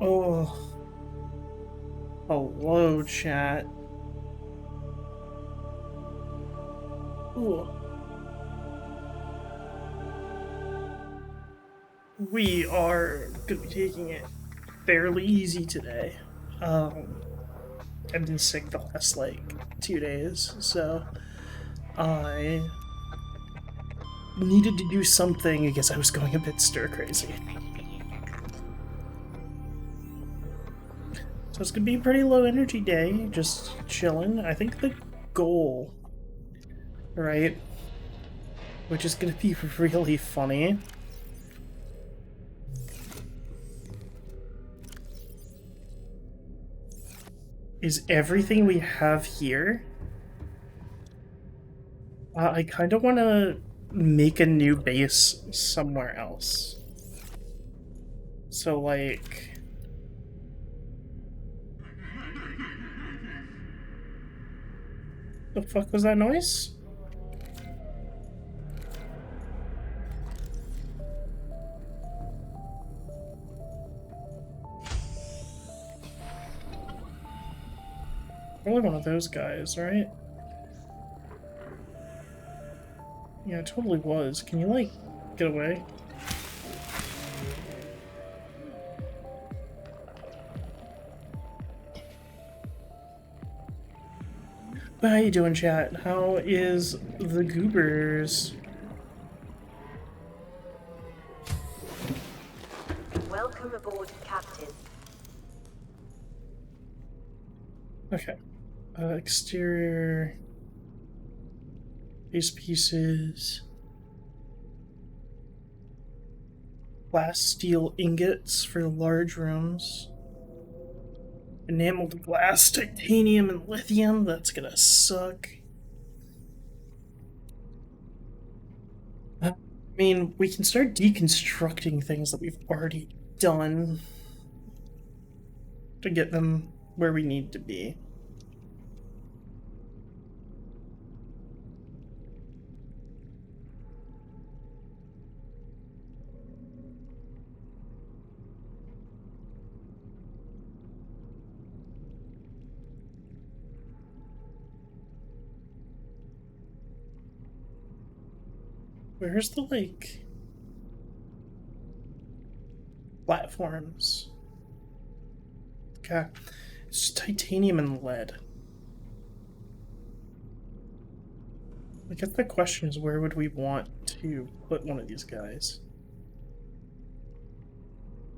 Oh, hello, chat. Ooh. We are gonna be taking it fairly easy today. I've been sick the last like 2 days, so I needed to do something. I guess I was going a bit stir crazy. So it's gonna be a pretty low energy day, just chilling. I think the goal, right, which is gonna be really funny, is everything we have here. I kind of want to make a new base somewhere else. So, like... The fuck was that noise? Probably one of those guys, right? Yeah, it totally was. Can you, like, get away? But how you doing, chat? How is the goobers? Welcome aboard, Captain. Okay. Exterior... Base pieces... Glass steel ingots for large rooms. Enameled glass, titanium, and lithium. That's gonna suck. I mean, we can start deconstructing things that we've already done to get them where we need to be. Where's the, like, platforms? Okay. It's titanium and lead. I guess the question is, where would we want to put one of these guys?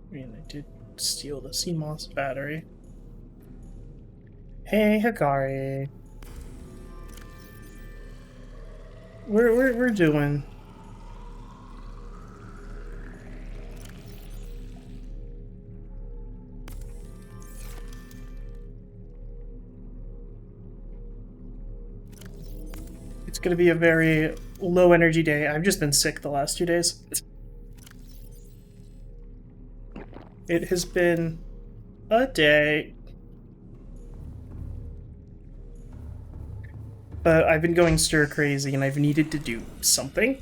I mean, I did steal the CMOS battery. Hey, Hikari. We're doing. It's gonna be a very low energy day. I've just been sick the last 2 days. It has been a day. But I've been going stir crazy and I've needed to do something.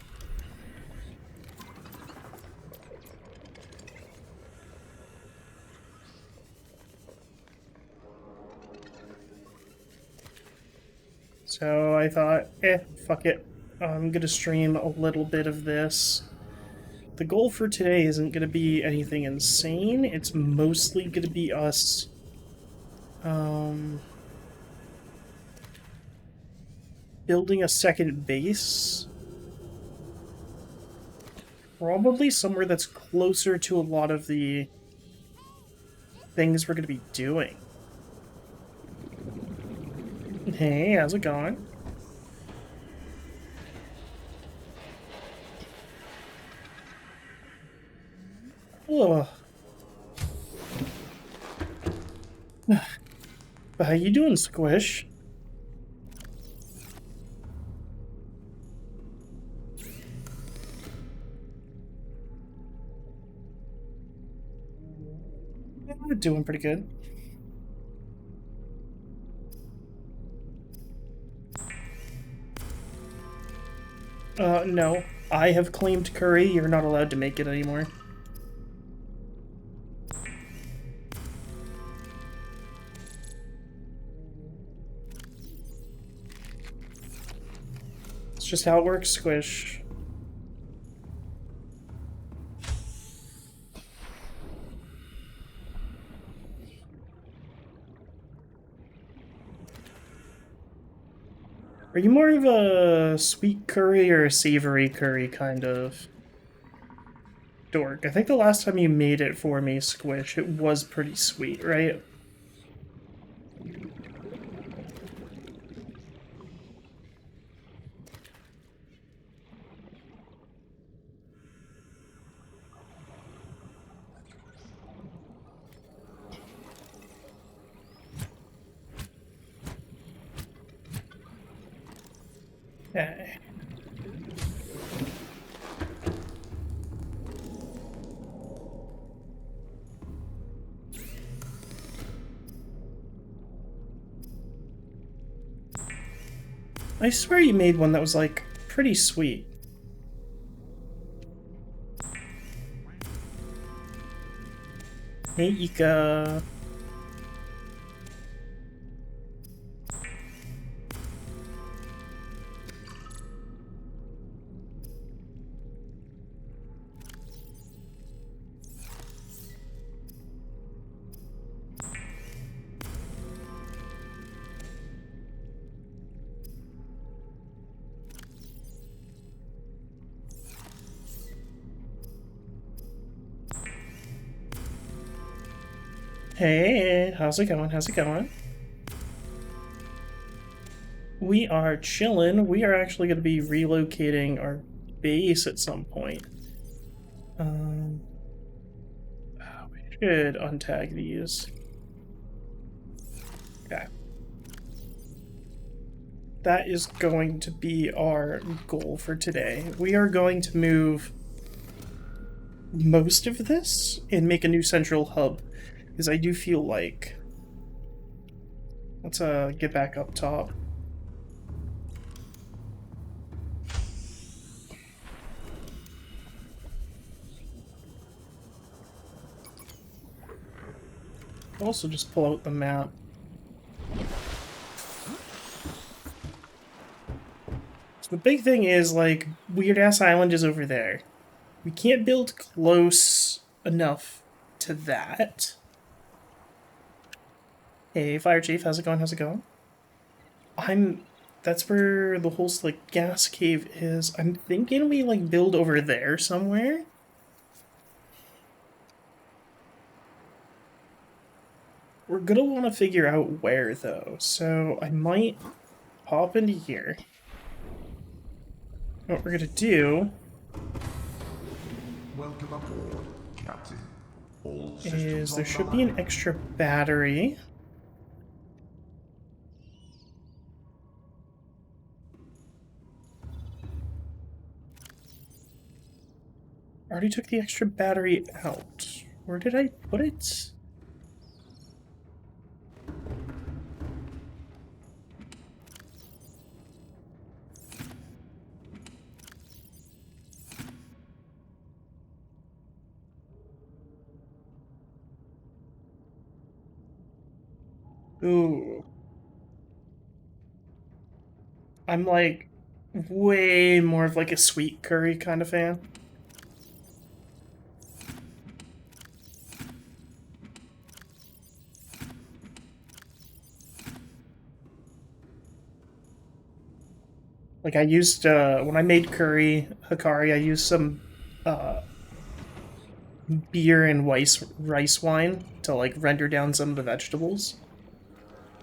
So I thought, fuck it. I'm gonna stream a little bit of this. The goal for today isn't gonna be anything insane. It's mostly gonna be us building a second base. Probably somewhere that's closer to a lot of the things we're gonna be doing. Hey, how's it going? Ugh. How you doing, Squish? We're doing pretty good. No. I have claimed curry. You're not allowed to make it anymore. just how it works, Squish. Are you more of a sweet curry or a savory curry kind of dork? I think the last time you made it for me, Squish, it was pretty sweet, right? Okay. I swear you made one that was, like, pretty sweet. Hey, Ika. Hey, how's it going? How's it going? We are chilling. We are actually going to be relocating our base at some point. We should untag these. Okay. That is going to be our goal for today. We are going to move most of this and make a new central hub, because I do feel like... Let's get back up top. Also just pull out the map. So the big thing is, like, Weird Ass Island is over there. We can't build close enough to that. Hey, Fire Chief, how's it going? How's it going? That's where the whole, like, gas cave is. I'm thinking we, like, build over there somewhere. We're gonna want to figure out where, though, so I might hop into here. What we're gonna do Welcome aboard, Captain. All is there systems should be an online. extra battery. I already took the extra battery out. Where did I put it? Ooh. I'm like way more of like a sweet curry kind of fan. Like I used when I made curry Hikari, I used some beer and rice wine to like render down some of the vegetables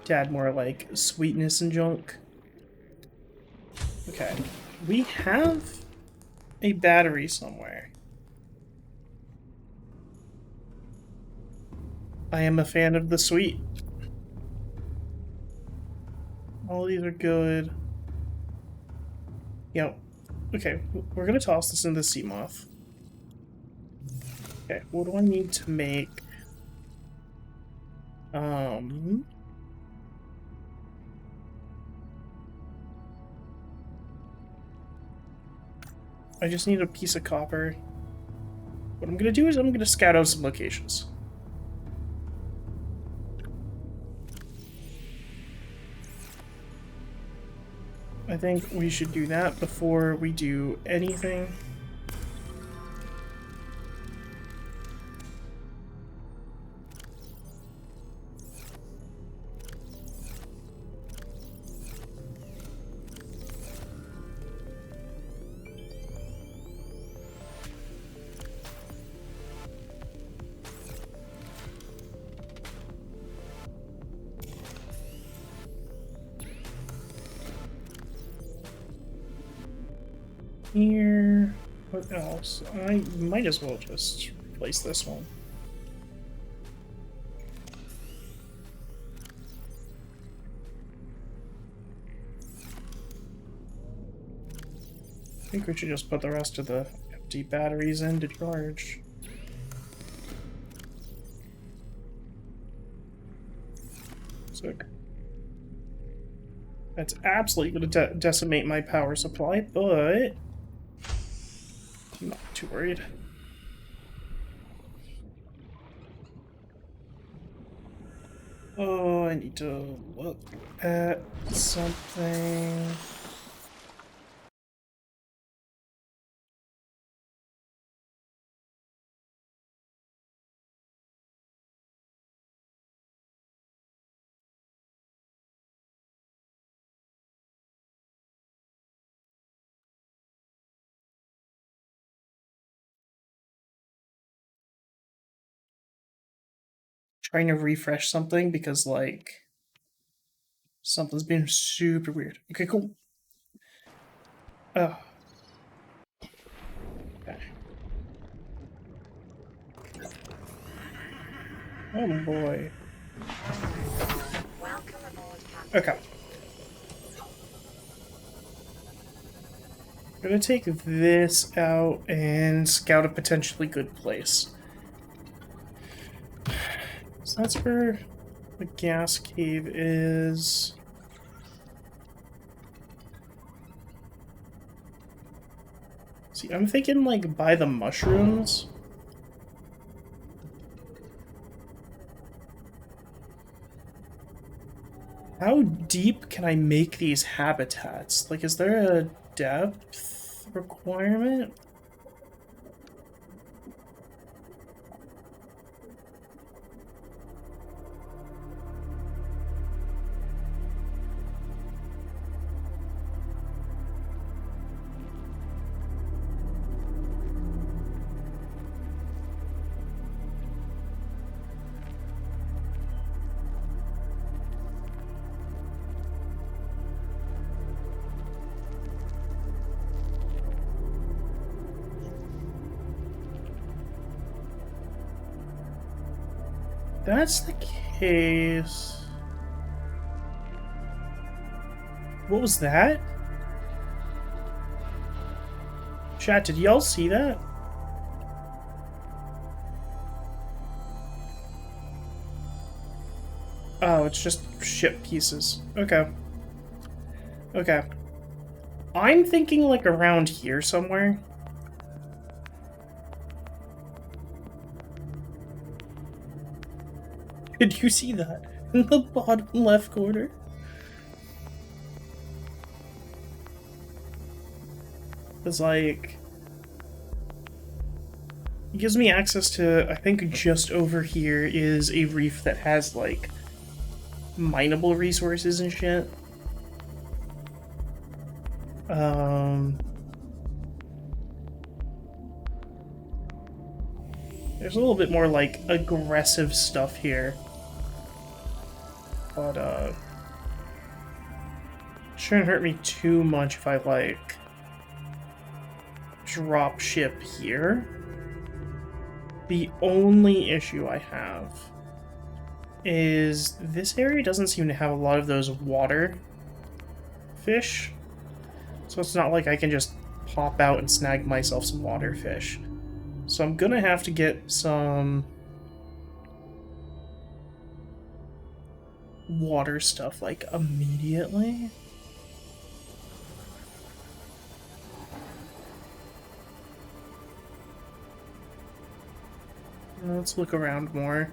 to add more like sweetness and junk. Okay, we have a battery somewhere. I am a fan of the sweet. All these are good. Yep. Okay, we're gonna toss this into the sea moth. Okay, what do I need to make? I just need a piece of copper. What I'm gonna do is I'm gonna scout out some locations. I I think we should do that before we do anything. Here, what else? I might as well just replace this one. I think we should just put the rest of the empty batteries in to charge. Sick. That's absolutely going to decimate my power supply, but I'm not too worried. Oh, I need to look at something. Trying to refresh something because, like, something's been super weird. Okay, cool. Oh. Okay. Oh boy. Welcome aboard, Captain. Okay. I'm gonna take this out and scout a potentially good place. So that's where the gas cave is. See, I'm thinking like by the mushrooms. How deep can I make these habitats? Like, is there a depth requirement? That's the case. What was that? Chat, did y'all see that? Oh, it's just ship pieces. Okay. Okay. I'm thinking like around here somewhere. Did you see that? In the bottom left corner? It's like... It gives me access to, I think just over here is a reef that has like mineable resources and shit. There's a little bit more like aggressive stuff here. But shouldn't hurt me too much if I like drop ship here. The only issue I have is this area doesn't seem to have a lot of those water fish. So it's not like I can just pop out and snag myself some water fish. So I'm gonna have to get some water stuff like immediately. Let's look around more.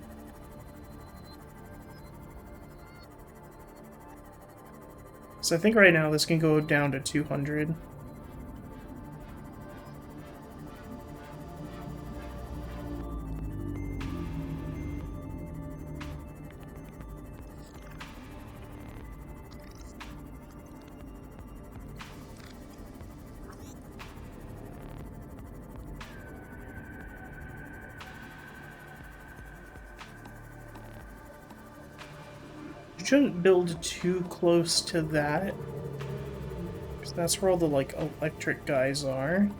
So I think right now this can go down to 200. You shouldn't build too close to that, because that's where all the, like, electric guys are.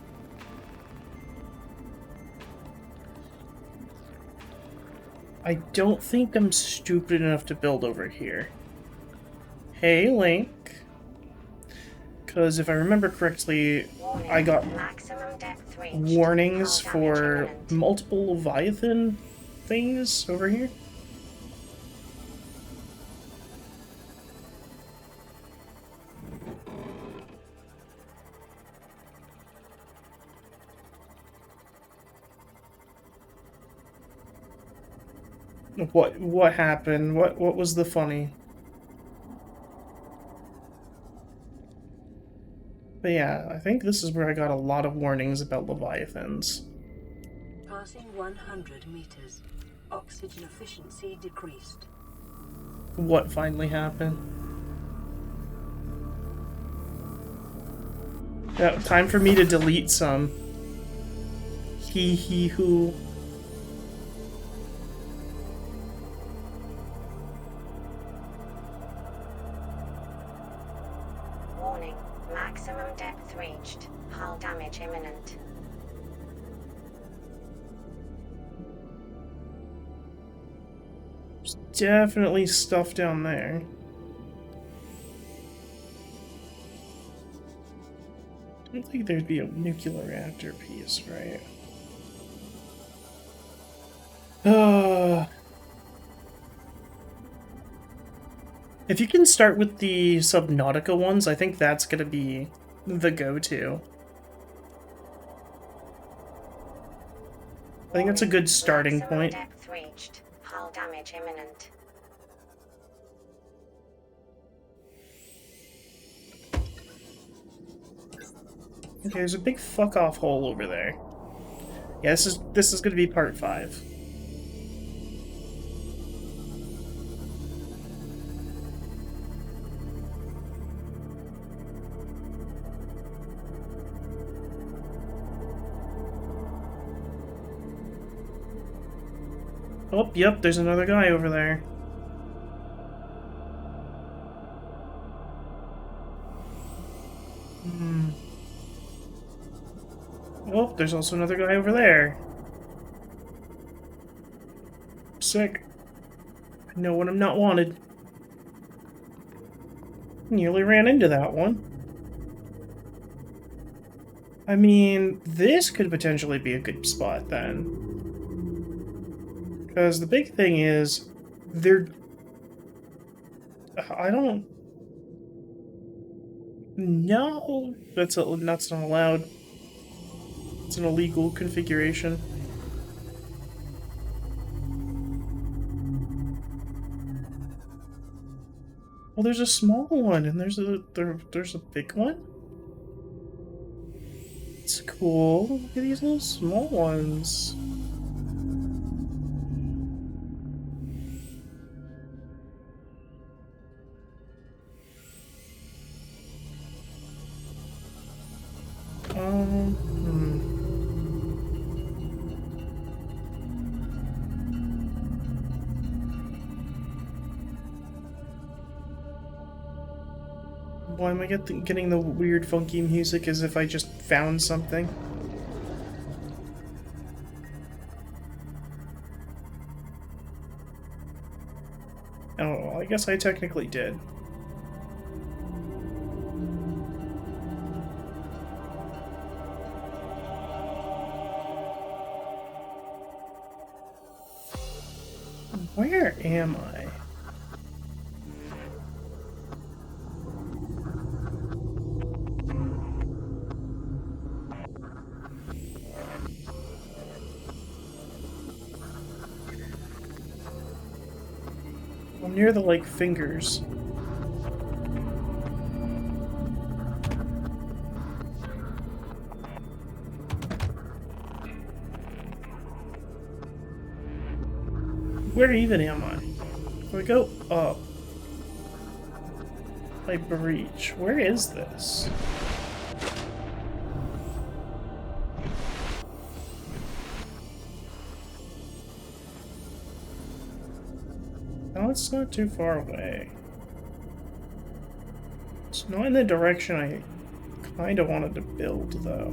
I don't think I'm stupid enough to build over here. Hey, Link. Because if I remember correctly, I got warnings for multiple Leviathan things over here. What happened? What was the funny? But yeah, I think this is where I got a lot of warnings about Leviathans. Passing 100 meters. Oxygen efficiency decreased. What finally happened? Yeah, time for me to delete some. He who. Warning. Maximum depth reached. Hull damage imminent. There's definitely stuff down there. I don't think there'd be a nuclear reactor piece, right? If you can start with the Subnautica ones, I think that's gonna be the go-to. I think that's a good starting point. Depth reached. Hull damage imminent. Okay, there's a big fuck-off hole over there. Yeah, this is gonna be part 5. Oh, yep, there's another guy over there. Oh, there's also another guy over there. Sick. I know when I'm not wanted. Nearly ran into that one. I mean, this could potentially be a good spot then. Because the big thing is, I don't... No! That's not allowed. It's an illegal configuration. Well, there's a small one, and there's a big one? It's cool. Look at these little small ones. Why am I getting the weird funky music as if I just found something? Oh, I guess I technically did. Where am I? I'm near the, like, fingers. Where even am I? We go up. By breach. Where is this? Oh, it's not too far away. It's not in the direction I kind of wanted to build, though.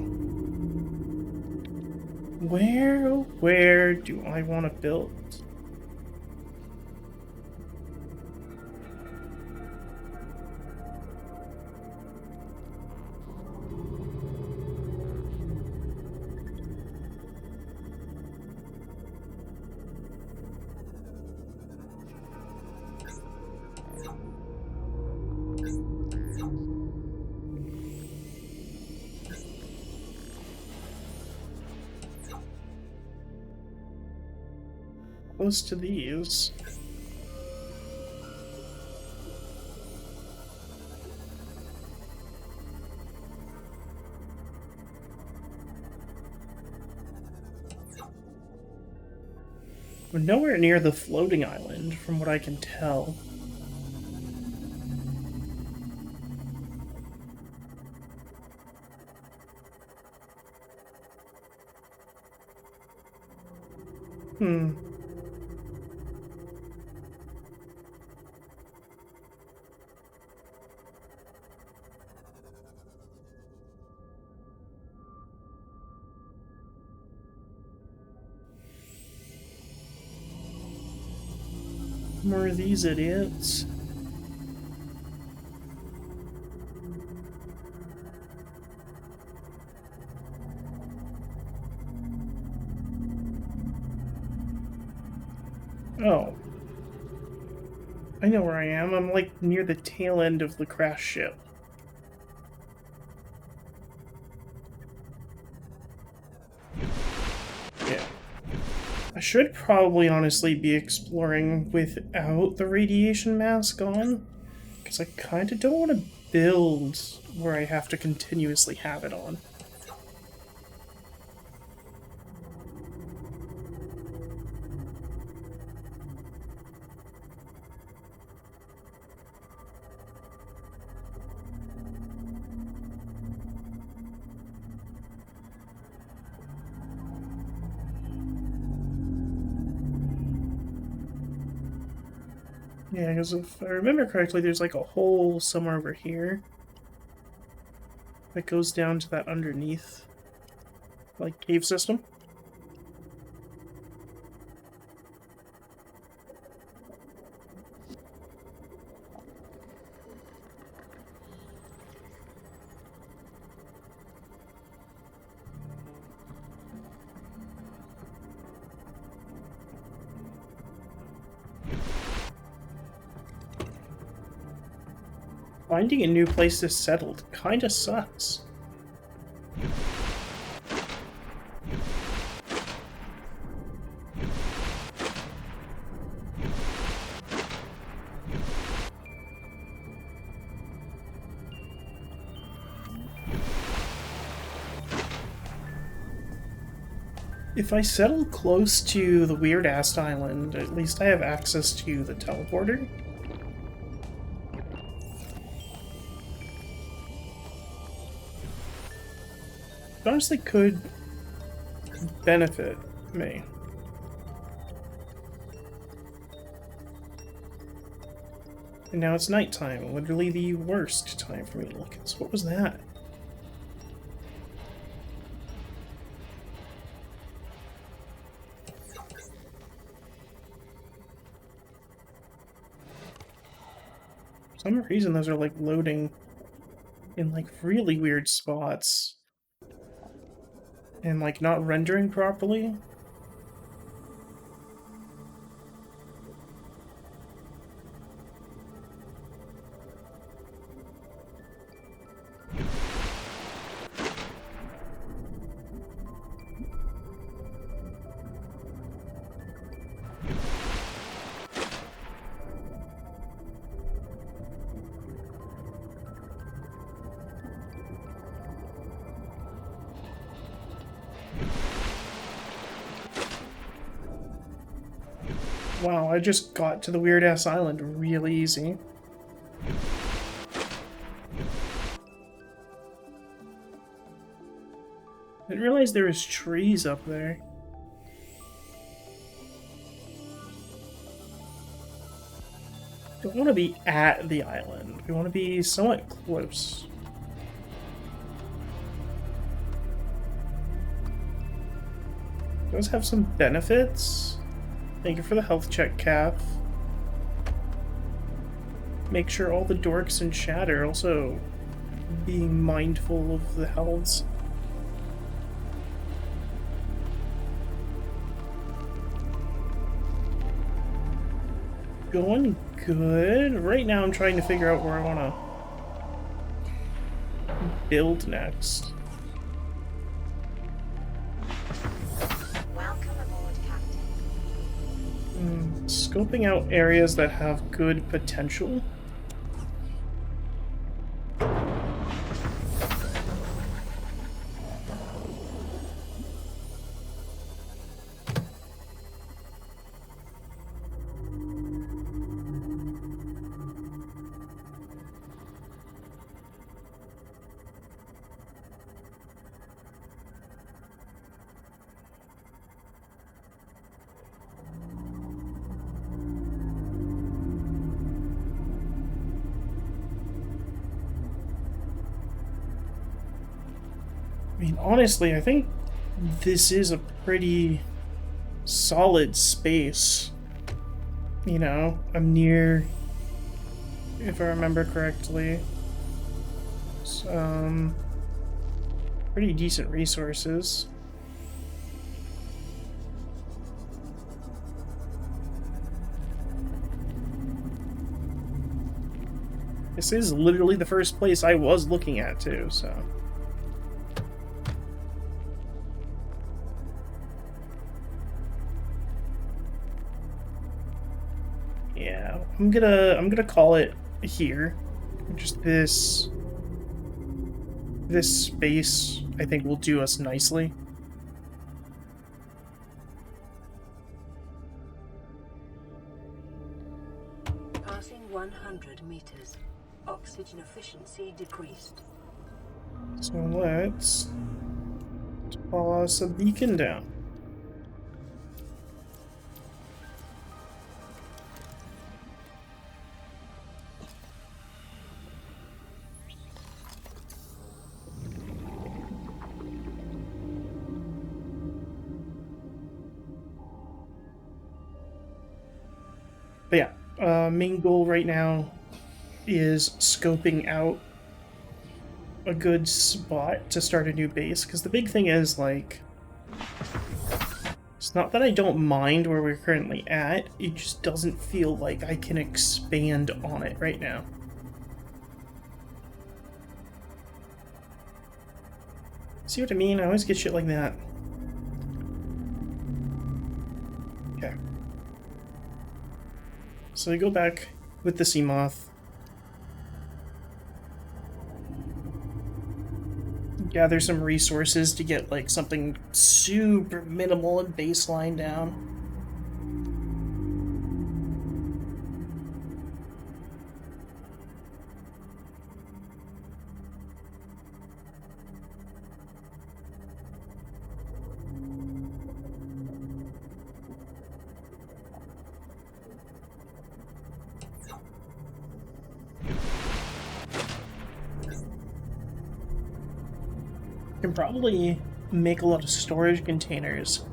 Where do I want to build? Close to these. We're nowhere near the floating island, from what I can tell. More of these idiots. Oh. I know where I am. I'm like near the tail end of the crash ship. Yeah. I should probably honestly be exploring without the radiation mask on, because I kind of don't want to build where I have to continuously have it on. Yeah, because if I remember correctly, there's like a hole somewhere over here that goes down to that underneath, like, cave system. Finding a new place to settle kinda sucks. If I settle close to the weird-ass island, at least I have access to the teleporter. It honestly could benefit me. And now it's nighttime, literally the worst time for me to look at this. What was that? For some reason those are like loading in like really weird spots. And like not rendering properly. Wow, I just got to the weird-ass island real easy. I didn't realize there was trees up there. Don't want to be at the island. We want to be somewhat close. Does have some benefits. Thank you for the health check, Calf. Make sure all the dorks in chat are also being mindful of the healths. Going good. Right now I'm trying to figure out where I want to build next. Welcome aboard, Captain. Scoping out areas that have good potential. I mean, honestly, I think this is a pretty solid space. You know, I'm near, if I remember correctly, some pretty decent resources. This is literally the first place I was looking at, too, so... Yeah, I'm gonna call it here. Just this space, I think, will do us nicely. Passing 100 meters. Oxygen efficiency decreased. So let's toss a beacon down. But yeah, main goal right now is scoping out a good spot to start a new base, because the big thing is, like, it's not that I don't mind where we're currently at, it just doesn't feel like I can expand on it right now. See what I mean? I always get shit like that. Okay. So we go back with the sea moth. Gather some resources to get like something super minimal and baseline down. Can probably make a lot of storage containers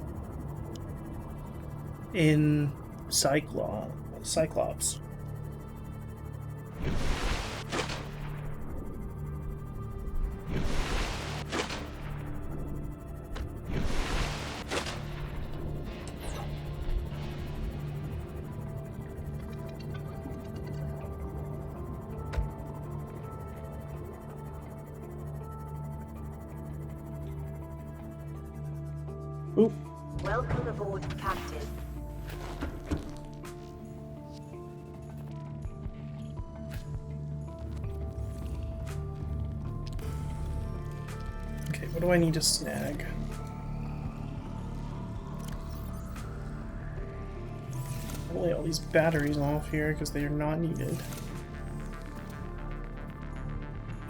in Cyclops. Ooh. Welcome aboard, Captain. Okay, what do I need to snag? lay all these batteries off here because they are not needed.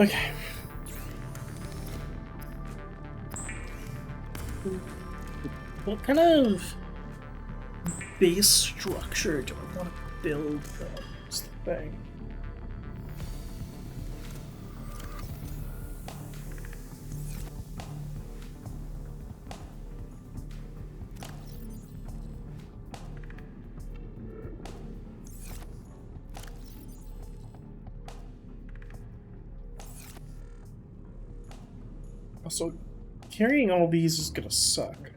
Okay. What kind of base structure do I want to build though? That's the thing. Also, carrying all these is gonna suck.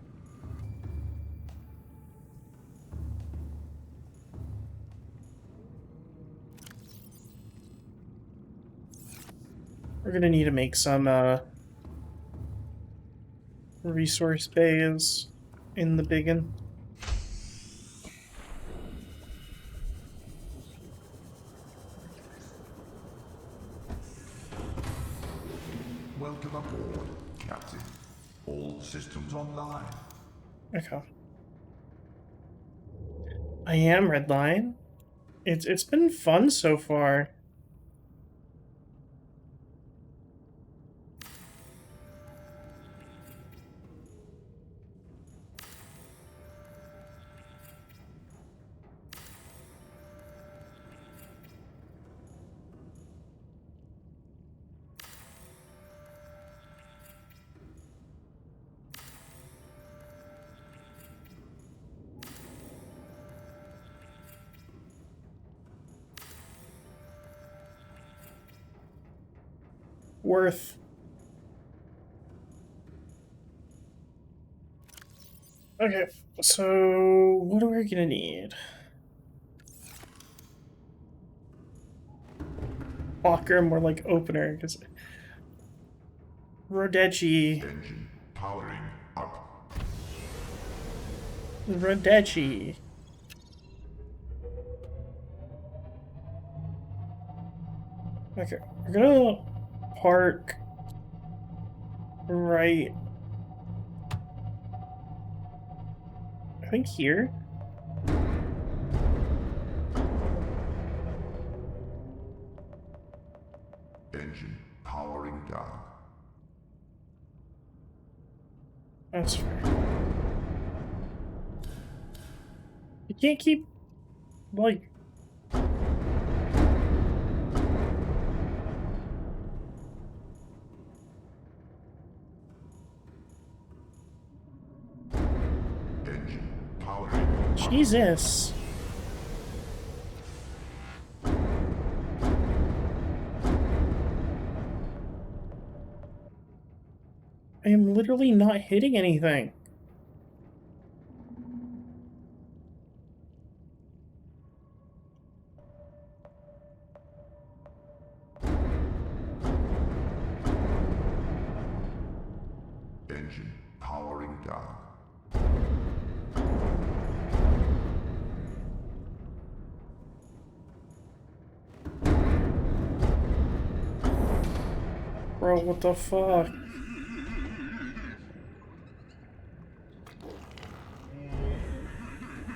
We're gonna need to make some resource bays in the biggin. Welcome aboard, Captain. All systems online. Okay. I am Redline. It's been fun so far. Worth. Okay, so what are we gonna need? Locker, more like opener, because Rodechi. Engine powering up. Rodechi. Okay, we're gonna park right. I think here. Engine powering down. That's fair. You can't keep, like... Engine powering up. Jesus. I am literally not hitting anything. Engine powering down. Bro, what the fuck?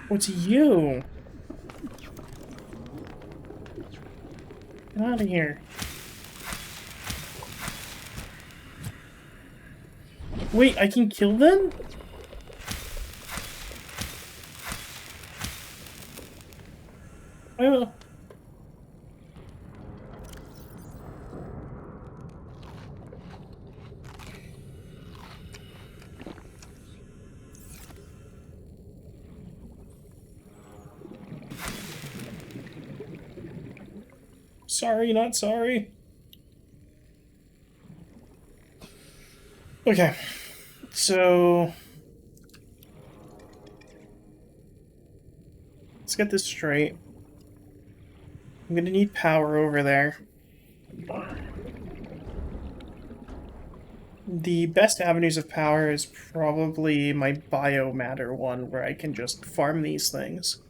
What's you? Get out of here. Wait, I can kill them? Oh. Sorry, not sorry. Okay, so let's get this straight. I'm gonna need power over there. The best avenues of power is probably my biomatter one, where I can just farm these things.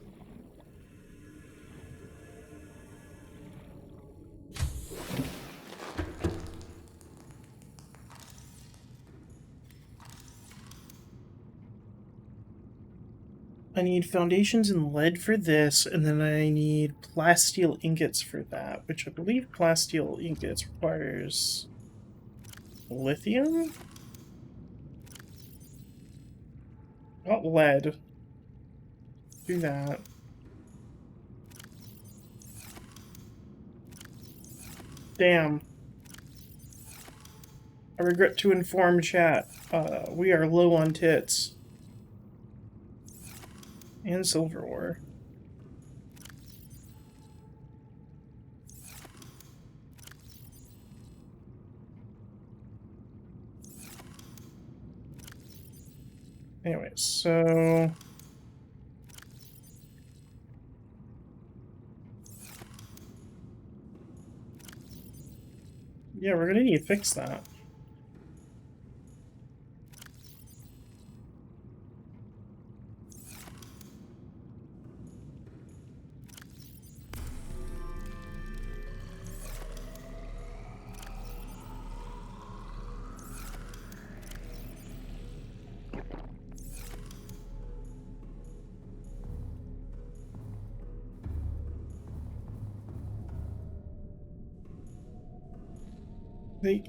I need foundations and lead for this, and then I need plasteel ingots for that, which I believe plasteel ingots requires lithium? Not lead. Do that. Damn. I regret to inform chat. We are low on tits. And silver ore. Anyway, so... yeah, we're gonna need to fix that.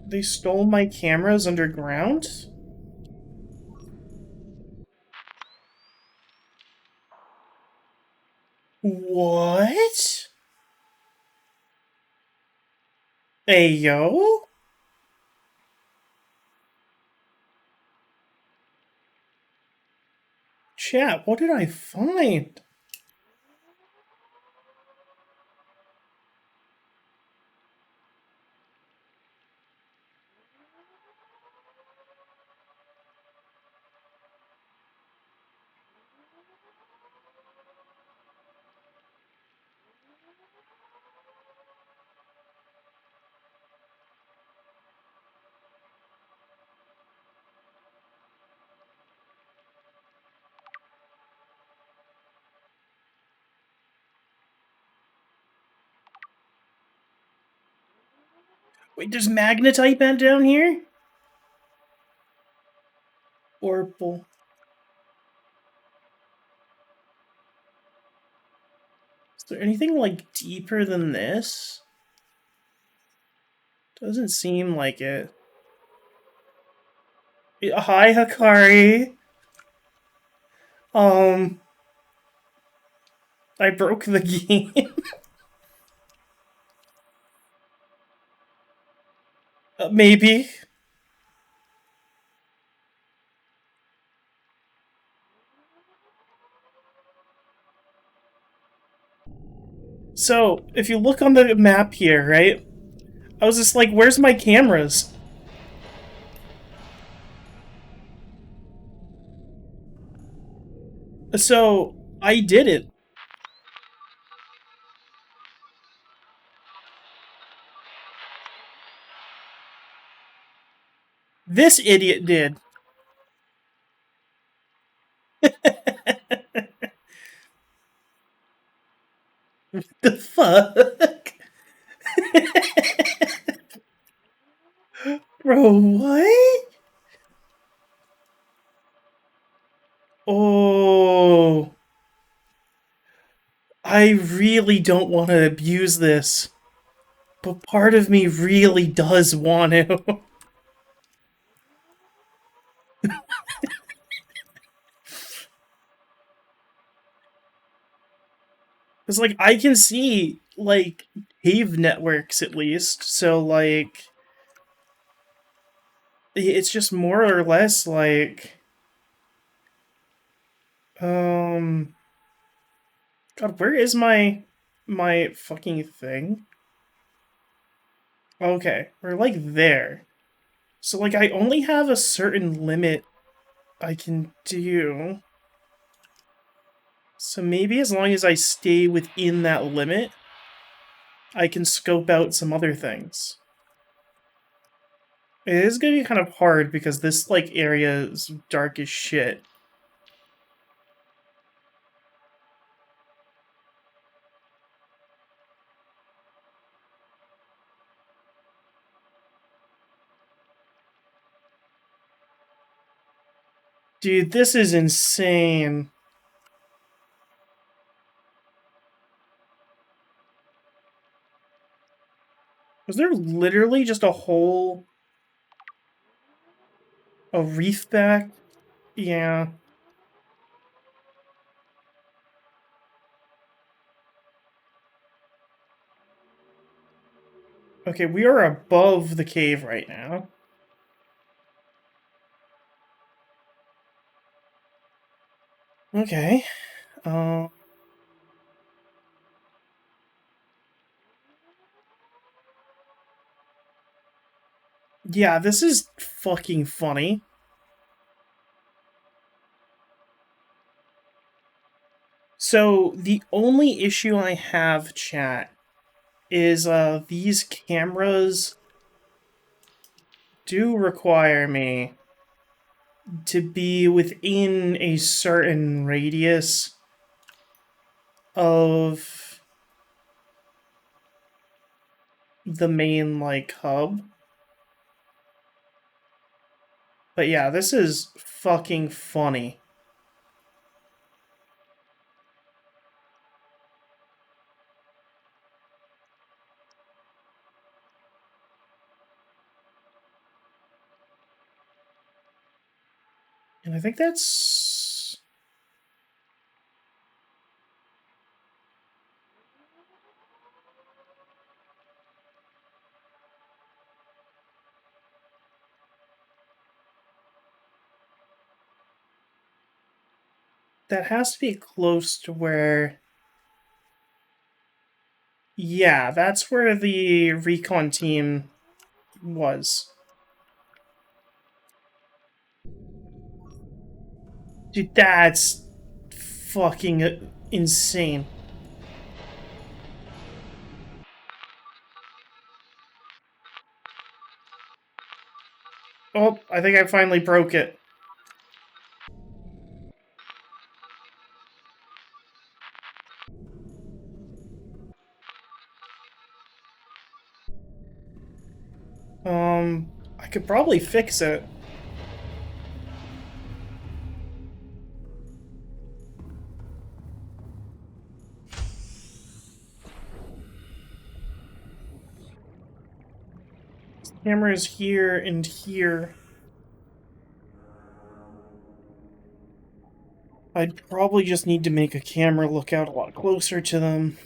They stole my cameras underground? What? Hey, yo? Chat, what did I find? Wait, there's magnetite bent down here? Orpal. Is there anything, like, deeper than this? Doesn't seem like it. Hi, Hikari. I broke the game. Maybe. So, if you look on the map here, right? I was just like, where's my cameras? So, I did it. This idiot did. The fuck? Bro, what? Oh. I really don't want to abuse this, but part of me really does want to. It's like, I can see, like, cave networks at least, so, like, it's just more or less like, God, where is my fucking thing? Okay, we're like there. So, like, I only have a certain limit I can do. So maybe as long as I stay within that limit, I can scope out some other things. It is gonna be kind of hard because this, like, area is dark as shit. Dude, this is insane. Was there literally just a reef back? Yeah. Okay, we are above the cave right now. Okay. Yeah, this is fucking funny. So, the only issue I have, chat, is these cameras do require me to be within a certain radius of the main, like, hub. But yeah, this is fucking funny. And I think that's... that has to be close to where... Yeah, that's where the recon team was. Dude, that's fucking insane. Oh, I think I finally broke it. I could probably fix it. Camera is here and here. I'd probably just need to make a camera look out a lot closer to them.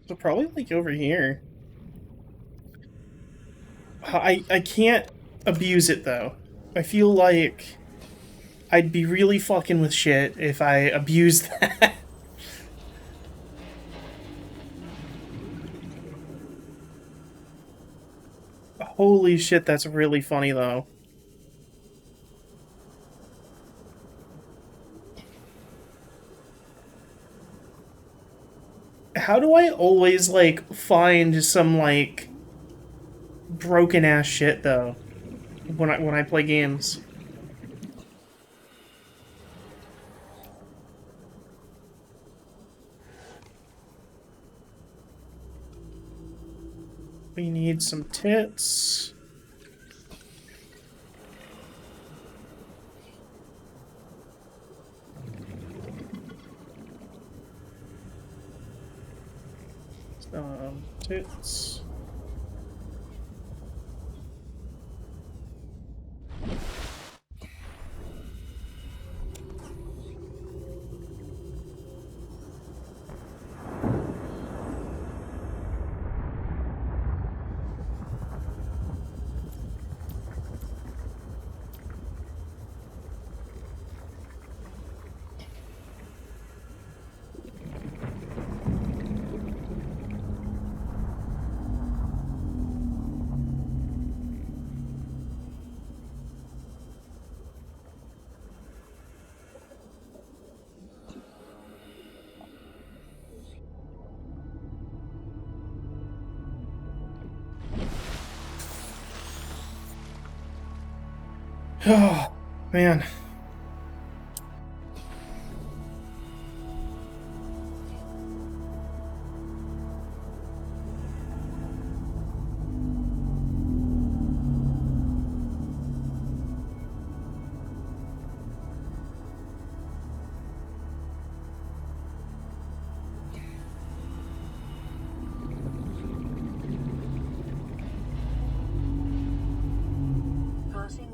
So probably like over here. I can't abuse it though. I feel like I'd be really fucking with shit if I abused that. Holy shit, that's really funny though. How do I always, like, find some, like, broken ass shit though when I play games? We need some tits. Tits. Oh, man.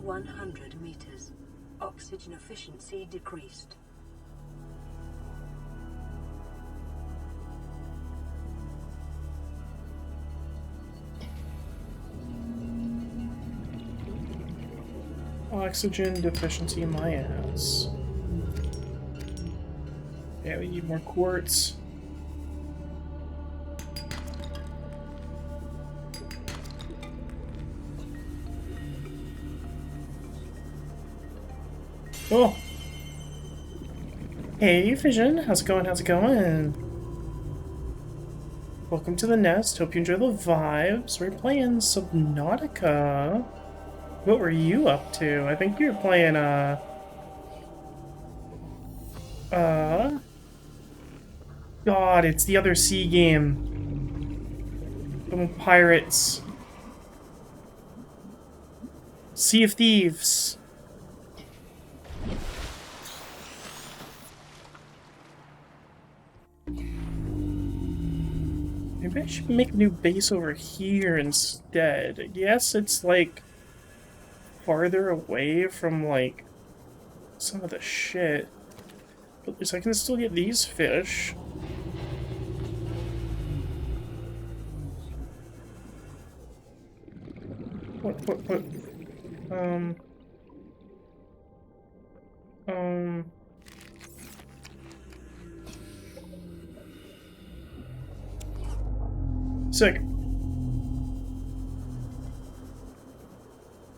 100 meters. Oxygen efficiency decreased. Oxygen deficiency in my ass. Yeah, we need more quartz. Oh! Hey, Vision. How's it going? How's it going? Welcome to the nest. Hope you enjoy the vibes. We're playing Subnautica. What were you up to? I think you were playing, God, it's the other sea game. The pirates. Sea of Thieves. Maybe I should make a new base over here instead. Yes, it's like farther away from like some of the shit. But at least I can still get these fish. What? Sick.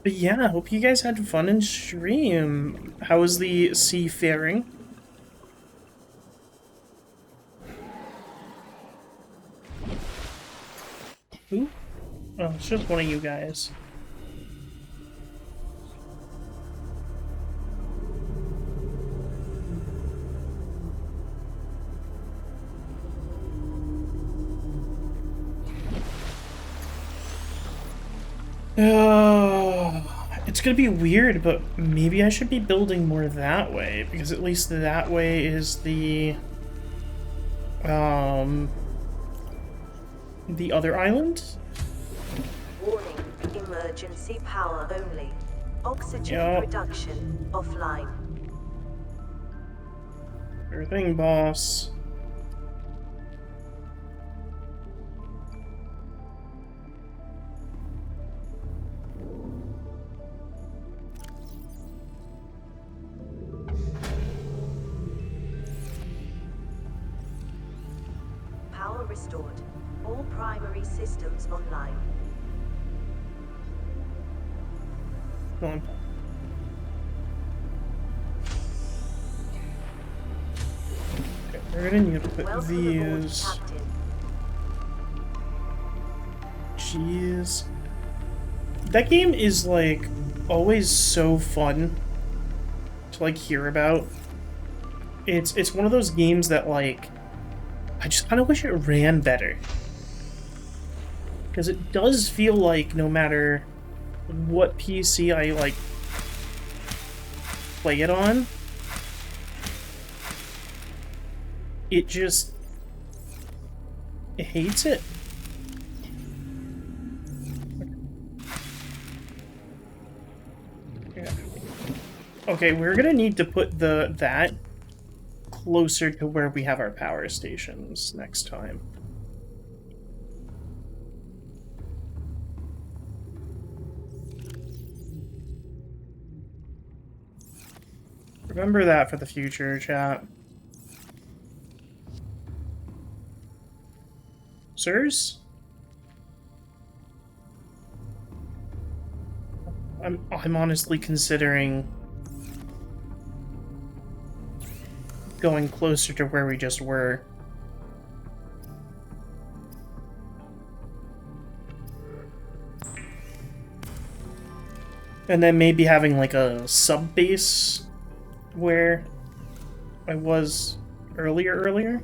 But yeah, I hope you guys had fun in stream. How was the seafaring? Who? Oh, it's just one of you guys. It's gonna be weird, but maybe I should be building more that way, because at least that way is the other island? Warning, emergency power only. Oxygen production offline. Sure thing, boss. Power restored. All primary systems online. Go on. Okay, we're gonna need to put these. Jeez. That game is like always so fun to like hear about. It's one of those games that like I just kind of wish it ran better. Because it does feel like no matter what PC I, like, play it on, it just... it hates it. Yeah. Okay, we're gonna need to put that closer to where we have our power stations next time. Remember that for the future, chat. Sirs? I'm honestly considering going closer to where we just were. And then maybe having like a sub base where I was earlier.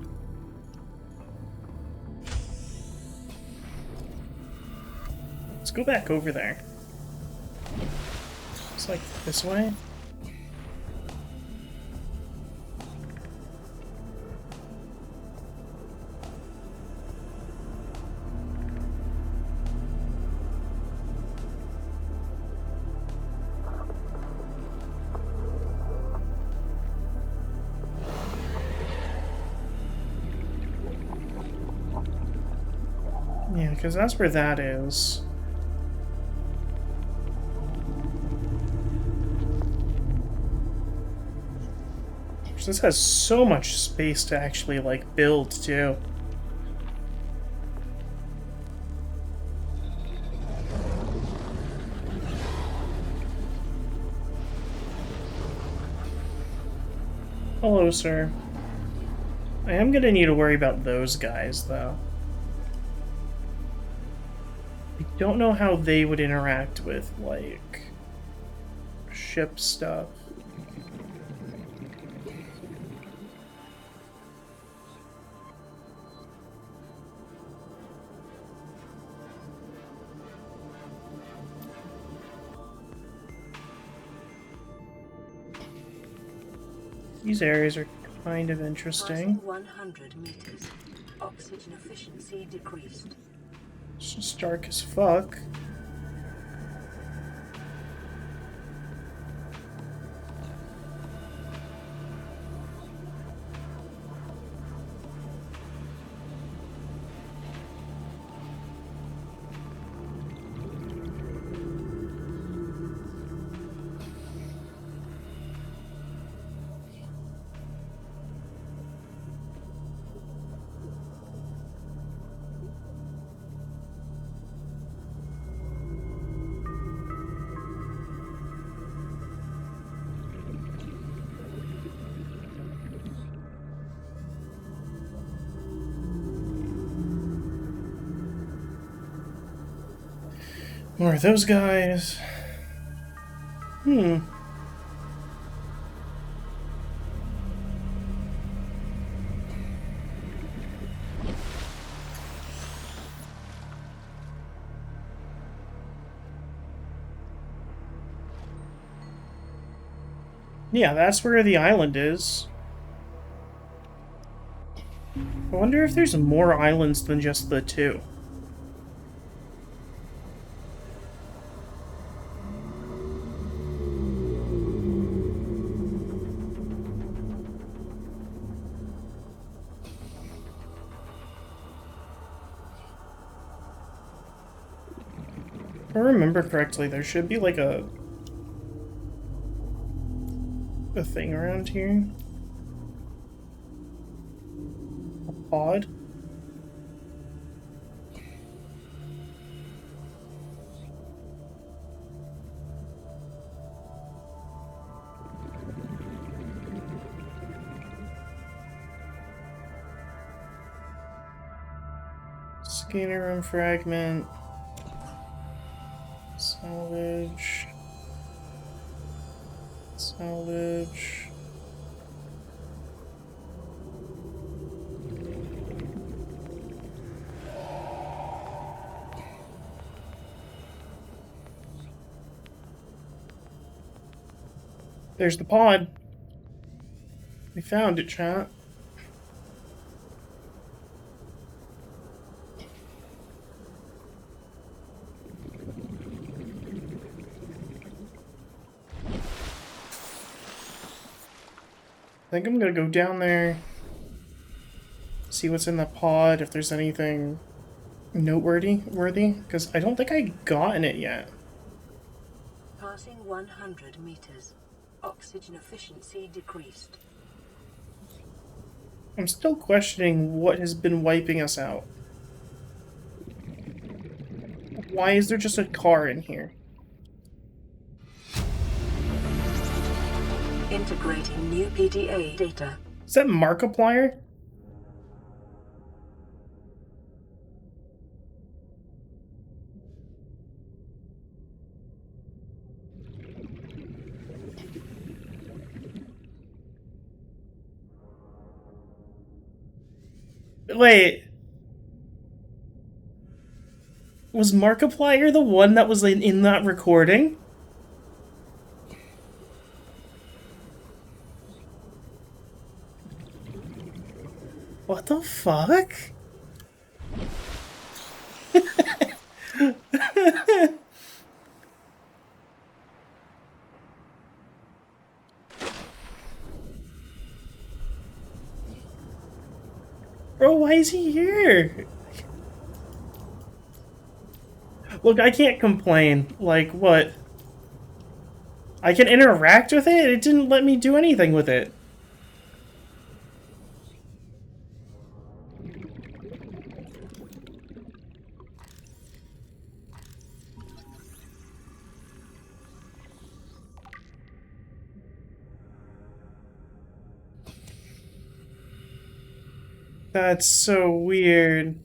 Let's go back over there. It's like this way. because that's where that is. This has so much space to actually, like, build, too. Hello, sir. I am gonna need to worry about those guys, though. I don't know how they would interact with, like, ship stuff. These areas are kind of interesting. 100 meters. Oxygen efficiency decreased. It's just dark as fuck. More of those guys. Yeah, that's where the island is. I wonder if there's more islands than just the two. If I remember correctly, there should be like a thing around here. A pod. Scanner room fragment. Salvage. Salvage. There's the pod. We found it, chat. I think I'm gonna go down there, see what's in the pod, if there's anything noteworthy, because I don't think I've gotten it yet. Passing 100 meters. Oxygen efficiency decreased. I'm still questioning what has been wiping us out. Why is there just a car in here? Integrating new PDA data. Is that Markiplier? Wait. Was Markiplier the one that was in that recording? What the fuck? Bro, why is he here? Look, I can't complain. Like, what? I can interact with it? It didn't let me do anything with it. That's so weird.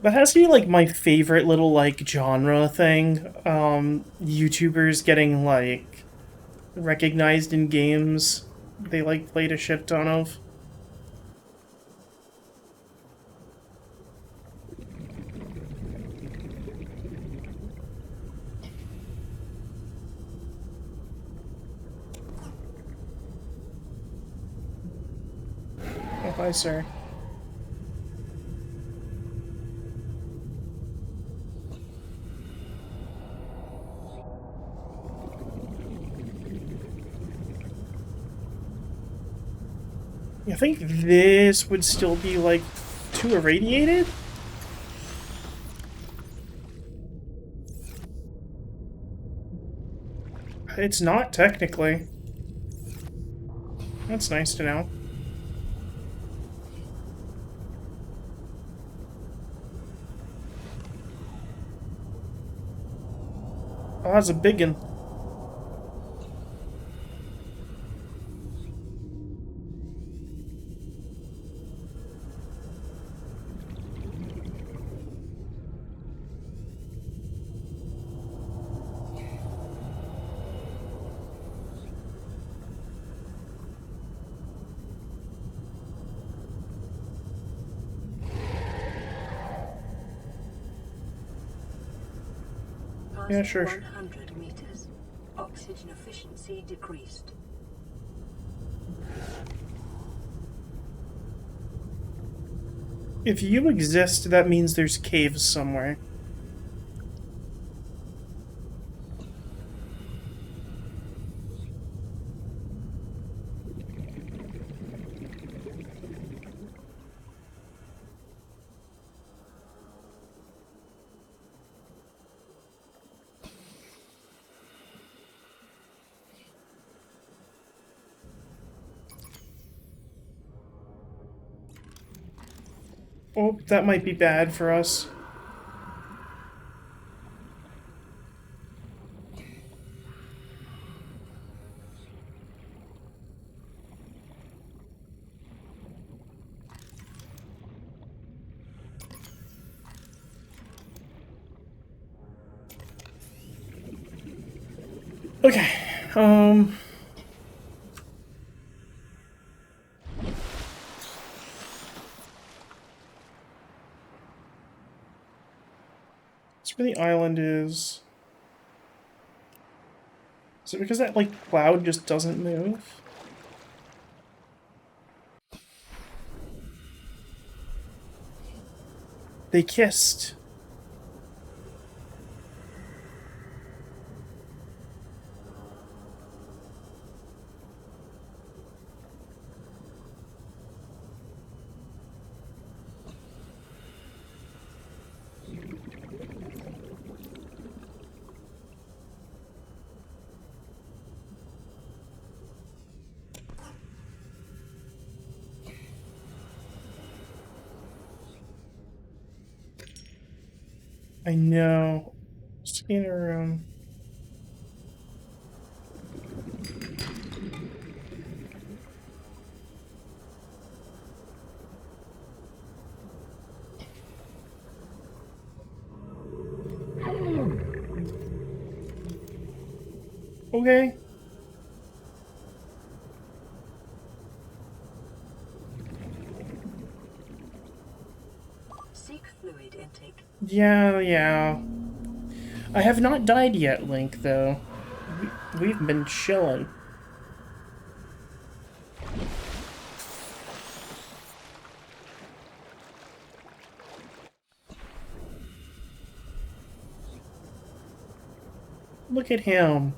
That has to be like my favorite little like genre thing. YouTubers getting like recognized in games they like played a shit ton of. Oh, hi, sir. I think this would still be like too irradiated. It's not technically. That's nice to know. Oh, that's a big one. Yeah, sure. 100 meters. Oxygen efficiency decreased. If you exist, that means there's caves somewhere. Oh, that might be bad for us. Okay, that's where the island is. Is it because that, like, cloud just doesn't move? They kissed. I know. Scan around. Okay. Seek fluid intake. Yeah. I have not died yet, Link, though. We've been chilling. Look at him.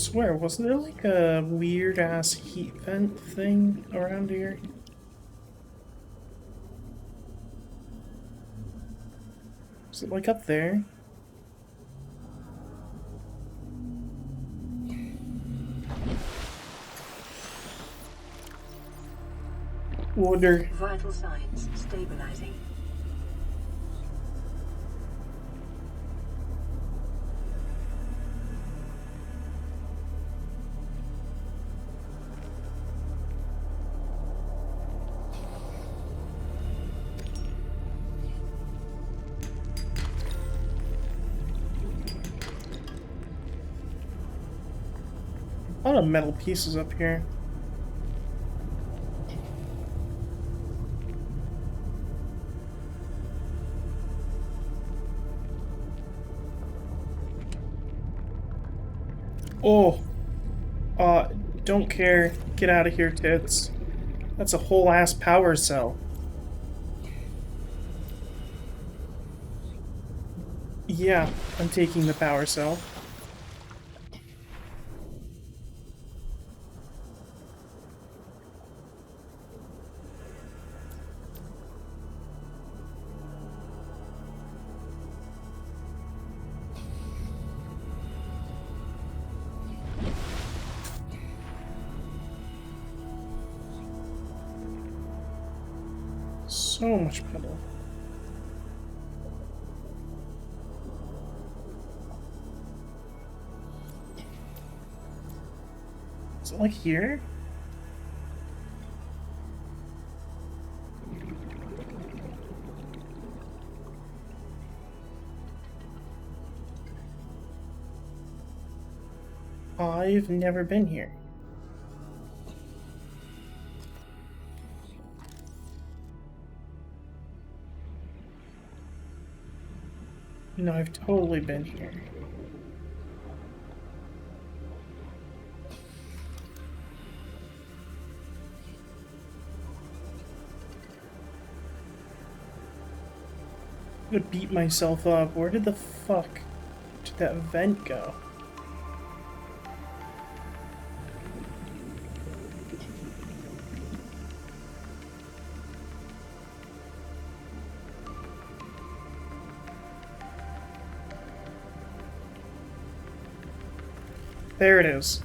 swear, wasn't there like a weird ass heat vent thing around here? Is it like up there? Wonder. Vital signs stabilizing. A lot of metal pieces up here. Oh! Don't care. Get out of here, tits. That's a whole ass power cell. Yeah, I'm taking the power cell. So much metal. Is it like here? I've never been here. No, I've totally been here. I'm gonna beat myself up. Where did the fuck did that vent go? There it is.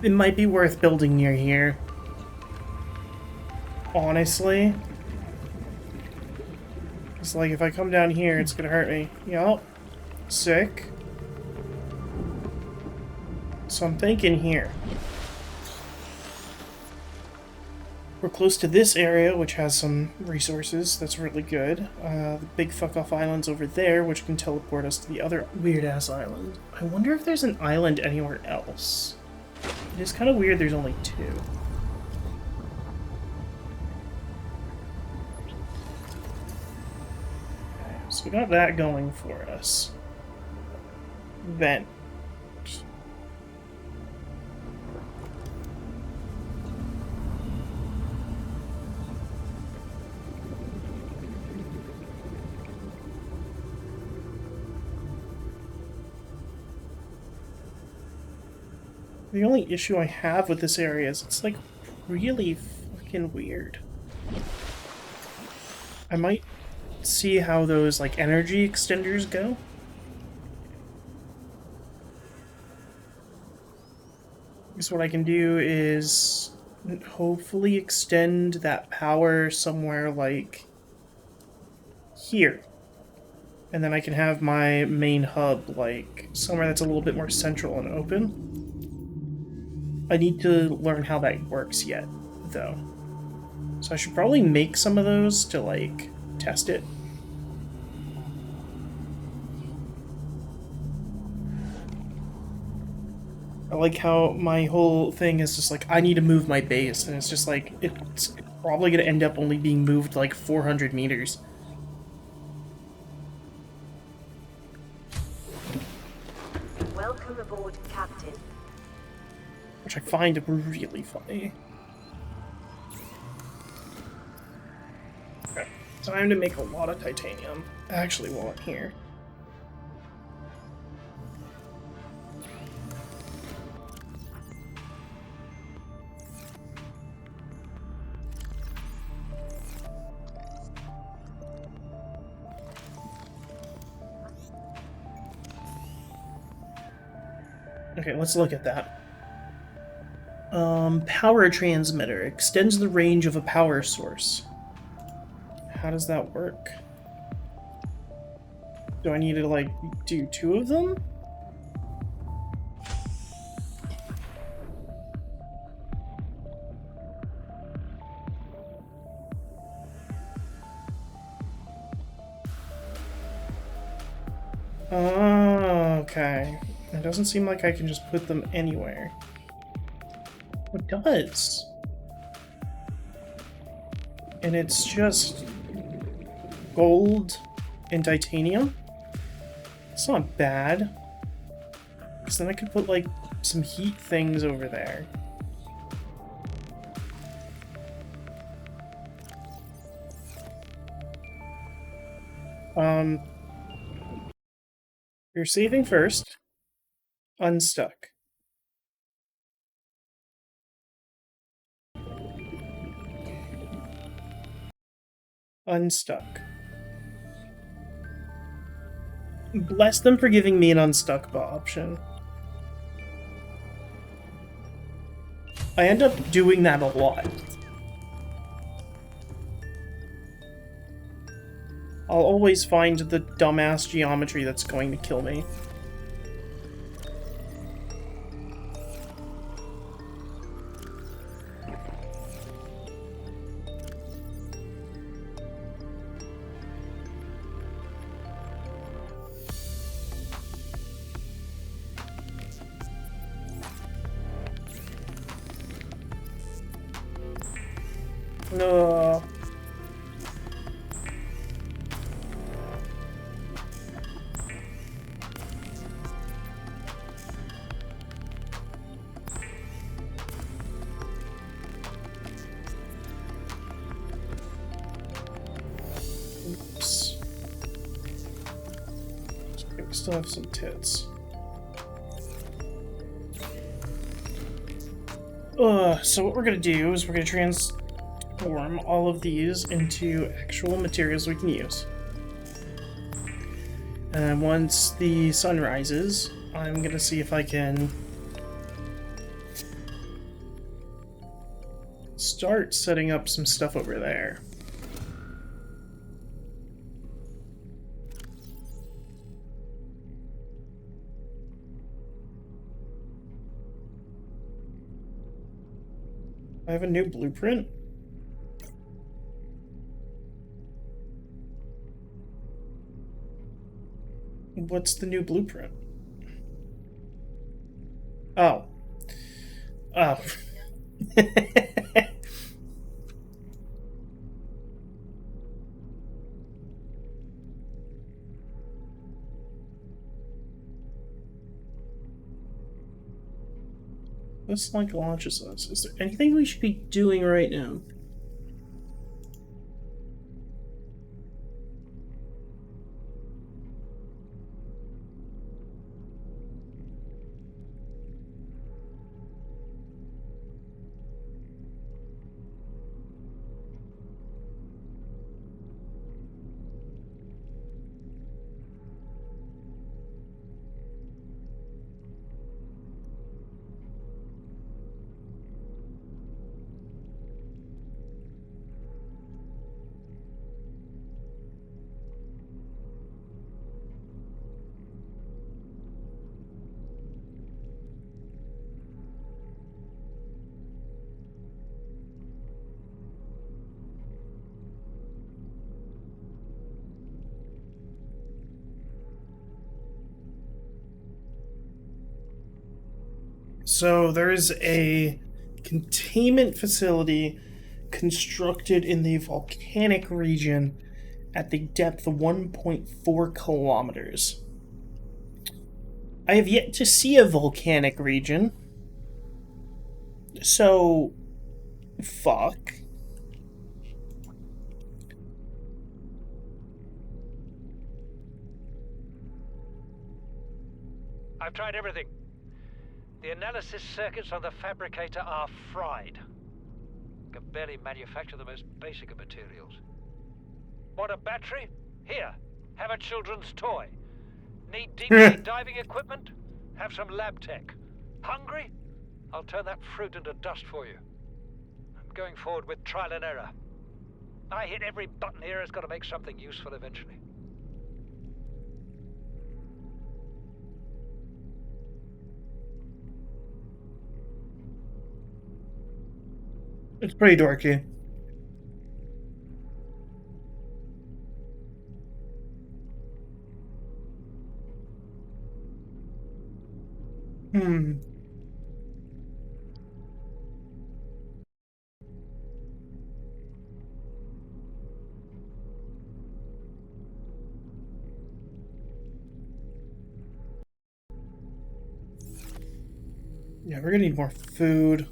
It might be worth building near here. Honestly. It's like if I come down here, it's gonna hurt me. Yup. Sick. So I'm thinking here. We're close to this area, which has some resources. That's really good. The big fuck-off island's over there, which can teleport us to the other weird-ass island. I wonder if there's an island anywhere else. It is kind of weird there's only two. Okay, so we got that going for us. Vent. The only issue I have with this area is it's like really fucking weird. I might see how those like energy extenders go. Because what I can do is hopefully extend that power somewhere like here. And then I can have my main hub like somewhere that's a little bit more central and open. I need to learn how that works yet, though. So I should probably make some of those to, like, test it. I like how my whole thing is just like, I need to move my base, and it's just like, it's probably going to end up only being moved like 400 meters. Welcome aboard, Captain. Which I find really funny. Okay, time to make a lot of titanium. Actually, while I'm here. Okay, let's look at that. Power transmitter extends the range of a power source. How does that work? Do I need to, like, do 2 of them? Oh, okay. It doesn't seem like I can just put them anywhere. It does. And it's just gold and titanium. It's not bad. Because then I could put, like, some heat things over there. You're saving first. Unstuck. Unstuck. Bless them for giving me an unstuck option. I end up doing that a lot. I'll always find the dumbass geometry that's going to kill me. No. Oops. We still have some tits. So what we're gonna do is we're gonna transform all of these into actual materials we can use. And once the sun rises, I'm gonna see if I can start setting up some stuff over there. I have a new blueprint. What's the new blueprint? Oh. Oh. This like launches us. Is there anything we should be doing right now? So there is a containment facility constructed in the volcanic region at the depth of 1.4 kilometers. I have yet to see a volcanic region. So, fuck. I've tried everything. The analysis circuits on the fabricator are fried. Can barely manufacture the most basic of materials. Want a battery? Here, have a children's toy. Need deep sea diving equipment? Have some lab tech. Hungry? I'll turn that fruit into dust for you. I'm going forward with trial and error. I hit every button here has got to make something useful eventually. It's pretty dorky. Hmm. Yeah, we're gonna need more food.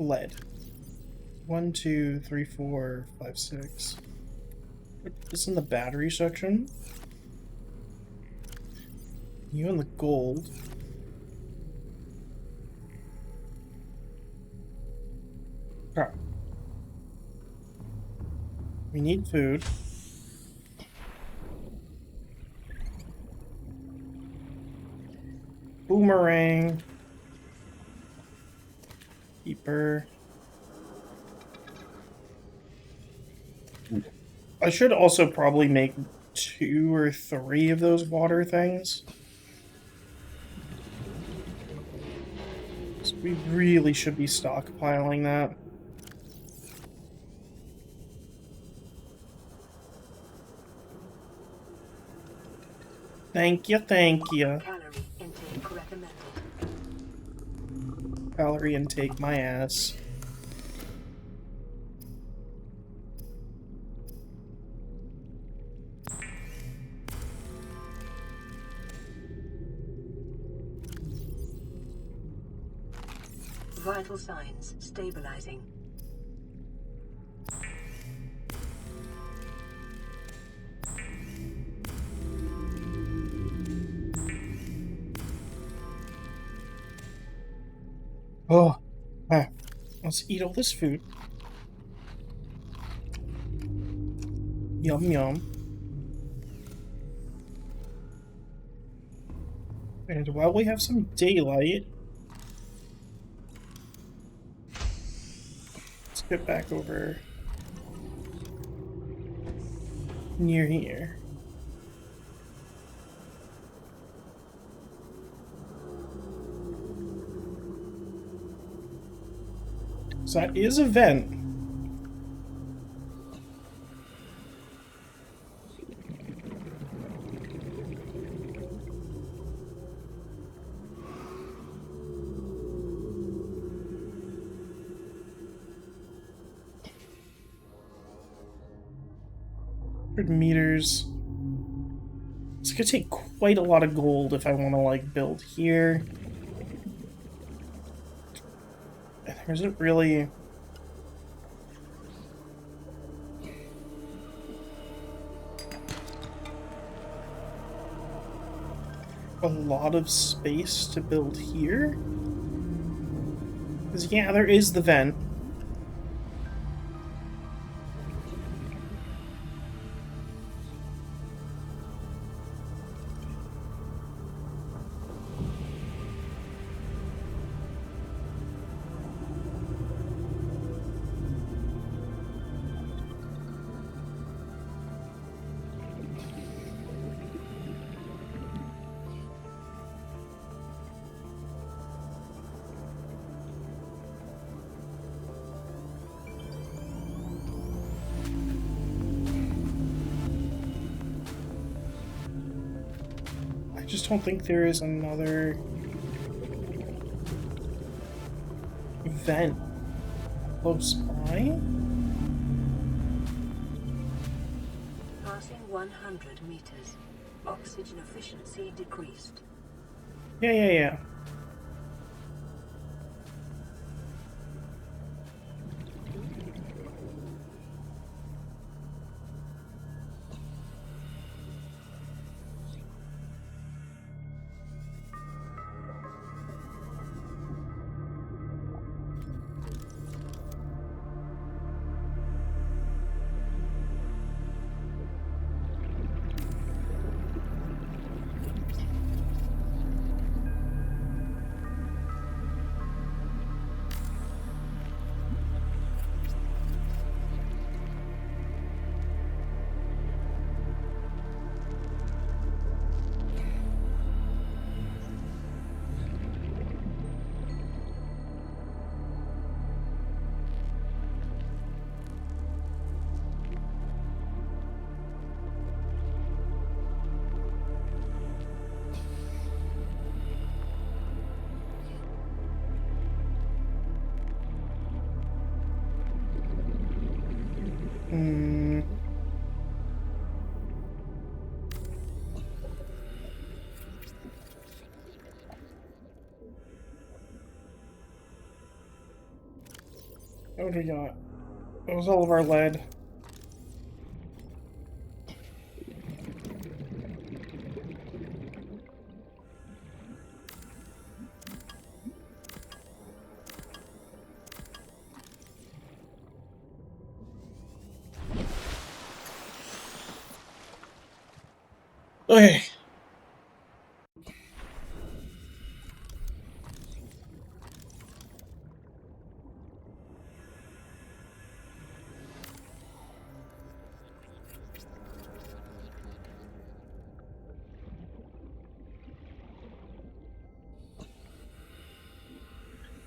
Lead. 1, 2, 3, 4, 5, 6. Put this in the battery section. You and the gold. Crap. We need food. Boomerang. Keeper. I should also probably make 2 or 3 of those water things. So we really should be stockpiling that. Thank you, thank you. Calorie intake recommended. Calorie intake, my ass. Vital signs stabilizing. Oh, ah. Let's eat all this food. Yum yum. And while we have some daylight, let's get back over near here. So that is a vent. Meters. It's gonna take quite a lot of gold if I want to like build here. There isn't really a lot of space to build here. Because yeah, there is the vent. I just don't think there is another vent close by. Passing 100 meters. Oxygen efficiency decreased. Yeah. Hmm. What do we got? That was all of our lead. Okay.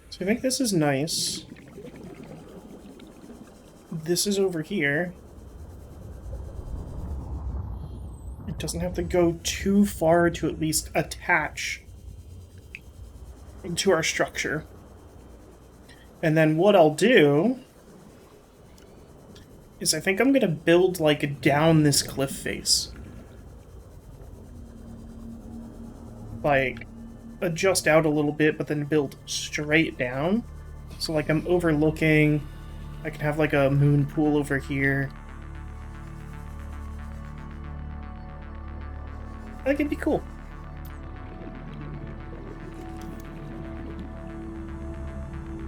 So I think this is nice. This is over here. It doesn't have to go too far to at least attach to our structure. And then what I'll do is I think I'm going to build, like, down this cliff face. Like, adjust out a little bit, but then build straight down. So, like, I'm overlooking. I can have, like, a moon pool over here. I think it'd be cool.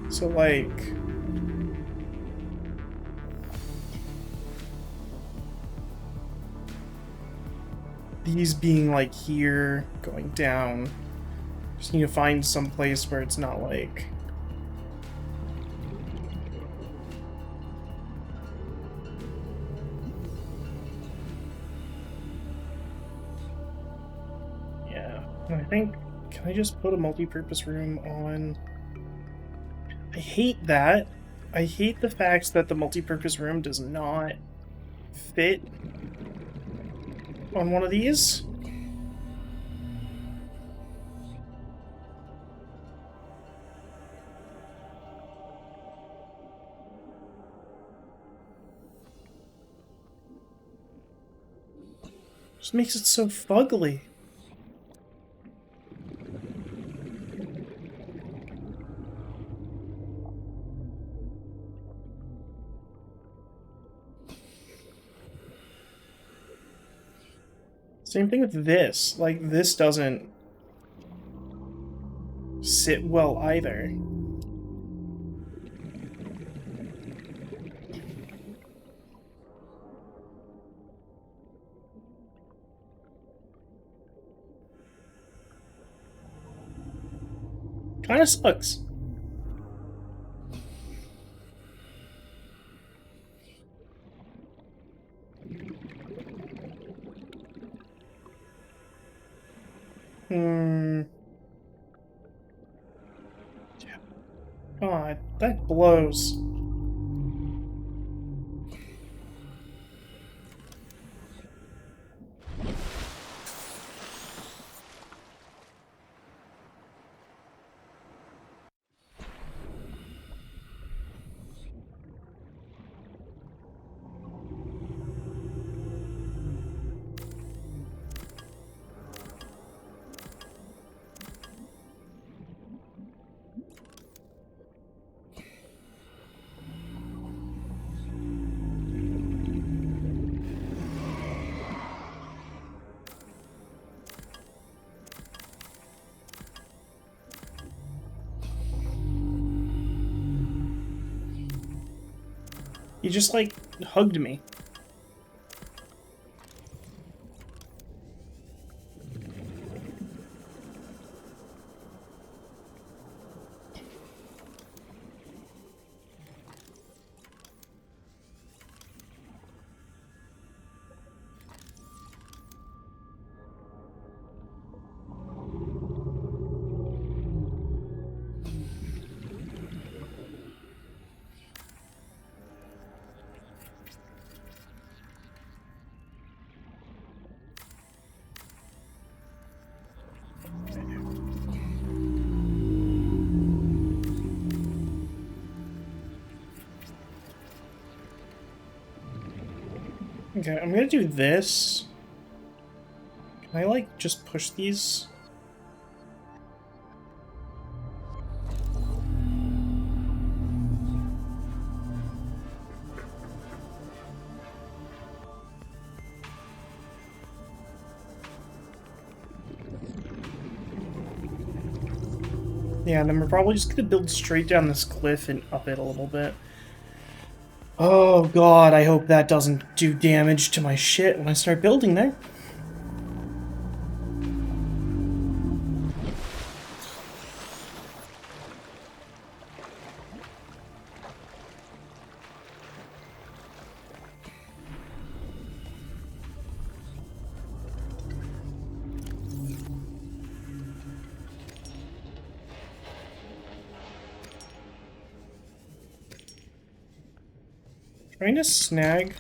So, like... these being, like, here, going down. Just need to find some place where it's not, like... yeah. And I think... can I just put a multi-purpose room on... I hate that. I hate the fact that the multi-purpose room does not fit on one of these. Just makes it so fugly. Same thing with this. Like, this doesn't sit well either. Kinda sucks. God, that blows. He just, like, hugged me. Okay, I'm gonna do this. Can I, like, just push these? Yeah, and then we're probably just gonna build straight down this cliff and up it a little bit. Oh god, I hope that doesn't do damage to my shit when I start building there. Trying to snag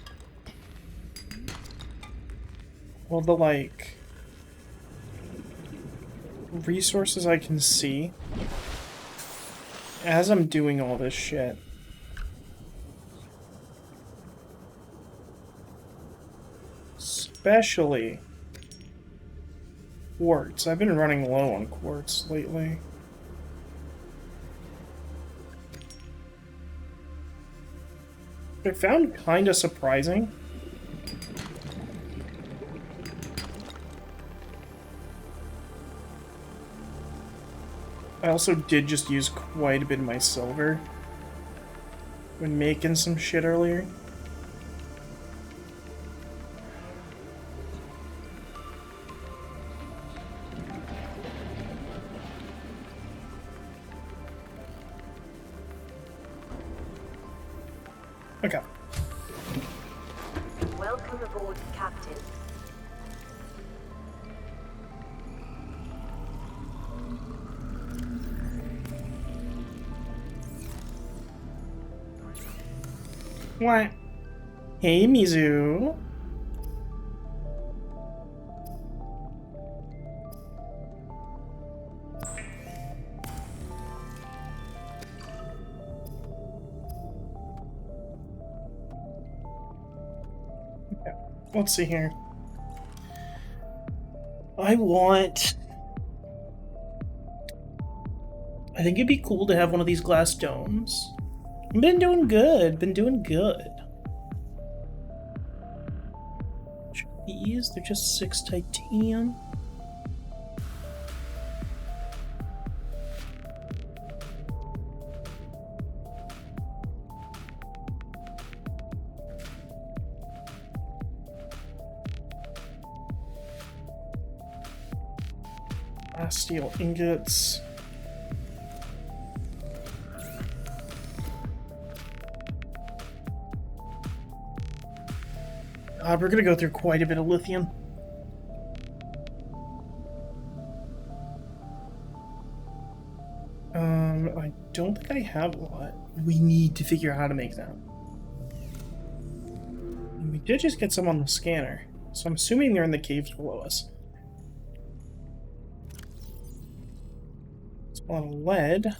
all the, like, resources I can see as I'm doing all this shit. Especially quartz. I've been running low on quartz lately. I found kinda surprising. I also did just use quite a bit of my silver when making some shit earlier. Okay. Welcome aboard, Captain. What? Hey, Mizu. Okay, let's see here. I think it'd be cool to have one of these glass domes. Been doing good. These, they're just 6 titanium. Steel ingots. God, we're gonna go through quite a bit of lithium. I don't think I have a lot. We need to figure out how to make that. And we did just get some on the scanner, so I'm assuming they're in the caves below us. It's a lot of lead.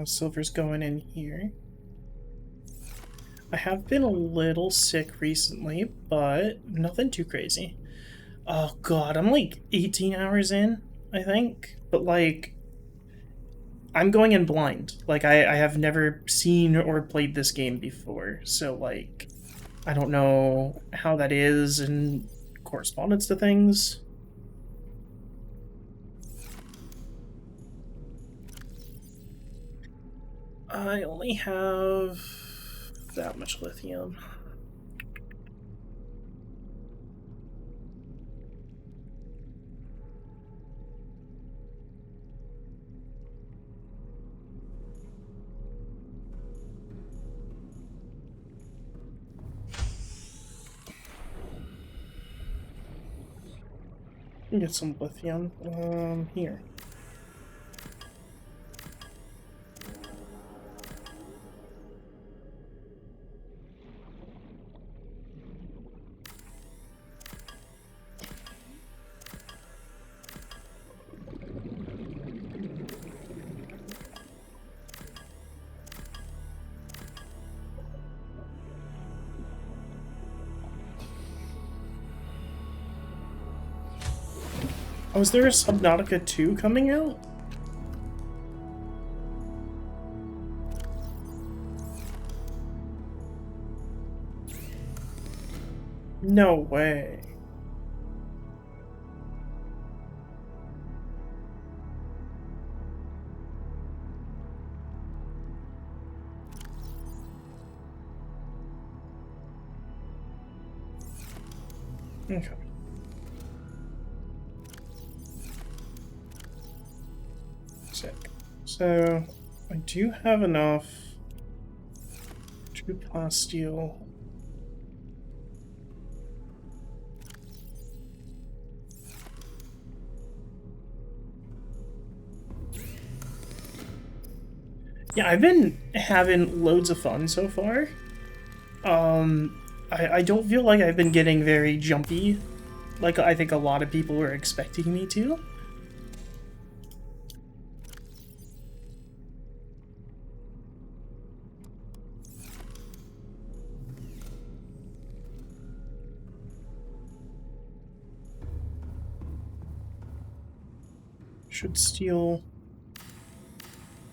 Silver's going in here. I have been a little sick recently, but nothing too crazy. Oh god, I'm like 18 hours in, I think. But like, I'm going in blind. Like, I have never seen or played this game before. So like, I don't know how that is in correspondence to things. I only have that much lithium. Get some lithium. Here. Oh, is there a Subnautica 2 coming out? No way. Okay. Sick. So, I do have enough. 2 plasteel. Yeah, I've been having loads of fun so far. I don't feel like I've been getting very jumpy, like I think a lot of people were expecting me to. Should steal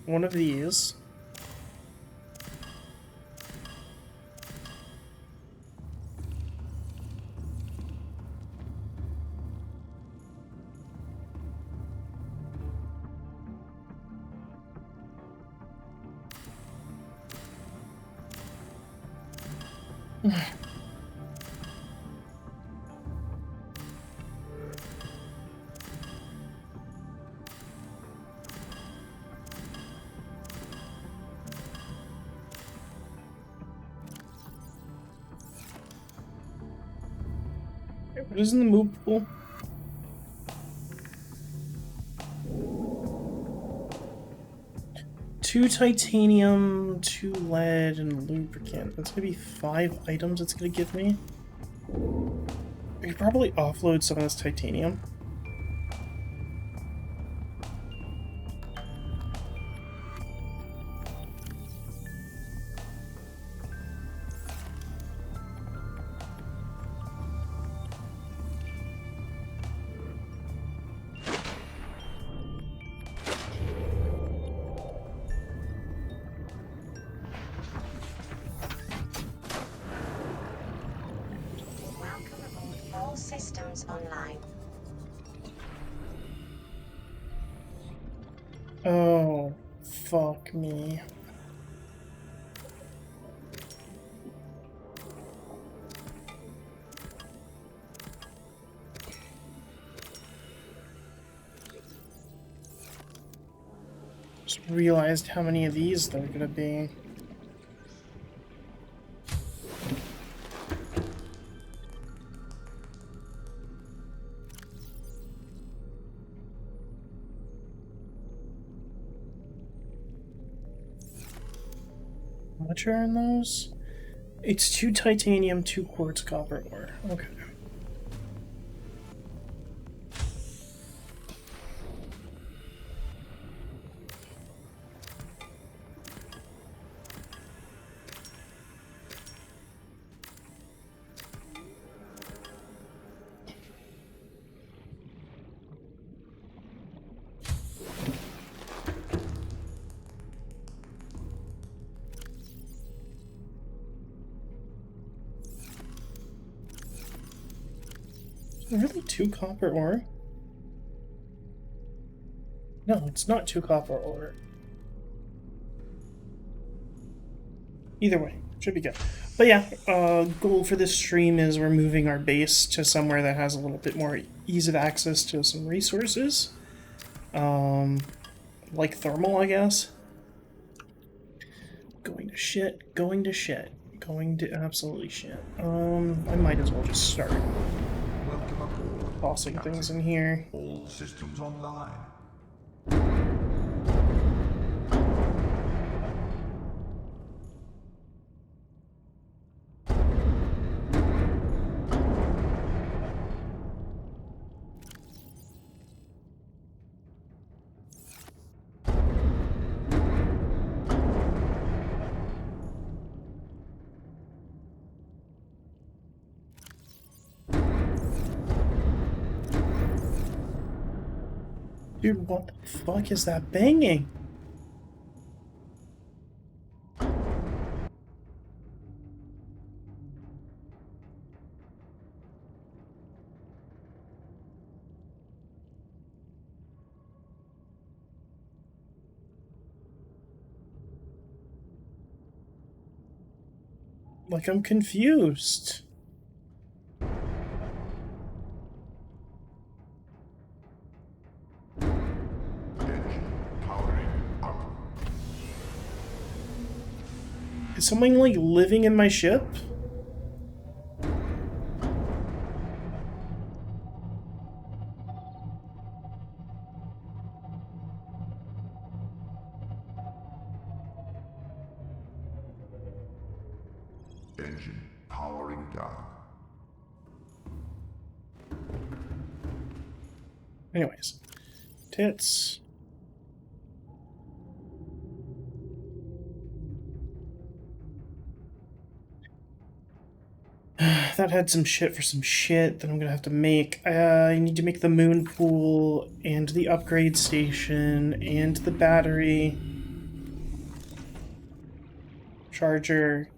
one of these. What is in the move pool? Two titanium, 2 lead, and lubricant. That's gonna be 5 items it's gonna give me. I could probably offload some of this titanium. All systems online. Oh, fuck me. Just realized how many of these there are gonna be. How much are in those? It's 2 titanium, 2 quartz copper ore. Okay. Really 2 copper ore? No, it's not 2 copper ore. Either way, should be good. But yeah, goal for this stream is we're moving our base to somewhere that has a little bit more ease of access to some resources. Like thermal, I guess. Going to shit, going to shit, going to absolutely shit. I might as well just start Welcome aboard. tossing things in here. All systems online. Dude, what the fuck is that banging? Like, I'm confused. Is someone, like, living in my ship? Engine powering down. Anyways. Tits. That had some shit for some shit that I'm gonna have to make. I need to make the moon pool and the upgrade station and the battery charger.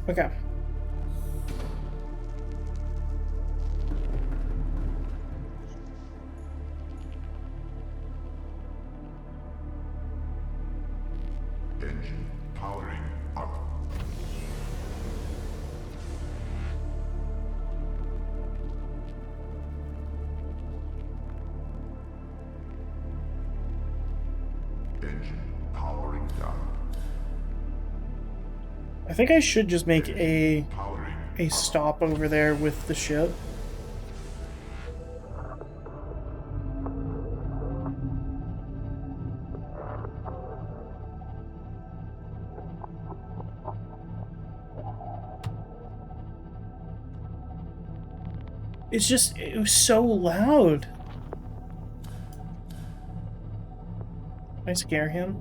Okay. Engine powering up. Engine powering down. I think I should just make a Powering. stop over there with the ship. It's just, it was so loud. Can I scare him?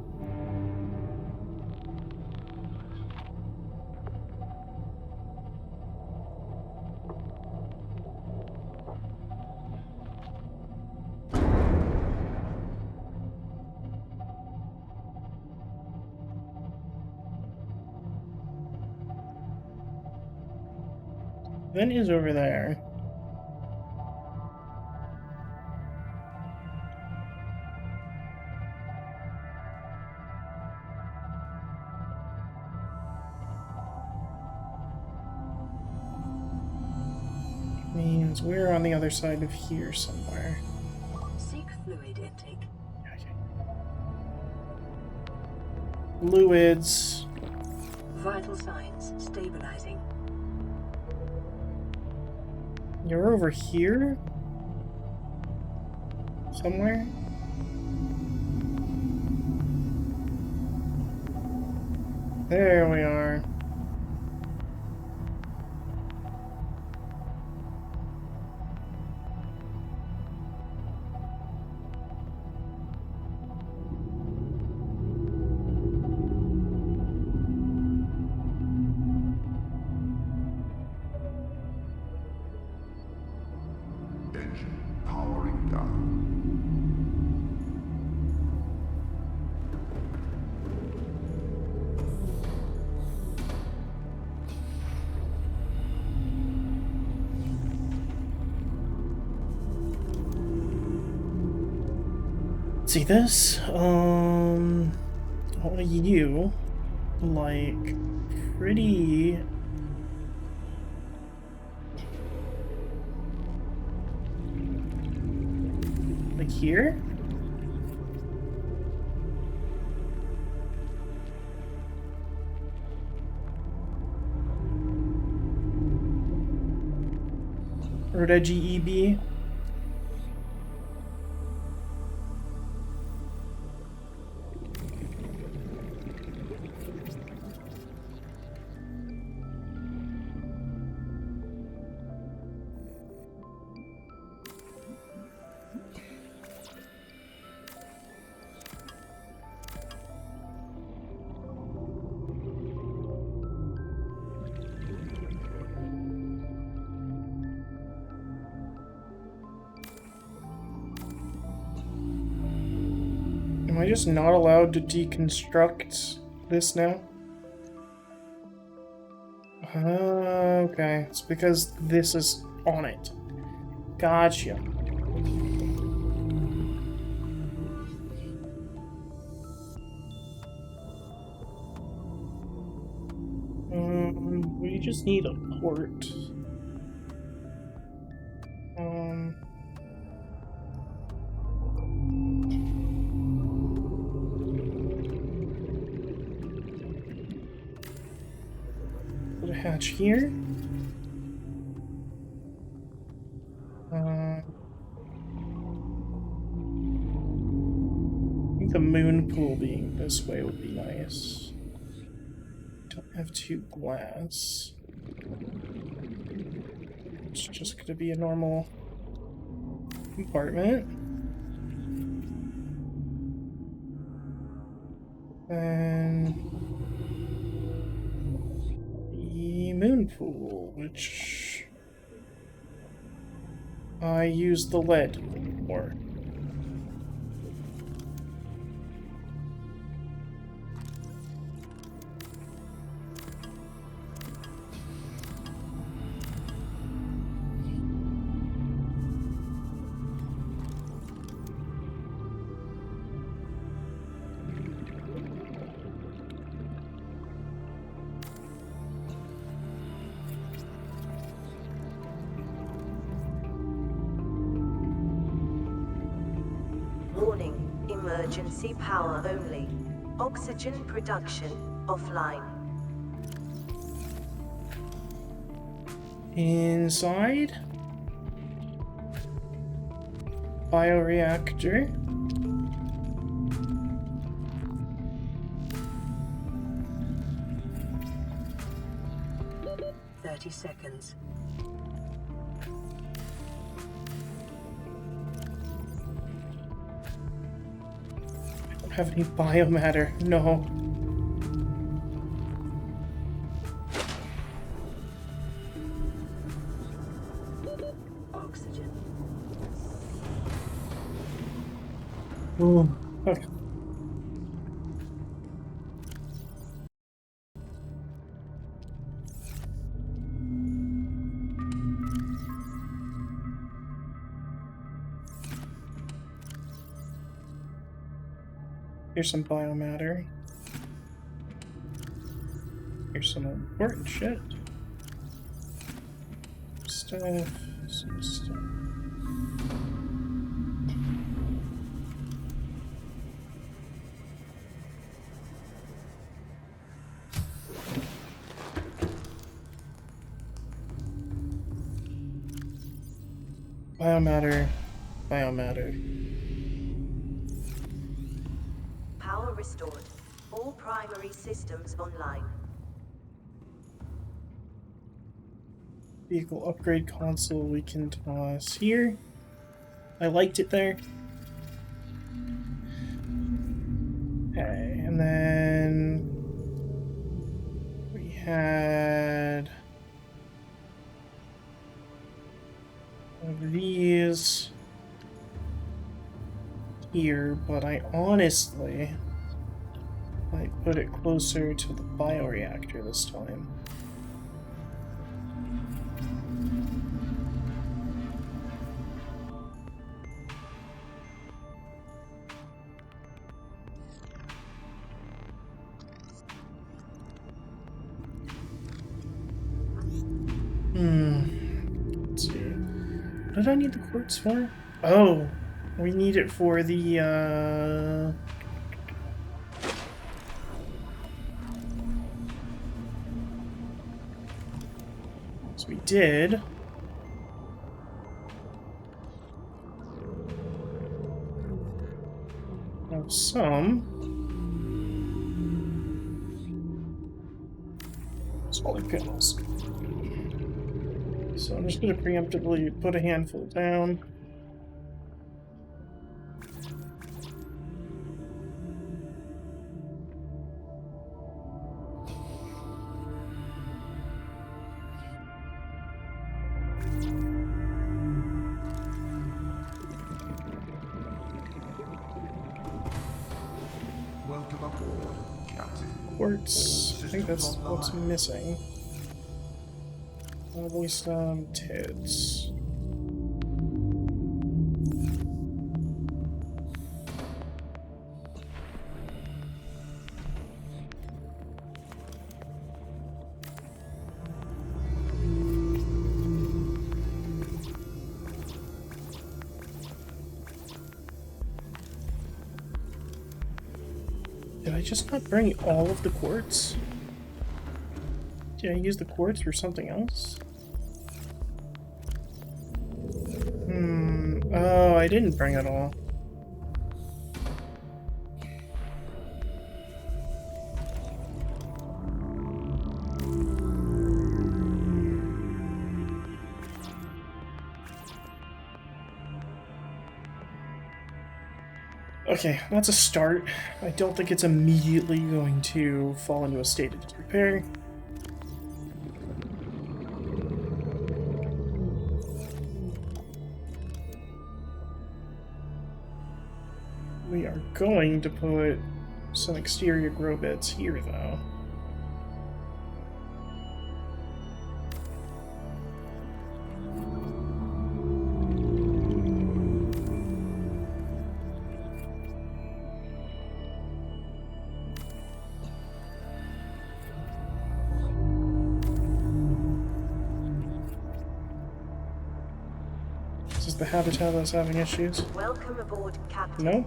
Then is over there. Means we're on the other side of here somewhere. Seek fluid intake. Okay. Fluids. Vital signs stabilizing. You're over here? Somewhere? There we are. Engine powering down. See this? All of you, like, pretty... like here? Reggie EB. Am I just not allowed to deconstruct this now? Okay, it's because this is on it. Gotcha. We just need a port. Put a hatch here. I think the moon pool being this way would be nice. Don't have 2 glass. It's just gonna be a normal compartment. And the moon pool, which I use the lead for. Warning, emergency power only. Oxygen production offline. Inside. Bioreactor. Seconds. I don't have any biomatter. No. Oxygen. Oh, okay. Here's some biomatter. Here's some important shit. Some stuff. Biomatter. Power restored. All primary systems online. Vehicle upgrade console we can toss here. I liked it there. Okay, and then we had one of these here, but I honestly might put it closer to the bioreactor this time. Let's see. What did I need the quartz for? Oh, we need it for the, So we did. have some. Solar panels. So I'm just going to preemptively put a handful down. Welcome aboard, Captain. Quartz. I think that's what's missing. Probably some tits. Did I just not bring all of the quartz? Did I use the quartz for something else? Oh, I didn't bring it all. Okay, that's a start. I don't think it's immediately going to fall into a state of disrepair. We are going to put some exterior grow beds here, though. This is the habitat that's having issues. Welcome aboard, Captain. No?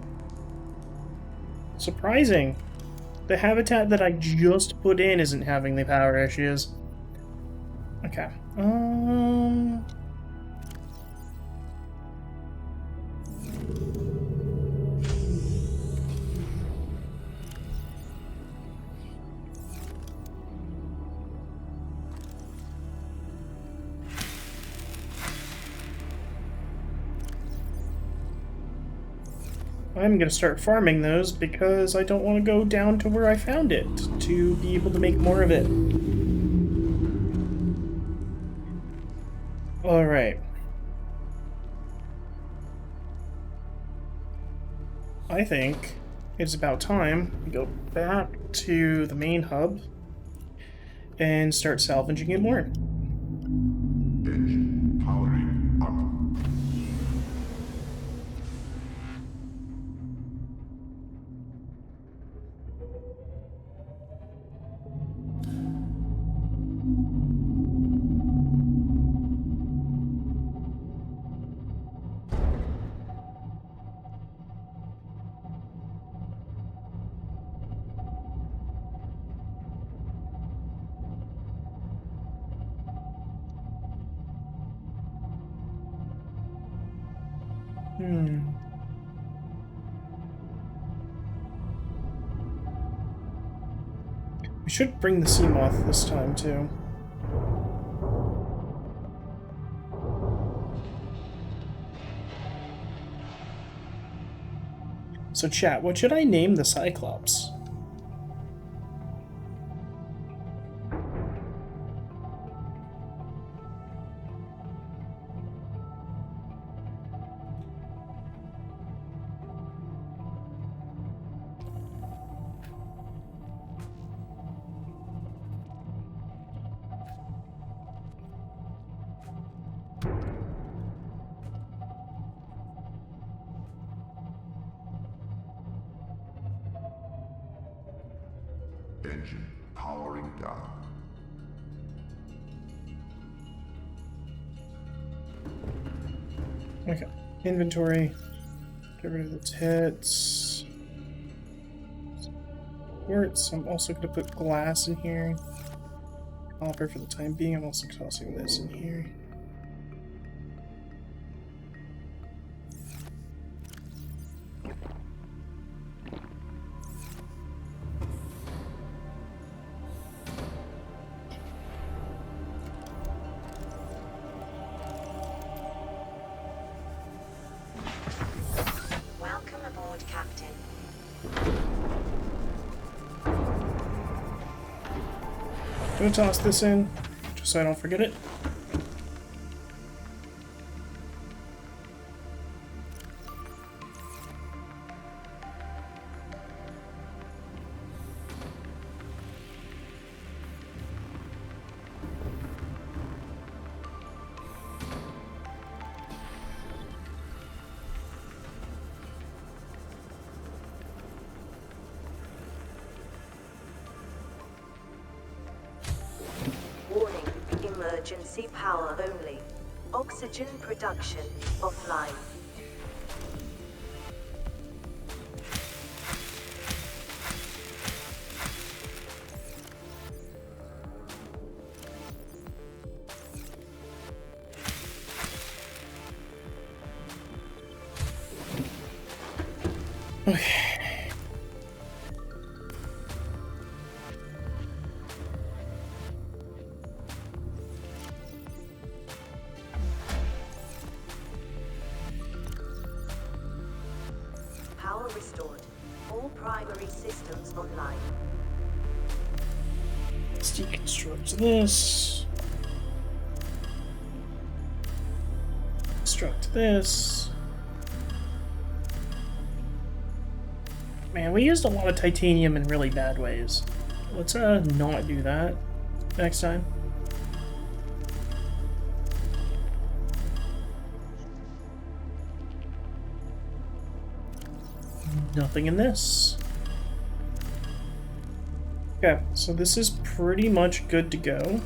Surprising. The habitat that I just put in isn't having the power issues. Okay. I'm gonna start farming those because I don't want to go down to where I found it to be able to make more of it. Alright. I think it's about time we go back to the main hub and start salvaging it more. Engine powering up. We should bring the sea moth this time, too. So chat, what should I name the Cyclops? Engine powering down. Okay. Inventory. Get rid of the tits. Quartz. I'm also going to put glass in here. Copper for the time being. I'm also tossing this in here. gonna toss this in, just so I don't forget it. Warning, emergency power only. Oxygen production offline. Okay. Power restored. All primary systems online. Let's deconstruct this. Construct this. Man, we used a lot of titanium in really bad ways. Let's not do that next time. Nothing in this. Okay, so this is pretty much good to go.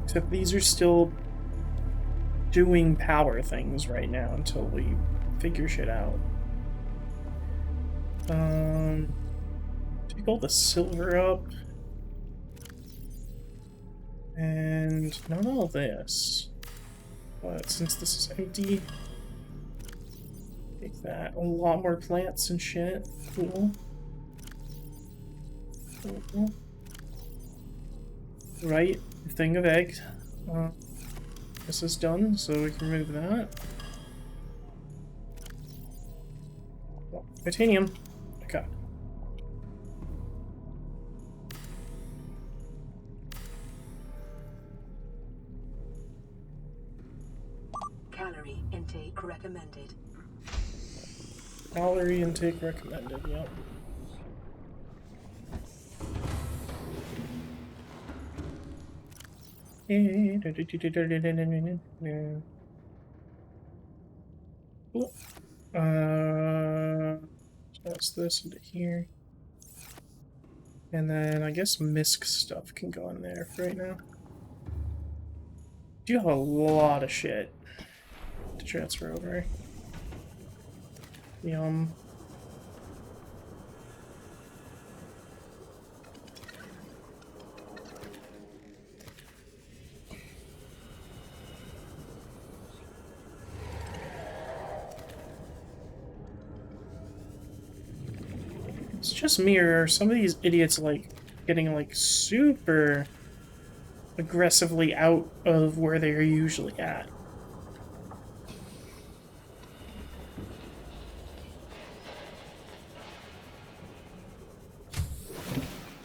Except these are still doing power things right now until we figure shit out. Take all the silver up. And not all this. But since this is empty, take that. A lot more plants and shit. Cool. Cool. Right, thing of egg. This is done, so we can remove that. Oh, titanium. Okay. Calorie intake recommended. Calorie intake recommended, yep. Cool. Toss this into here. And then I guess MISC stuff can go in there for right now. You have a lot of shit to transfer over. Yum. It's just me, or are some of these idiots like getting like super aggressively out of where they're usually at?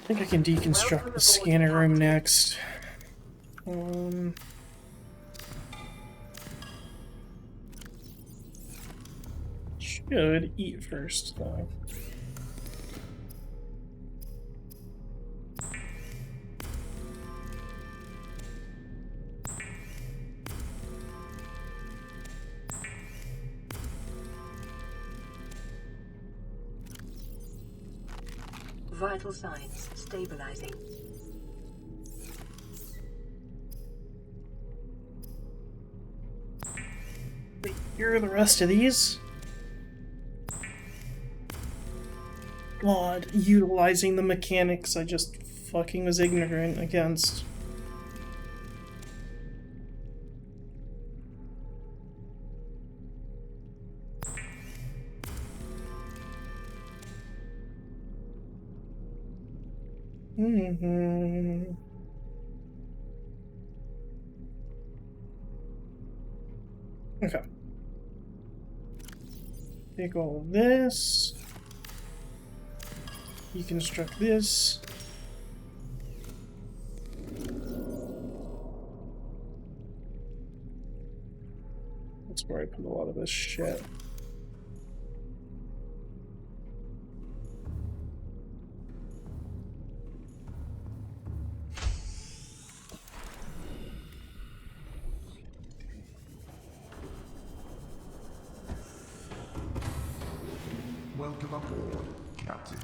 I think I can deconstruct the scanner room next. Should eat first though. Vital signs stabilizing. Wait, here are the rest of these? God, utilizing the mechanics I just fucking was ignorant against. Okay. Take all of this. deconstruct this. That's where I put a lot of this shit. Welcome aboard, Captain.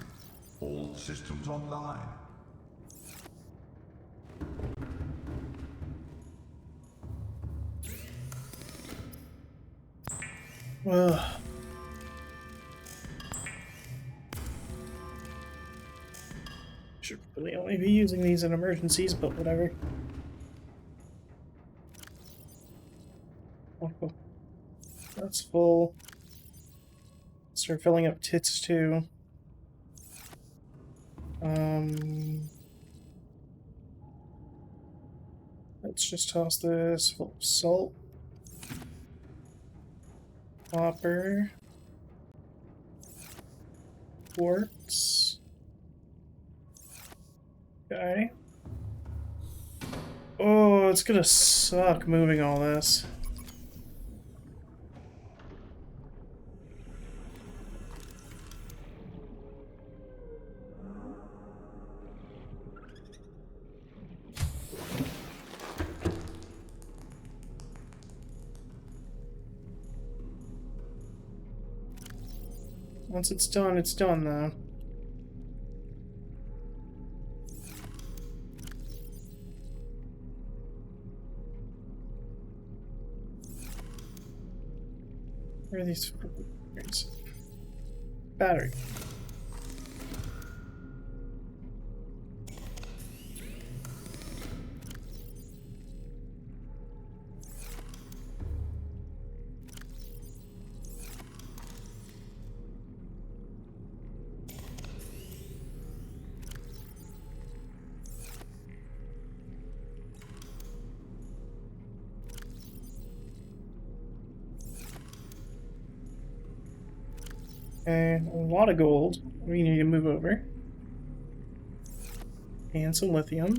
All systems online. Ugh. Should really only be using these in emergencies, but whatever. Oh, that's full. Start filling up tits too. Let's just toss this full of salt. Copper. Quartz. Okay. Oh, it's gonna suck moving all this. Once it's done though. Where are these battery? Okay, a lot of gold. We need to move over. And some lithium.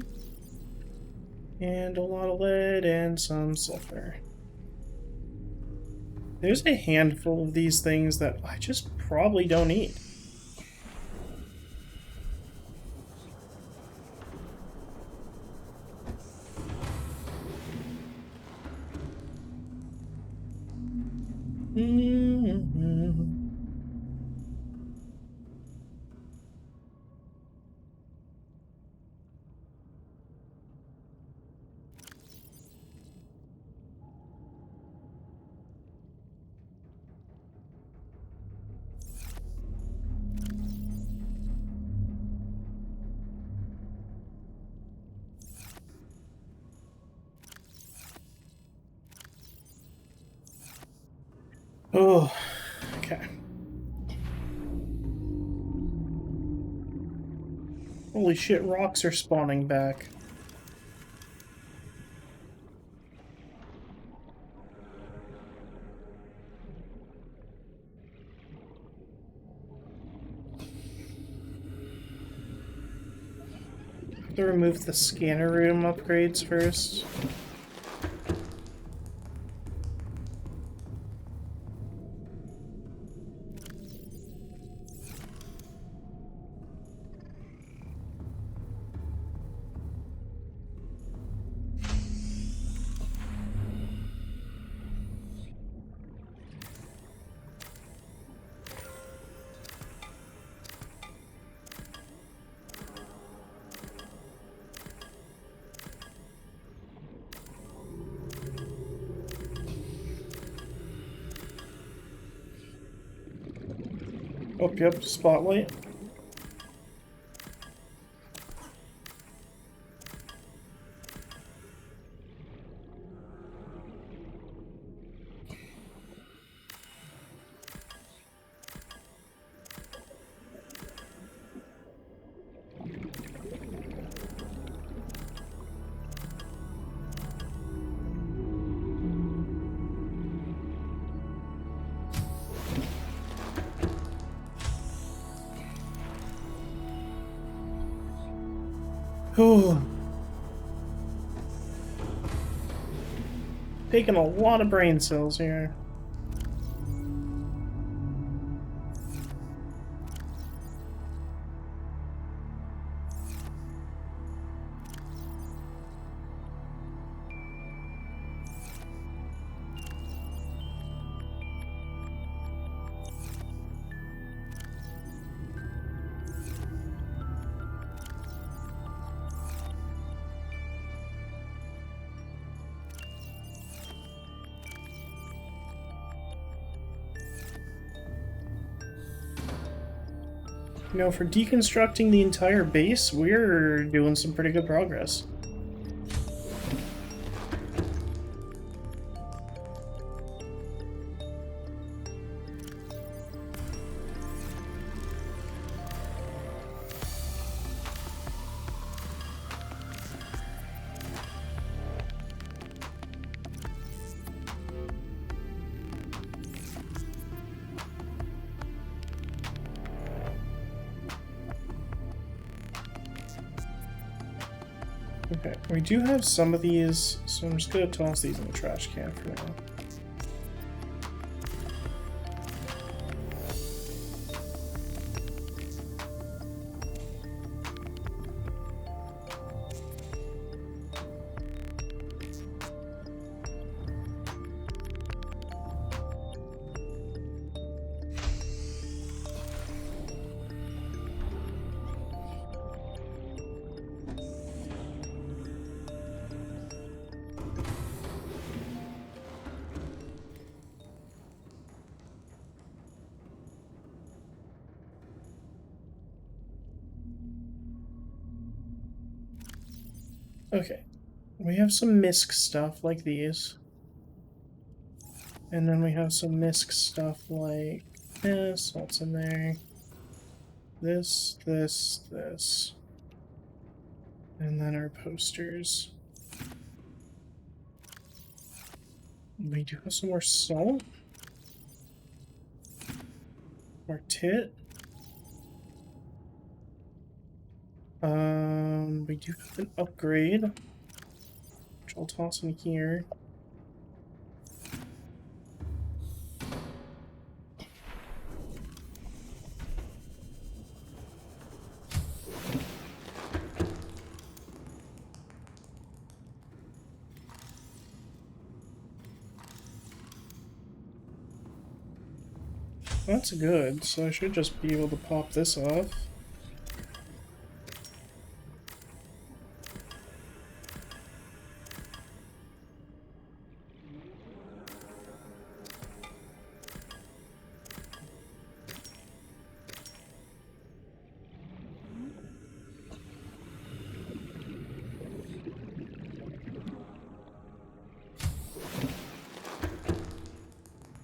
And a lot of lead and some sulfur. There's a handful of these things that I just probably don't need. Oh, okay. Holy shit, rocks are spawning back. To remove the scanner room upgrades first. Oh, yep, spotlight. Whew. Taking a lot of brain cells here. You know, for deconstructing the entire base, we're doing some pretty good progress. Okay, we do have some of these, so I'm just gonna toss these in the trash can for now. Okay, we have some misc stuff like these. And then we have some misc stuff like this, what's in there? This, this. And then our posters. We do have some more salt. More tit. We do have an upgrade, which I'll toss in here. That's good, so I should just be able to pop this off.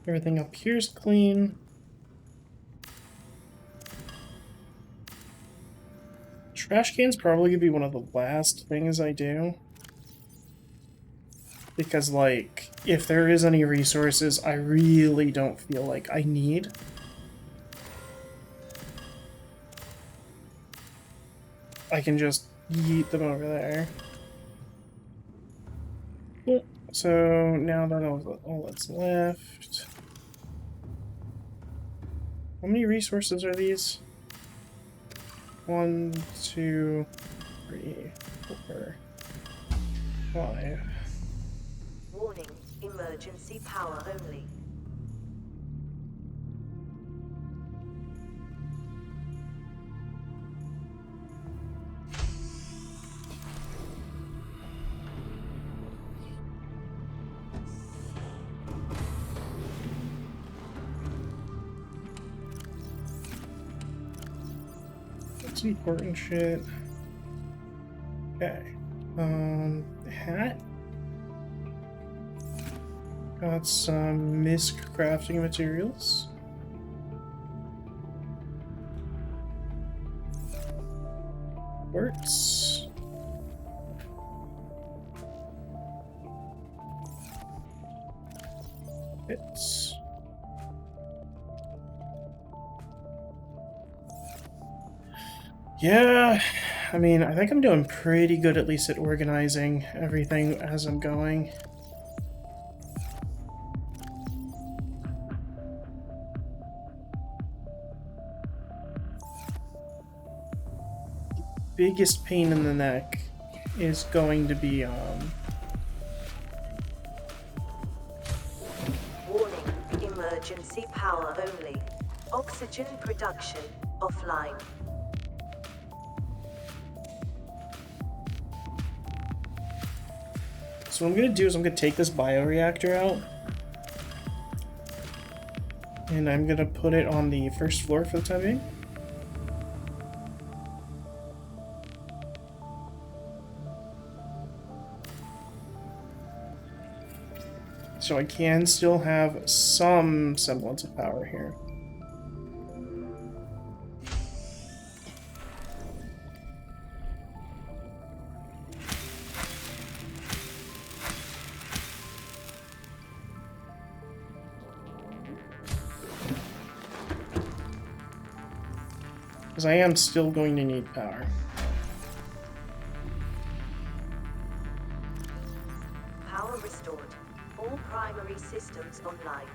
Everything up here is clean. Trash can's probably gonna be one of the last things I do. Because, like, if there is any resources I really don't feel like I need, I can just yeet them over there. Cool. So now that all that's left. How many resources are these? 1, 2, 3, 4, 5. Warning, emergency power only. That's important shit. Okay. Hat. Got some misc crafting materials. Quartz. Bits. Yeah, I mean, I think I'm doing pretty good at least at organizing everything as I'm going. Biggest pain in the neck is going to be Warning, emergency power only. Oxygen production offline. so what I'm gonna do is I'm gonna take this bioreactor out and I'm gonna put it on the first floor for the time being. So I can still have some semblance of power here. Because I am still going to need power. Power restored. All primary systems online.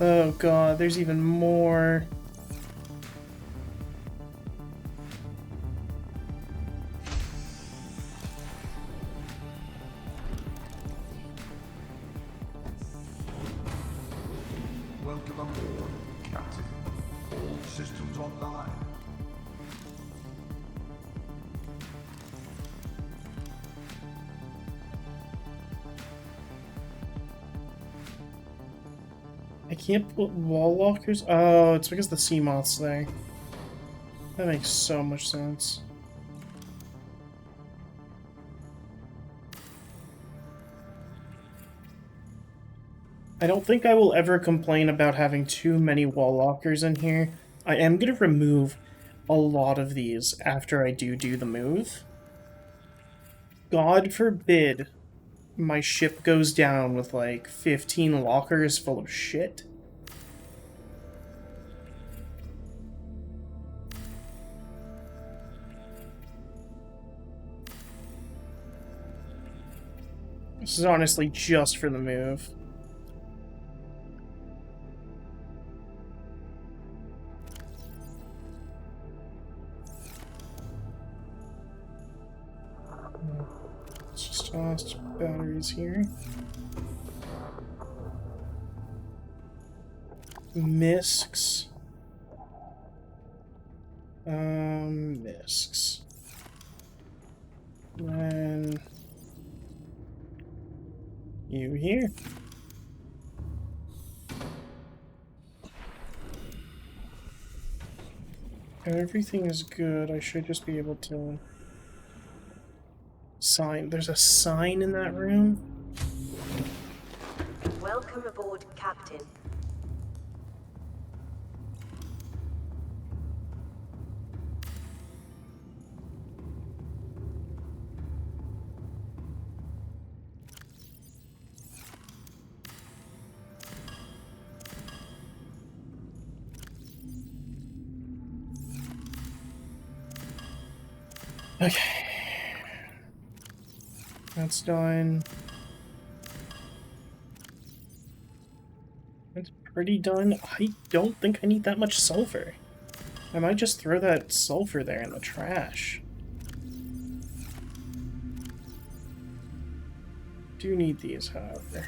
Oh god, there's even more. Welcome aboard, Captain. All systems online. I can't put wall lockers? Oh, it's because the sea moth's there. That makes so much sense. I don't think I will ever complain about having too many wall lockers in here. I am going to remove a lot of these after I do the move. God forbid my ship goes down with like 15 lockers full of shit. This is honestly just for the move. Let's just toss batteries here. Misks. Misks. And you here. Everything is good. I should just be able to sign. There's a sign in that room. Welcome aboard, Captain. Okay. That's done. That's pretty done. I don't think I need that much sulfur. I might just throw that sulfur there in the trash. Do need these, however.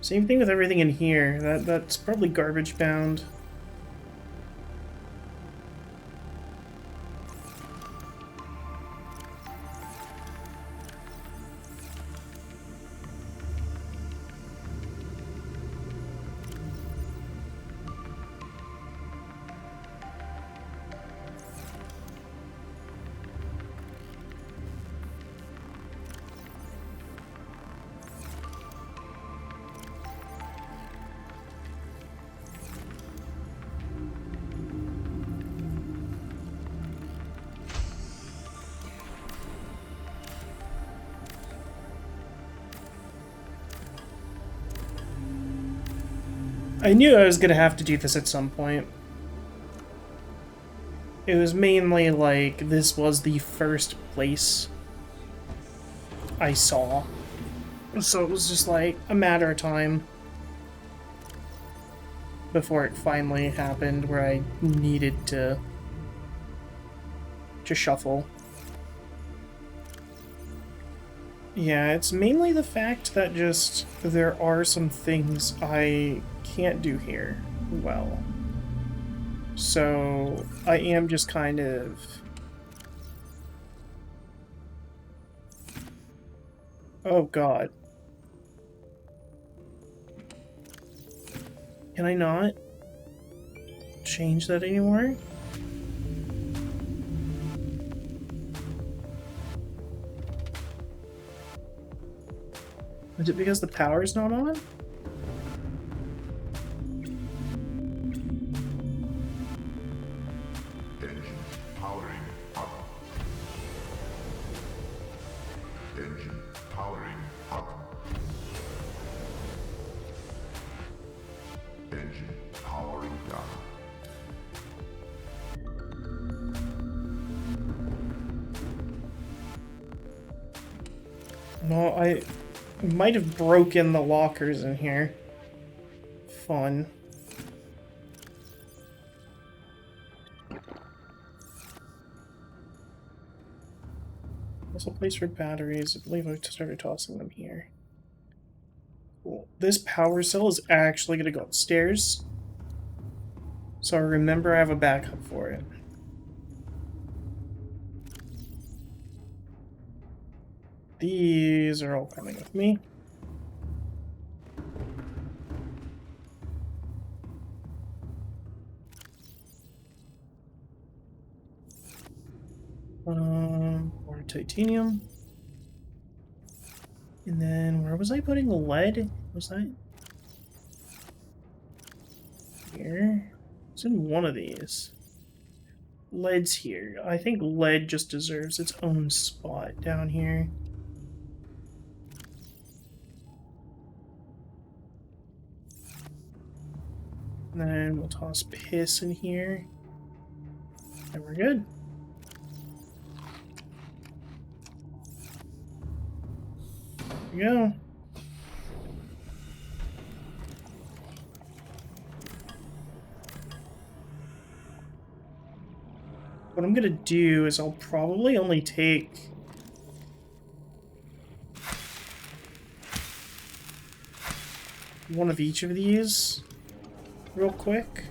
Same thing with everything in here. That's probably garbage bound. I knew I was gonna have to do this at some point. It was mainly like this was the first place I saw. So it was just like a matter of time before it finally happened where I needed to shuffle. Yeah, it's mainly the fact that just there are some things I can't do here well. So I am just kind of... Oh god. Can I not change that anymore? Is it because the power's not on? Engine powering up. Engine powering up. Engine powering down. No, I might have broken the lockers in here. Fun. There's a place for batteries. I believe I started tossing them here. Cool. This power cell is actually going to go upstairs. So remember I have a backup for it. These are all coming with me. More titanium. And then where was I putting lead? Was that here? It's in one of these. Lead's here. I think lead just deserves its own spot down here. And then we'll toss piss in here. And we're good. There we go. What I'm gonna do is I'll probably only take one of each of these real quick.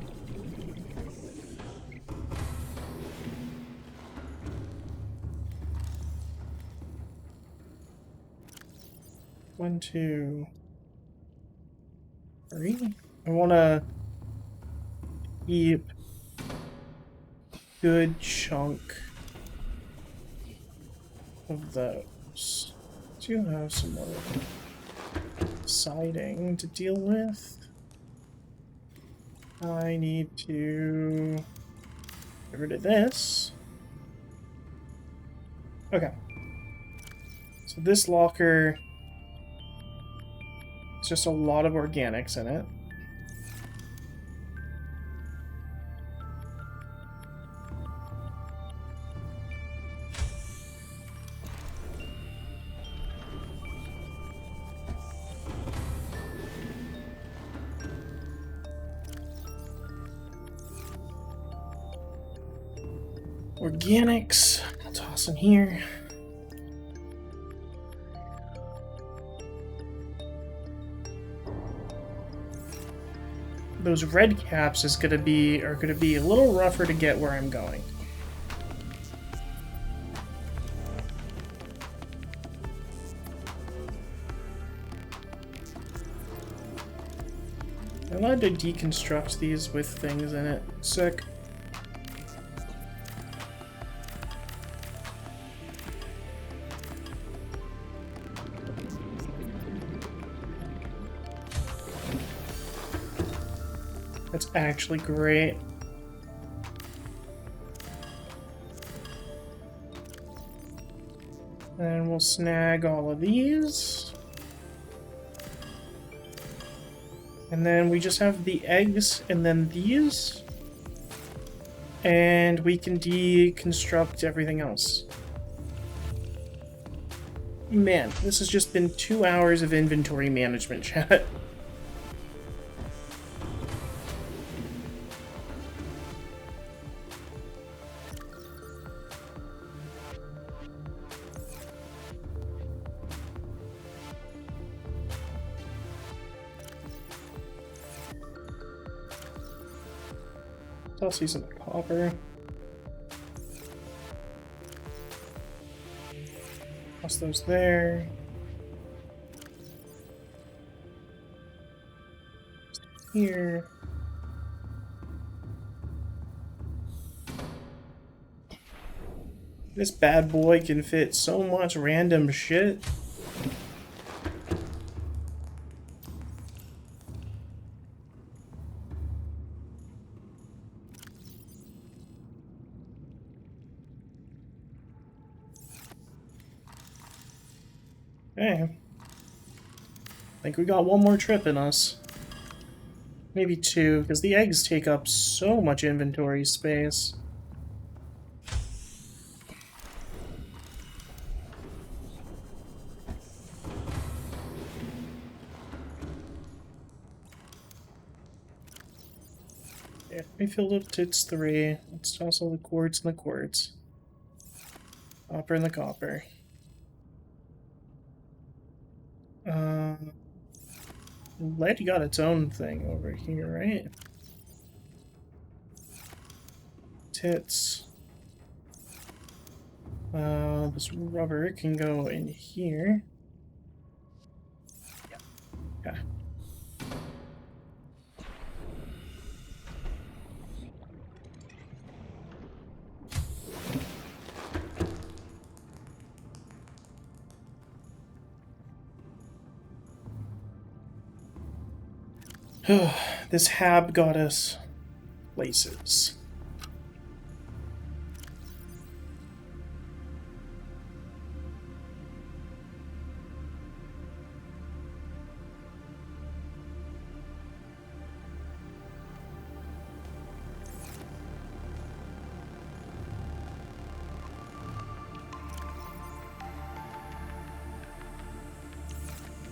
One, two, three. I wanna keep good chunk of those. Do have some more siding to deal with. I need to get rid of this. Okay. So this locker, it's just a lot of organics in it. Organics, I'll toss in here. Those red caps are gonna be a little rougher to get where I'm going. I'm allowed to deconstruct these with things in it. Sick. That's actually great. And we'll snag all of these. And then we just have the eggs and then these. And we can deconstruct everything else. Man, this has just been 2 hours of inventory management, chat. I'll see some copper. Toss those there. Here. This bad boy can fit so much random shit. Okay. I think we got one more trip in us. Maybe 2, because the eggs take up so much inventory space. Yeah, we filled up to its 3. Let's toss all the quartz and the quartz. Copper and the copper. Lead got its own thing over here, right? Tits. This rubber can go in here. Okay. This hab got us places.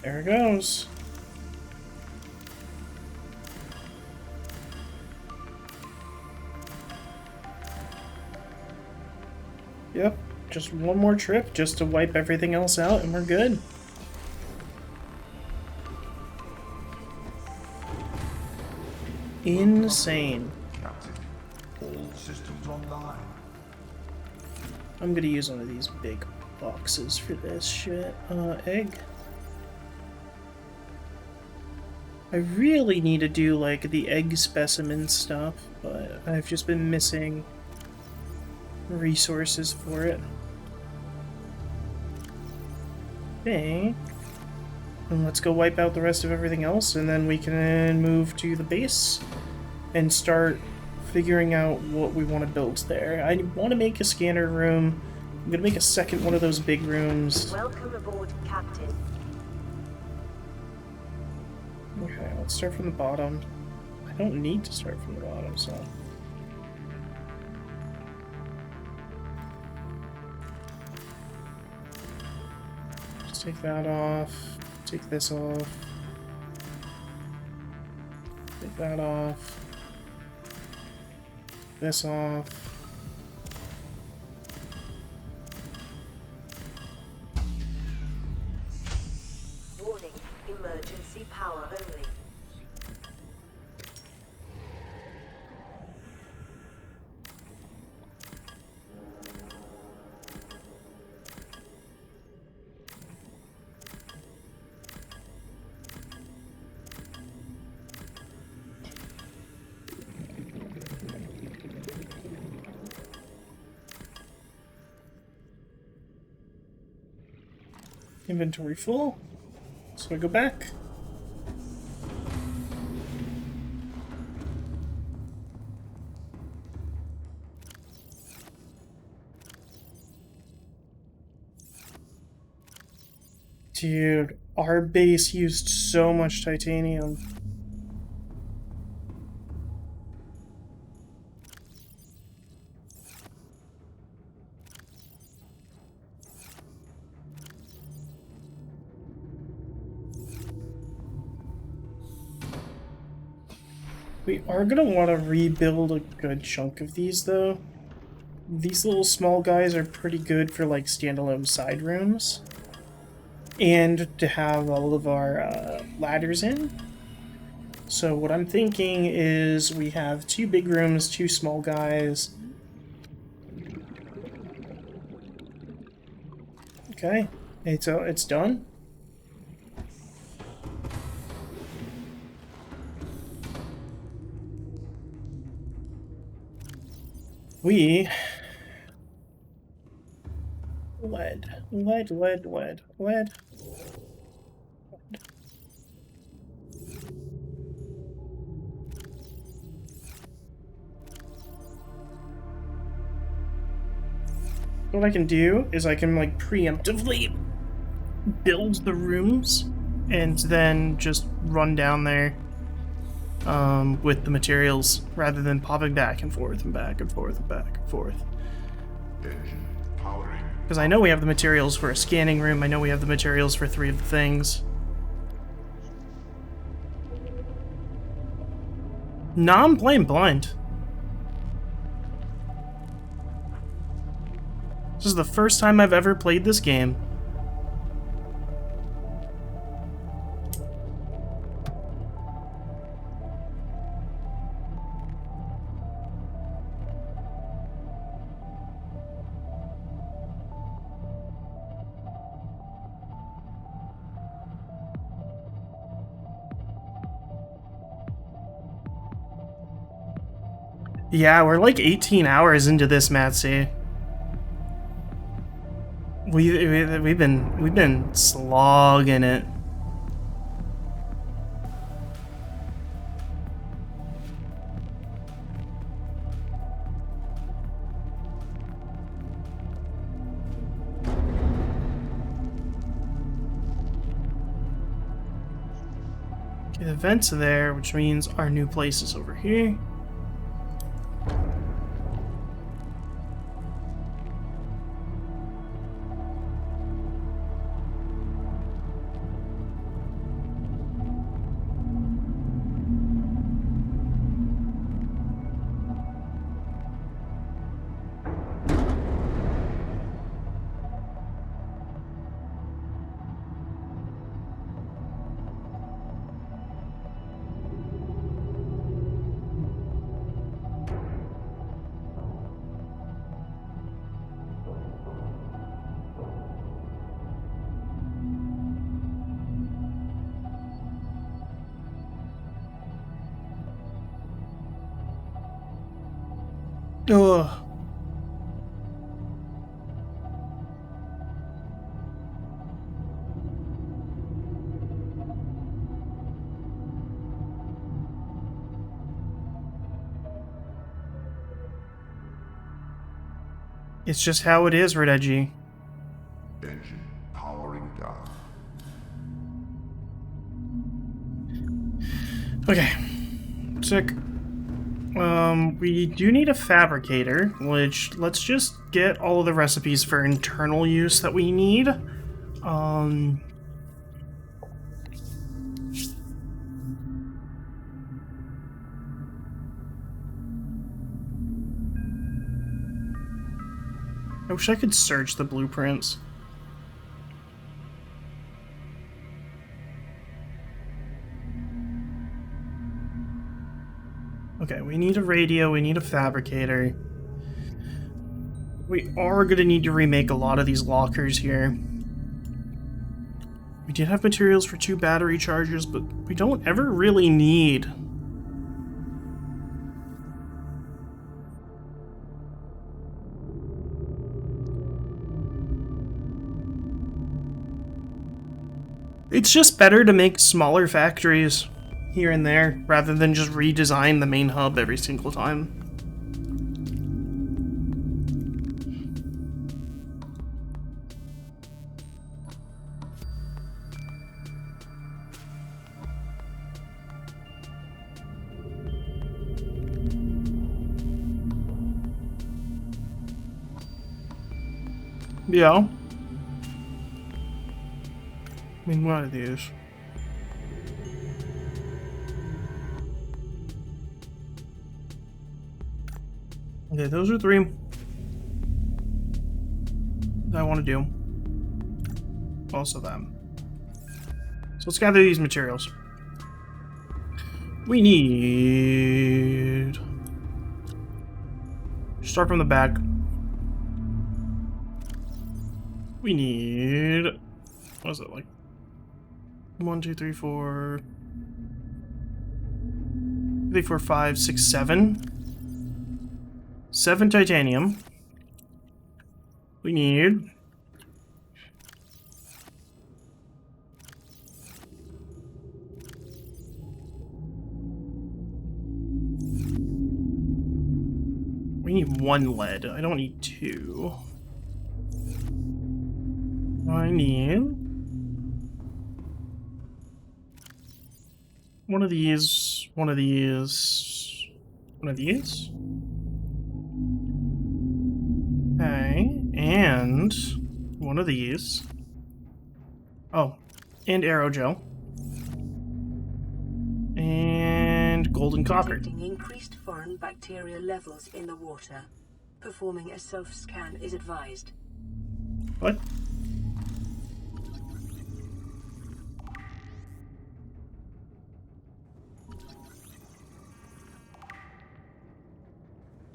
There it goes. Yep, just one more trip just to wipe everything else out and we're good. Insane. Captain, all systems online. I'm gonna use one of these big boxes for this shit. Egg. I really need to do like the egg specimen stuff, but I've just been missing resources for it. Okay. And let's go wipe out the rest of everything else, and then we can move to the base and start figuring out what we want to build there. I want to make a scanner room. I'm gonna make a second one of those big rooms. Welcome aboard, Captain. Okay, let's start from the bottom. I don't need to start from the bottom, so... Just take that off. Take this off. Take that off. This off. Warning, emergency power only. Inventory full. So I go back. Dude, our base used so much titanium. We are gonna want to rebuild a good chunk of these, though. These little small guys are pretty good for, like, standalone side rooms. And to have all of our ladders in. So what I'm thinking is we have 2 big rooms, 2 small guys. Okay, it's done. We lead. What I can do is I can, like, preemptively build the rooms and then just run down there with the materials rather than popping back and forth and back and forth and back and forth. Engine powering. Because I know we have the materials for a scanning room, I know we have the materials for 3 of the things. Nah, I'm playing blind. This is the first time I've ever played this game. Yeah, we're like 18 hours into this, Matsy. We've been slogging it. Okay, the vents are there, which means our new place is over here. Ugh. It's just how it is, Redeji. Engine powering down. Okay. Sick. We do need a fabricator, which, let's just get all of the recipes for internal use that we need. I wish I could search the blueprints. Okay, we need a radio, we need a fabricator. We are going to need to remake a lot of these lockers here. We did have materials for 2 battery chargers, but we don't ever really need. It's just better to make smaller factories here and there, rather than just redesign the main hub every single time. Yeah. I mean, what are these? Okay, those are 3 that I want to do. Also them. So let's gather these materials. We need... Start from the back. We need... What is it, like? 1, 2, 3, 4... 3, 4, 5, 6, 7. 7 titanium. We need... We need 1 lead. I don't need 2. I need... one of these, one of these, one of these. Okay, and one of these. Oh, and aerogel. And golden copper. Detecting increased foreign bacteria levels in the water. Performing a self-scan is advised. What?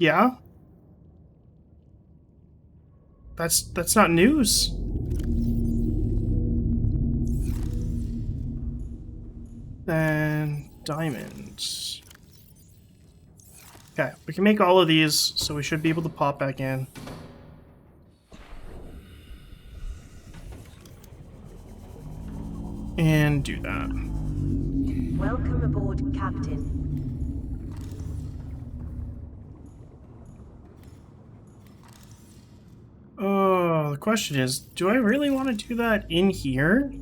Yeah? That's not news. Then diamonds. Okay, we can make all of these, so we should be able to pop back in. And do that. Welcome aboard, Captain. Oh, the question is, do I really want to do that in here?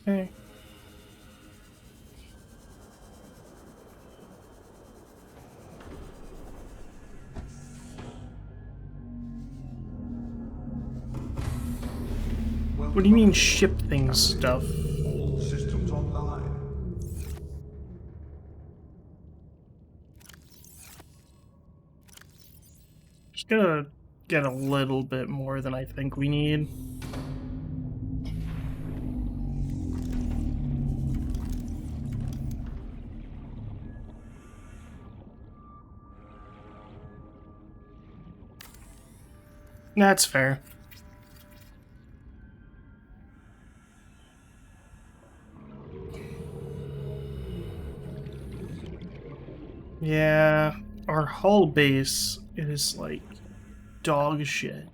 Okay. What do you mean ship things stuff? All systems online. Just gonna get a little bit more than I think we need. That's fair. Yeah, our hull base is like dog shit.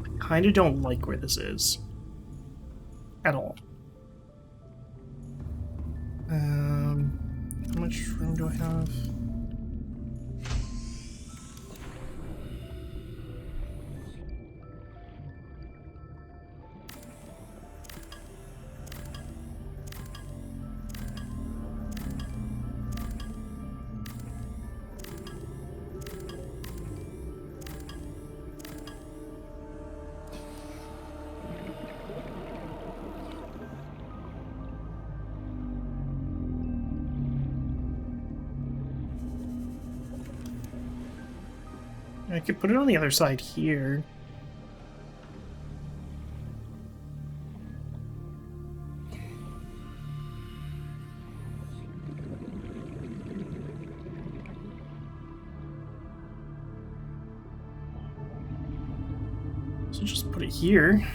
I kinda don't like where this is. At all. How much room do I have? I could put it on the other side here. So just put it here.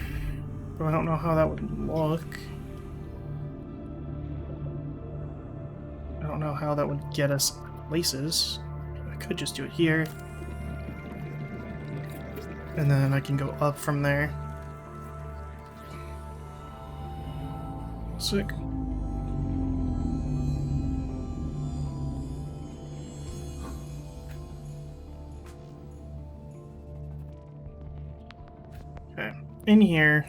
But I don't know how that would look. I don't know how that would get us places. I could just do it here. And then I can go up from there. Sick. Okay, in here,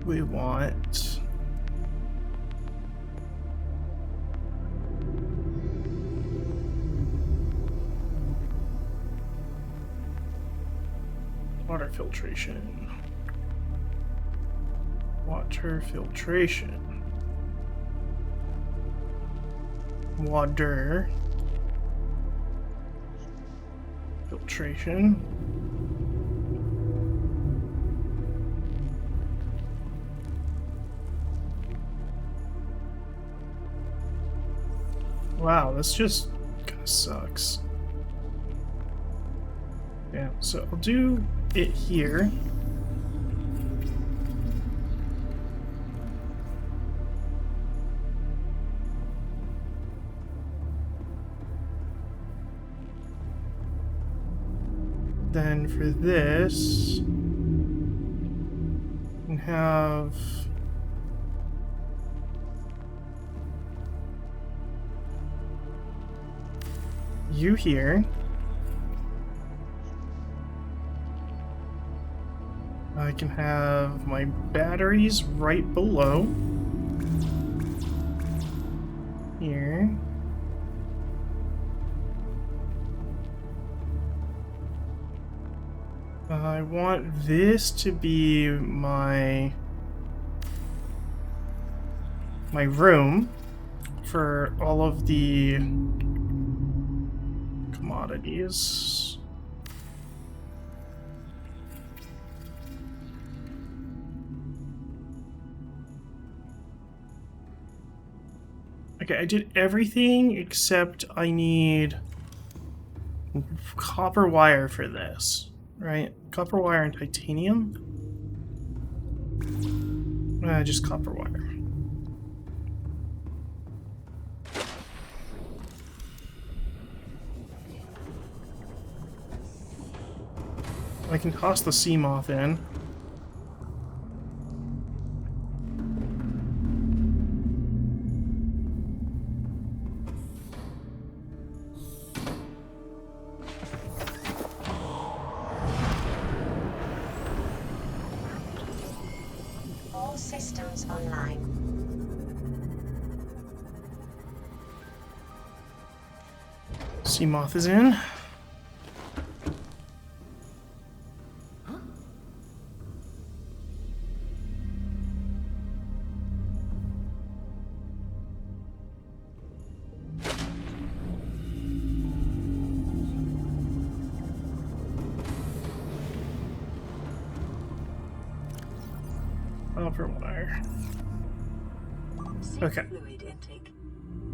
we want water filtration. Water filtration. Water filtration. Wow, this just kind of sucks. Yeah, so I'll do it here. Then for this, we have you here. I can have my batteries right below here. I want this to be my room for all of the commodities. Okay, I did everything except I need copper wire for this, right? Copper wire and titanium? Just copper wire. I can toss the sea moth in. All systems online. Sea moth is in. Copper wire. Okay. Fluid intake.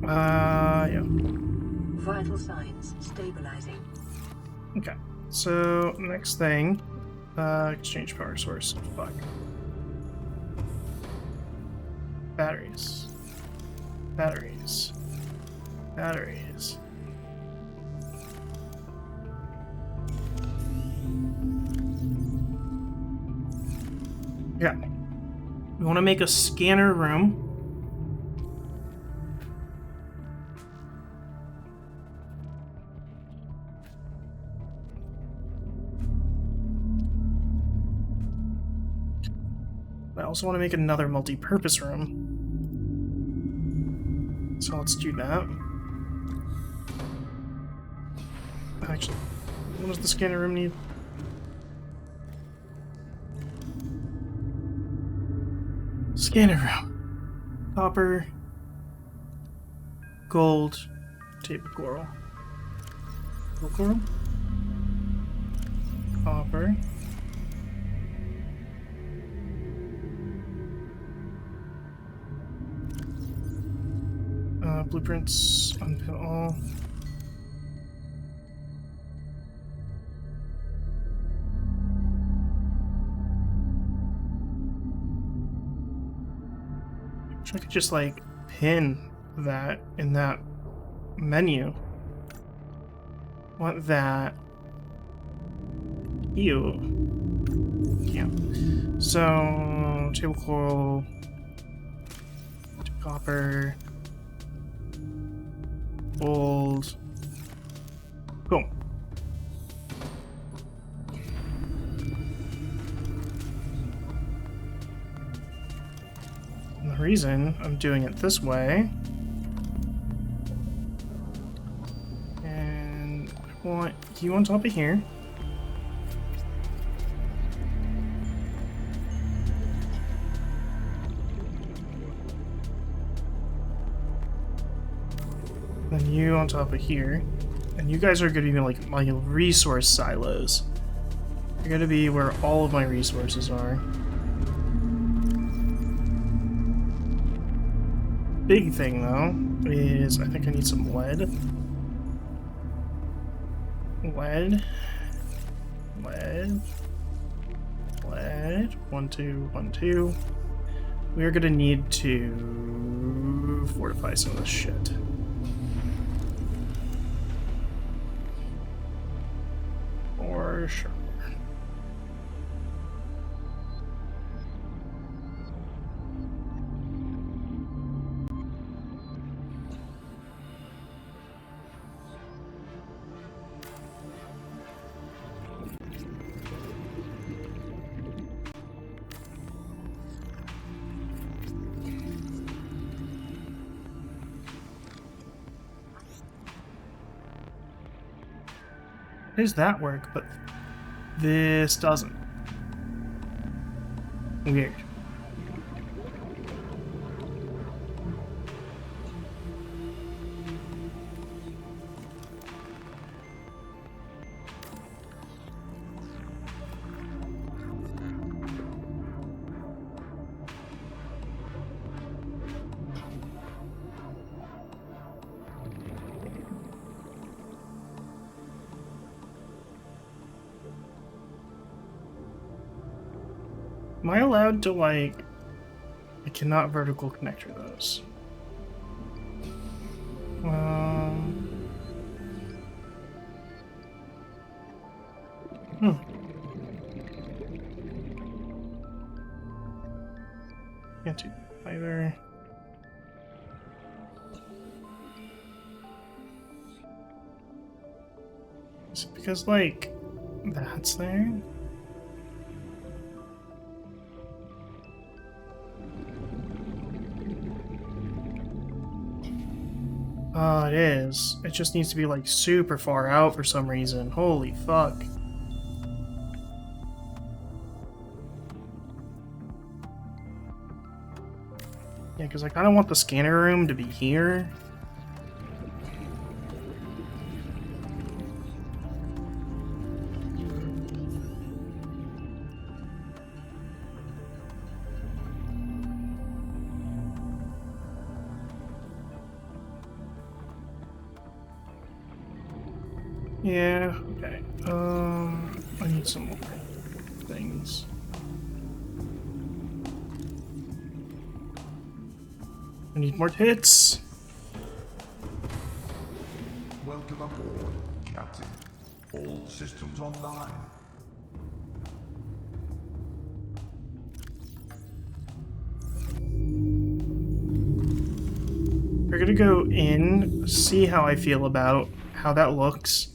Yeah. Vital signs stabilizing. Okay. So, next thing, exchange power source. Fuck. Batteries. Batteries. Batteries. Yeah. We want to make a scanner room. I also want to make another multi-purpose room. So let's do that. Actually, what does the scanner room need? Scanner room. Copper. Gold. Table coral. Coral. Copper. Blueprints, unpin all. I could just like pin that in that menu. Want that? Ew. Yeah. So table coral, copper, gold. Cool. And the reason I'm doing it this way, and I want you on top of here. Then you on top of here. And you guys are going to be like my resource silos. You're going to be where all of my resources are. Big thing though is I think I need some lead. Lead. 1, 2, 1, 2. We are going to need to fortify some of this shit. For sure. How does that work? But this doesn't. Weird. Am I allowed to, like... I cannot vertical connector those. Can't do that either. Is it because, like, that's there? Oh, it is. It just needs to be, like, super far out for some reason. Holy fuck. Yeah, because I kind of want the scanner room to be here. Yeah, okay. I need some more things. I need more hits. Welcome aboard, Captain. All systems online. We're gonna go in, see how I feel about how that looks.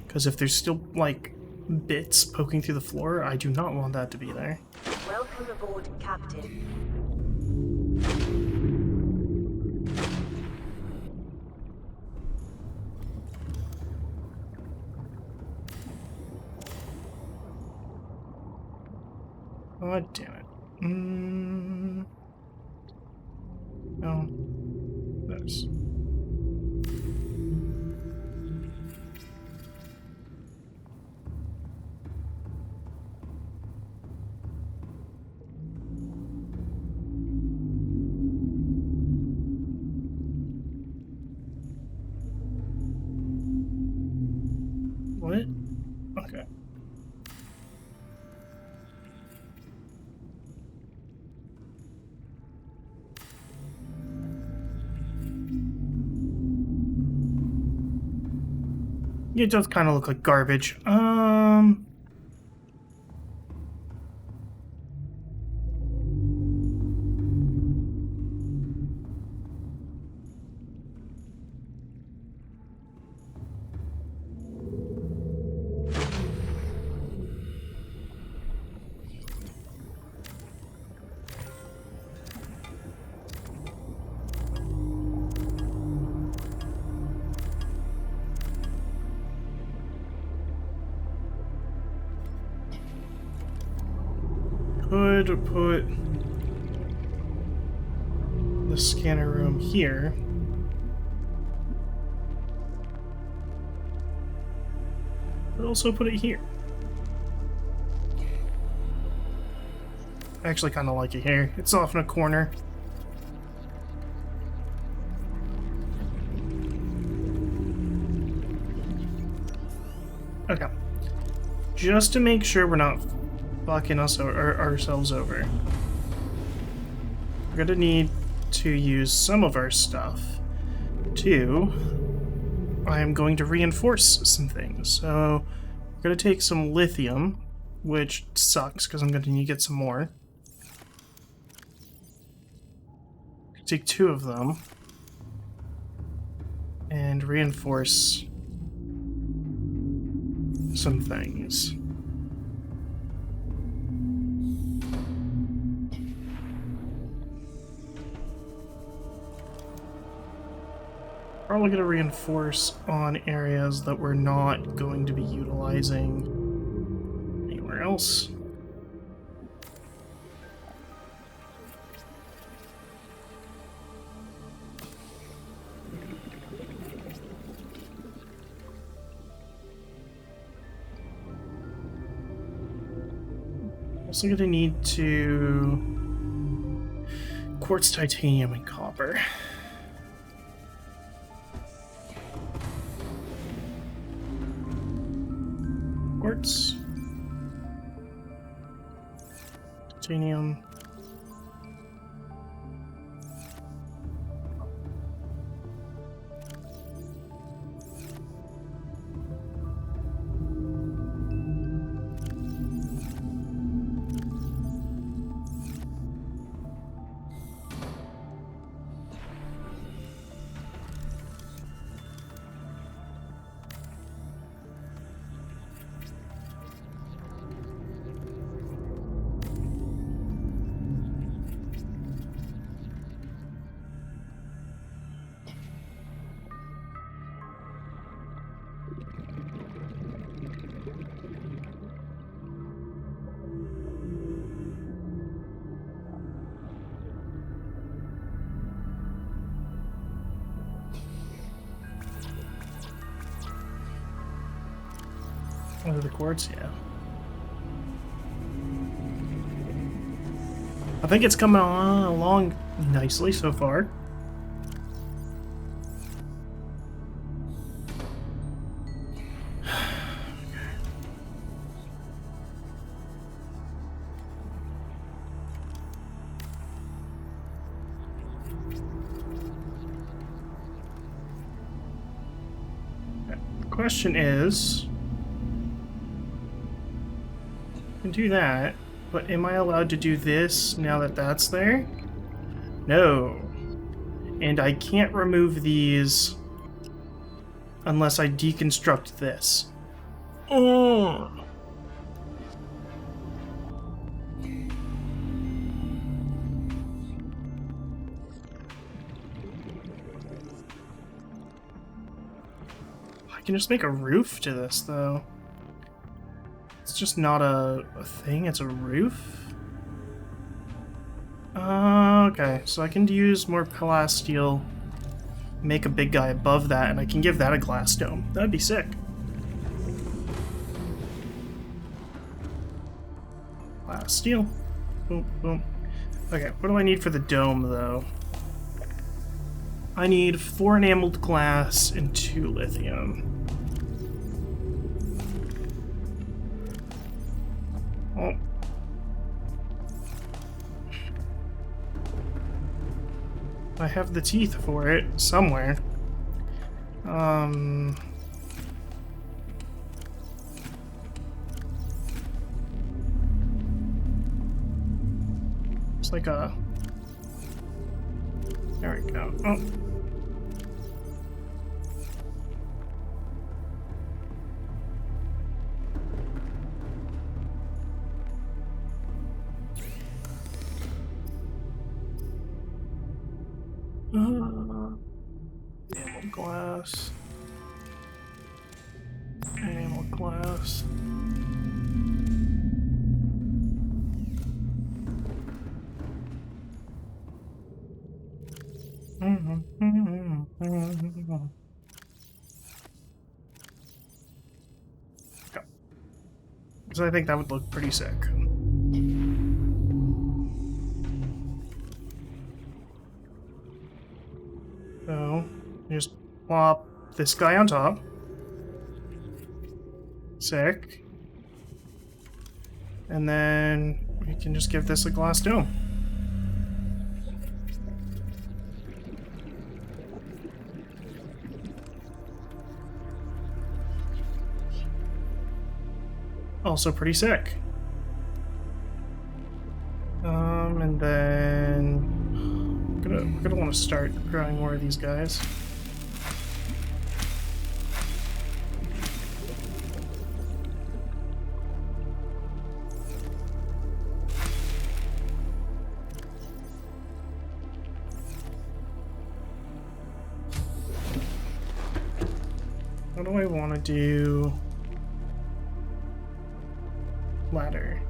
Because if there's still, like, bits poking through the floor, I do not want that to be there. Welcome aboard, Captain. God damn it. No. This. It does kind of look like garbage. Could put the scanner room here. But also put it here. I actually kind of like it here. It's off in a corner. Okay. Just to make sure we're not fucking ourselves over, we're gonna need to use some of our stuff to... I am going to reinforce some things. So, we're gonna take some lithium, which sucks because I'm gonna need to get some more. Take 2 of them and reinforce some things. Probably going to reinforce on areas that we're not going to be utilizing anywhere else. Also going to need to quartz, titanium, and copper. Quartz, titanium, under the quartz, yeah. I think it's coming along nicely so far. The question is, I can do that, but am I allowed to do this now that that's there? No. And I can't remove these unless I deconstruct this. Oh. I can just make a roof to this, though. It's just not a thing, it's a roof? Okay, so I can use more plasteel, make a big guy above that, and I can give that a glass dome. That'd be sick. Plasteel. Boom, boom. Okay, what do I need for the dome, though? I need 4 enameled glass and 2 lithium. Oh. I have the teeth for it somewhere. It's like a... There we go. Oh. Enamel glass. Enamel glass. Okay. So I think that would look pretty sick. So, just plop this guy on top. Sick. And then we can just give this a glass dome. Also pretty sick. And then we're gonna want to start growing more of these guys. What do I want to do? Ladder.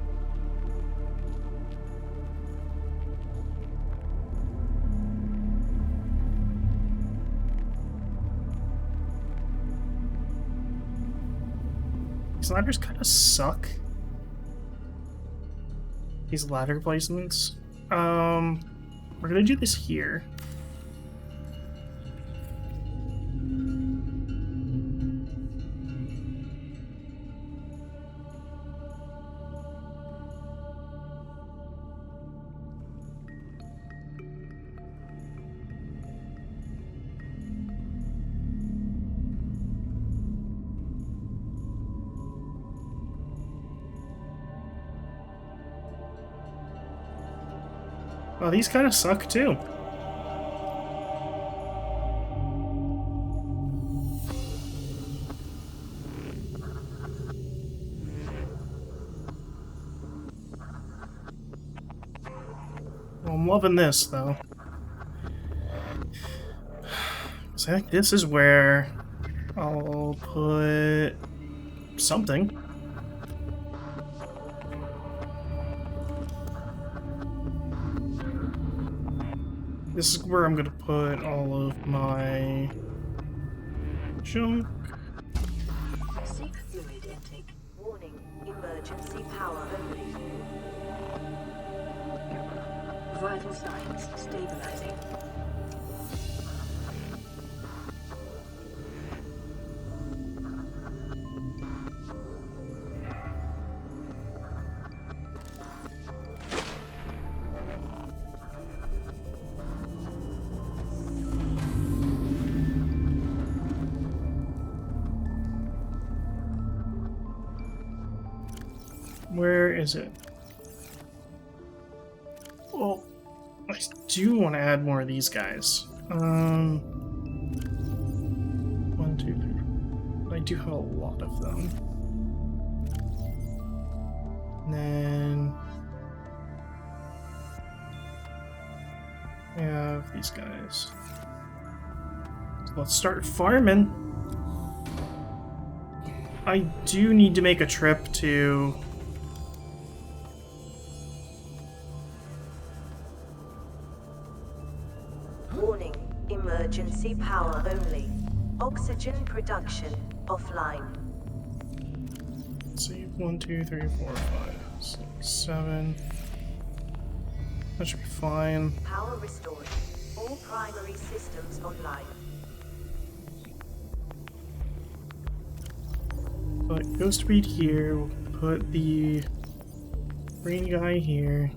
These ladders kind of suck. These ladder placements. We're gonna do this here. Oh, these kind of suck too. Well, I'm loving this though. So I think this is where I'll put something. This is where I'm gonna put all of my junk. Seek fluid intake. Warning, emergency power only. Vital signs stabilizing. Where is it? Well, I do want to add more of these guys. 1, 2, 3. I do have a lot of them. And then I have these guys. So let's start farming. I do need to make a trip to... Warning, emergency power only. Oxygen production offline. Let's see, 1, 2, 3, 4, 5, 6, 7. That should be fine. Power restored. All primary systems online. Put Ghost Reed here. We'll put the green guy here.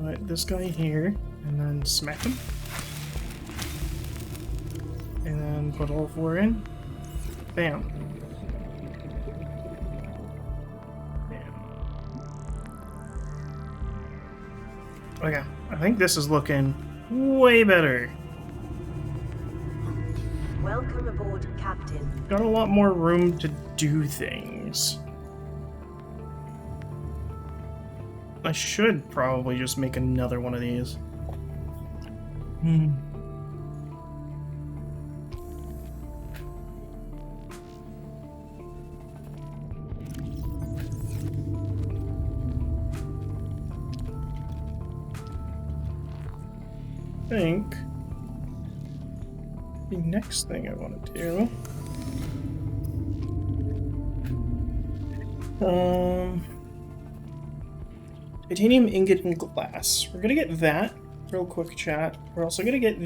Put this guy here, and then smack him. And then put all 4 in. Bam. Bam. Okay, I think this is looking way better. Welcome aboard, Captain. Got a lot more room to do things. I should probably just make another one of these. I think the next thing I want to do, titanium ingot and glass. We're gonna get that real quick, chat. We're also gonna get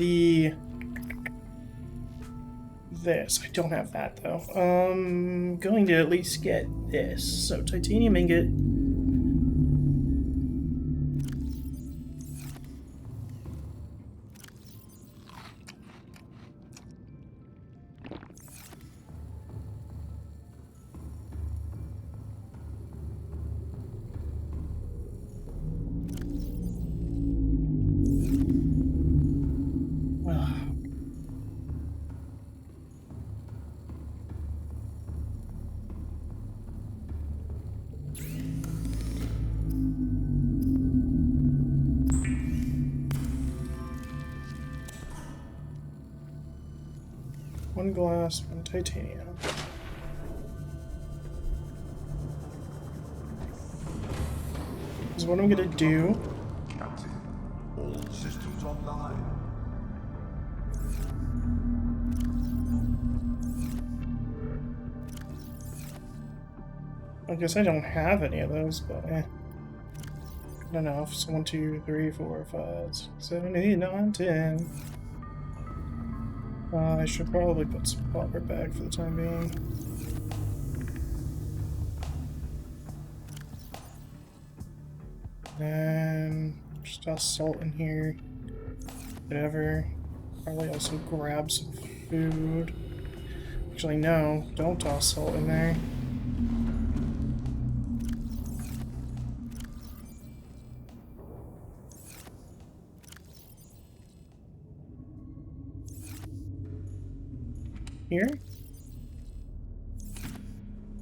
this. I don't have that though. Going to at least get this. So titanium ingot. One glass, one titanium. Is what I'm gonna do. Captain, all systems online. I guess I don't have any of those, but eh. Good enough. So 1, 2, 3, 4, 5, 6, 7, 8, 9, 10. I should probably put some popper back for the time being. Then just toss salt in here. Whatever. Probably also grab some food. Actually, no, don't toss salt in there. Here.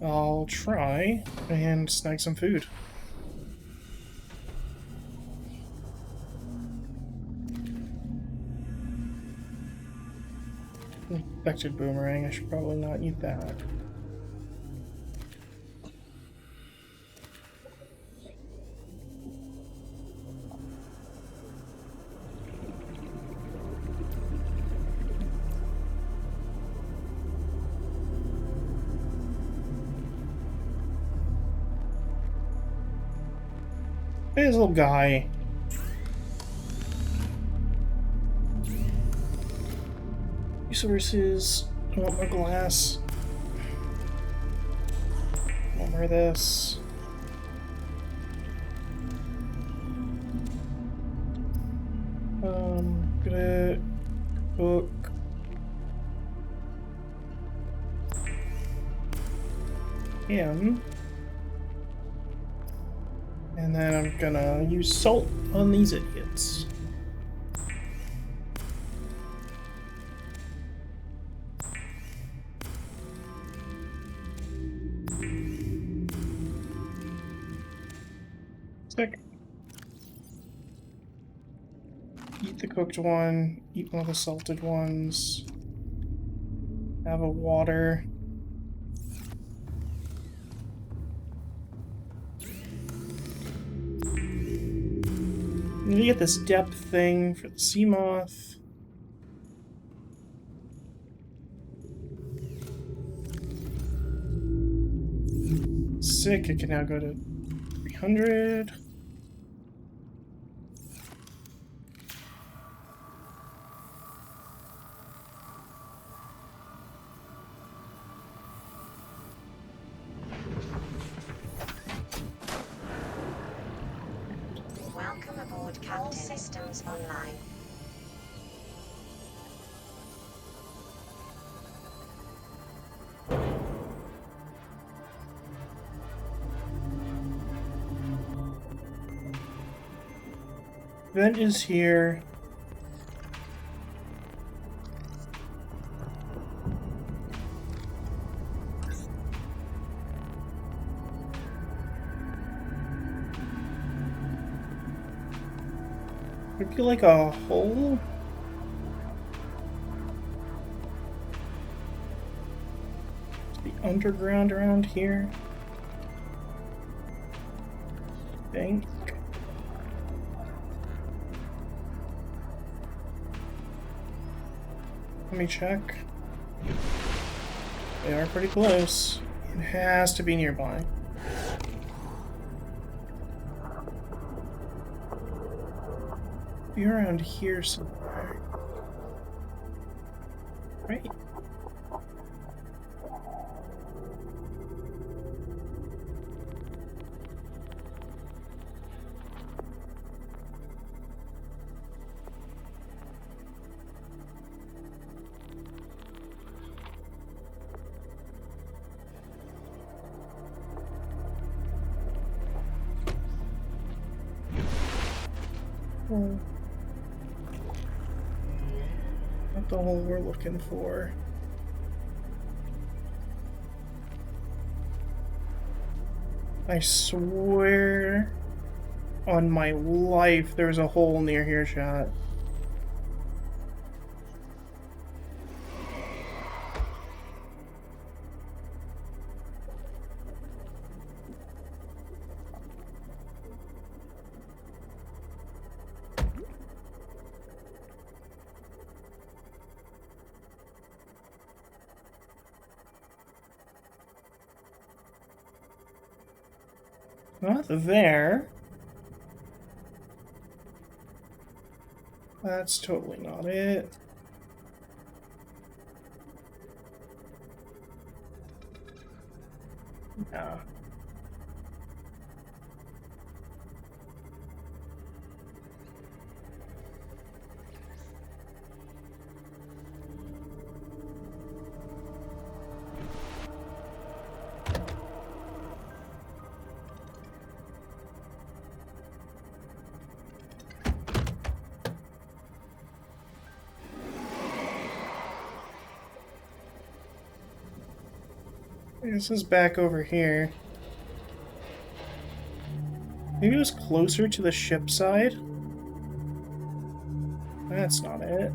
I'll try and snag some food. Infected boomerang, I should probably not eat that. Hey, this little guy. Resources. I want more glass. I want more of this. Gonna cook. Him. And then I'm gonna use salt on these idiots. Sick. Eat the cooked one, eat one of the salted ones. Have a water. I'm gonna get this depth thing for the sea moth. Sick, it can now go to 300. Welcome aboard, Captain. All systems online. Vent is here. Would be like a hole? The underground around here? I think. Let me check. They are pretty close. It has to be nearby. Be around here somewhere. Right. Well, not the hole we're looking for. I swear on my life there's a hole near here, chat. Not there. That's totally not it. No. This is back over here. Maybe it was closer to the ship side? That's not it.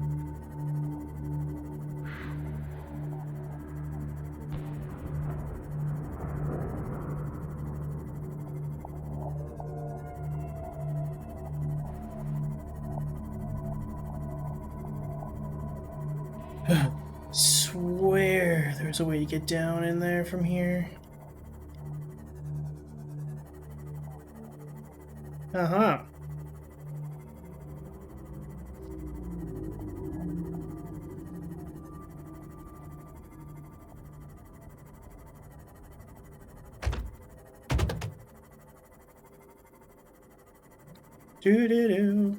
Swear there's a way to get down in there from here. Uh-huh. Doo-doo-doo.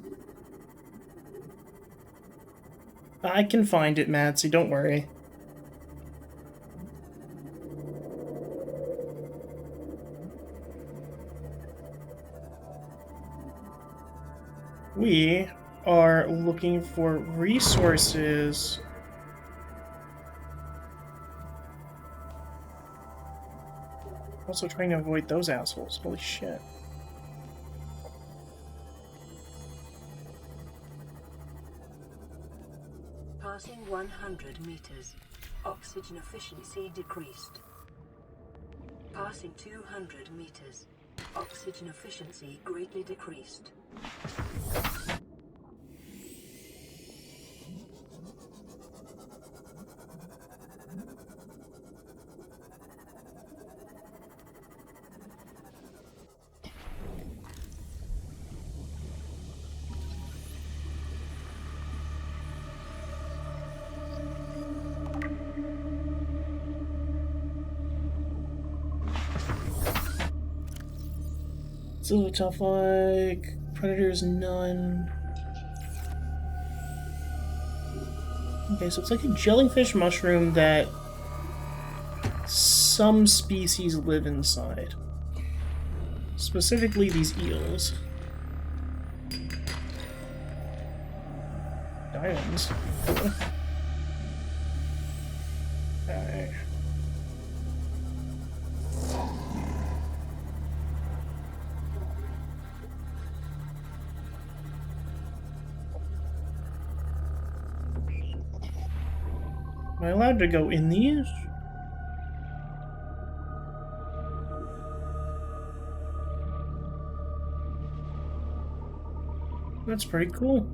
I can find it, Matsy, don't worry. We are looking for resources. Also trying to avoid those assholes. Holy shit. Passing 100 meters. Oxygen efficiency decreased. Passing 200 meters. Oxygen efficiency greatly decreased. Silver tough like predators none. Okay, so it's like a jellyfish mushroom that some species live inside. Specifically these eels. Diamonds. Cool. Okay. Am I allowed to go in these? That's pretty cool.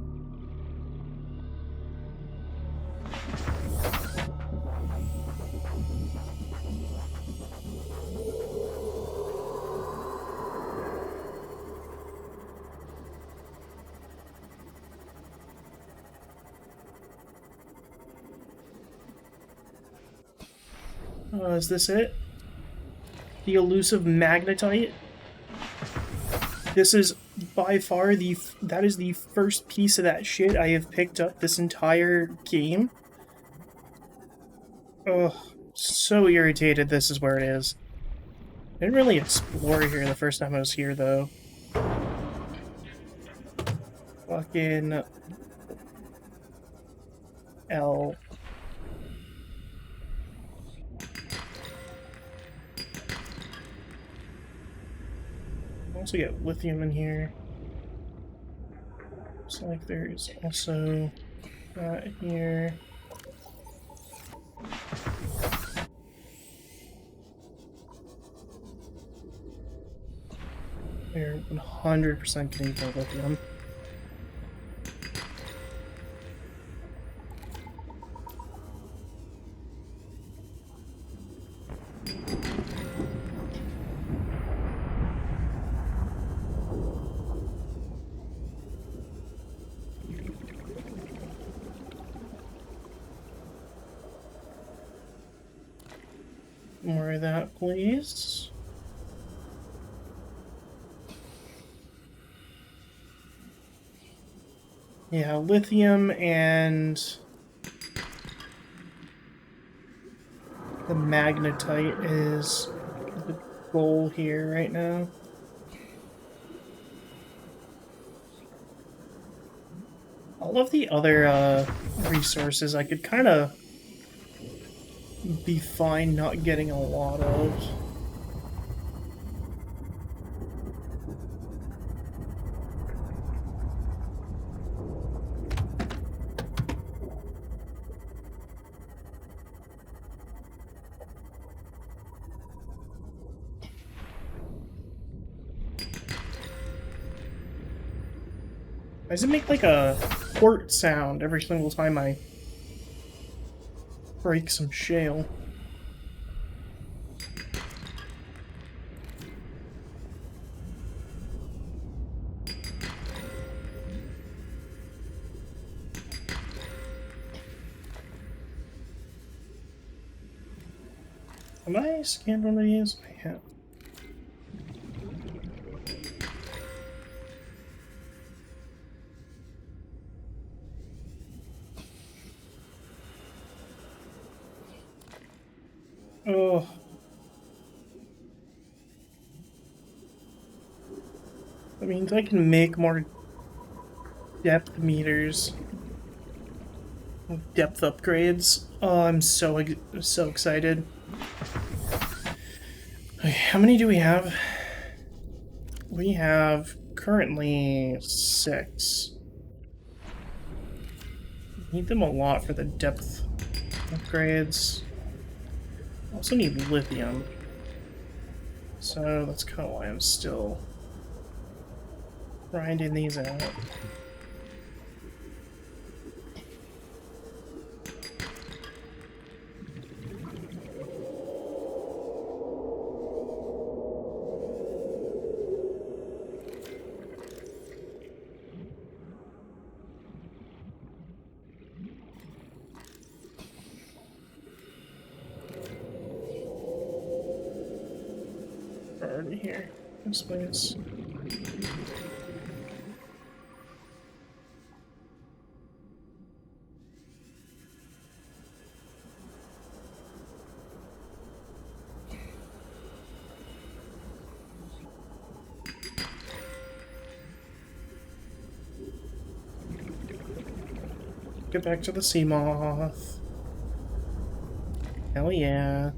Is this it? The elusive magnetite? This is by far that is the first piece of that shit I have picked up this entire game. Ugh, so irritated this is where it is. I didn't really explore here the first time I was here, though. Fucking L. Also get lithium in here. Looks like there's also that here. We're 100% getting more lithium. More of that, please. Yeah, lithium and the magnetite is the goal here right now. All of the other resources I could kind of be fine not getting a lot of. Why does it make like a port sound every single time I break some shale? Have I scanned one of these? I have. Oh. That means I can make more depth meters. Depth upgrades. Oh, I'm so excited. Okay, how many do we have? We have currently 6. Need them a lot for the depth upgrades. Also need lithium. So that's kind of why I'm still grinding these out. Already here. This place. Get back to the sea moth. Hell yeah.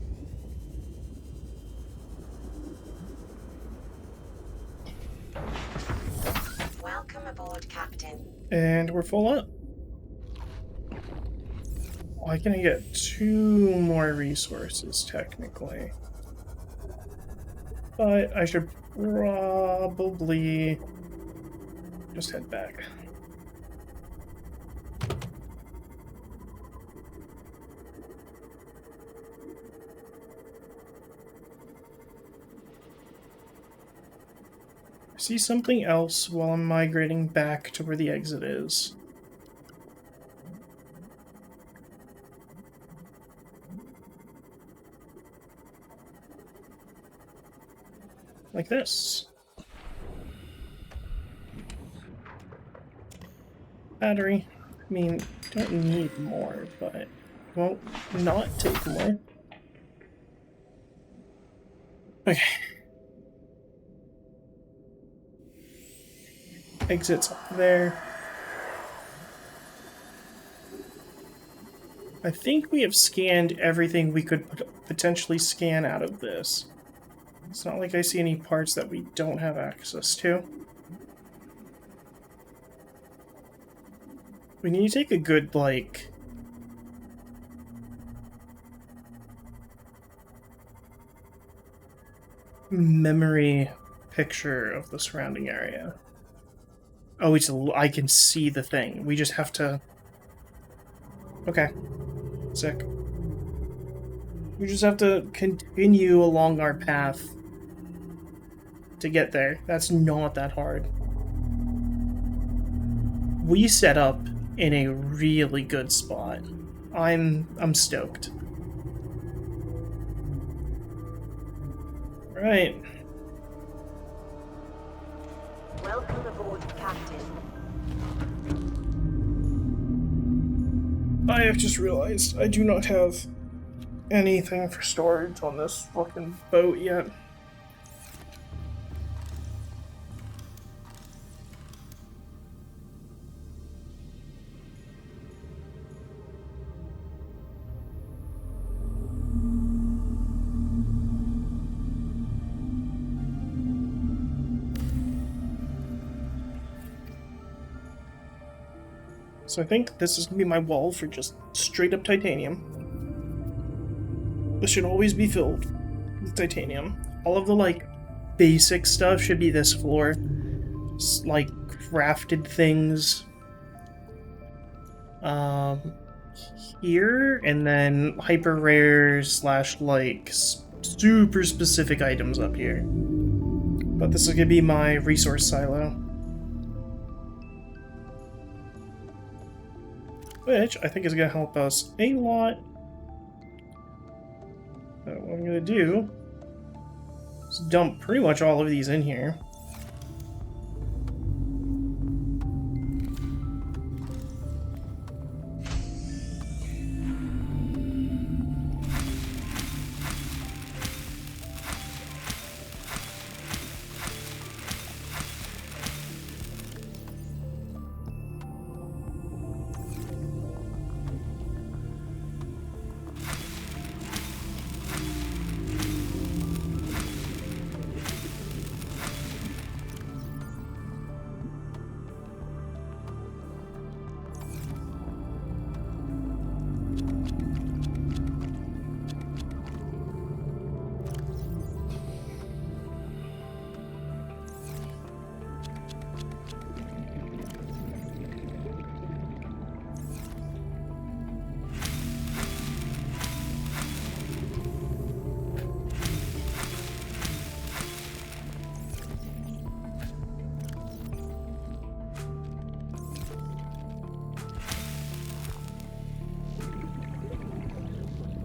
Welcome aboard, Captain. And we're full up. Why can I get 2 more resources, technically? But I should probably just head back. I see something else while I'm migrating back to where the exit is. Like this. Battery. I mean, don't need more, but won't not take more. Okay. Exits up there. I think we have scanned everything we could potentially scan out of this. It's not like I see any parts that we don't have access to. We need to take a good, like, memory picture of the surrounding area. Oh, I can see the thing. We just have to... Okay. Sick. We just have to continue along our path to get there. That's not that hard. We set up in a really good spot. I'm stoked. Right. Welcome aboard, Captain. I have just realized I do not have anything for storage on this fucking boat yet. So I think this is going to be my wall for just straight up titanium. This should always be filled with titanium. All of the, like, basic stuff should be this floor. Like, crafted things. Here, and then hyper rares / like, super specific items up here. But this is going to be my resource silo. Which I think is going to help us a lot. What I'm going to do is dump pretty much all of these in here.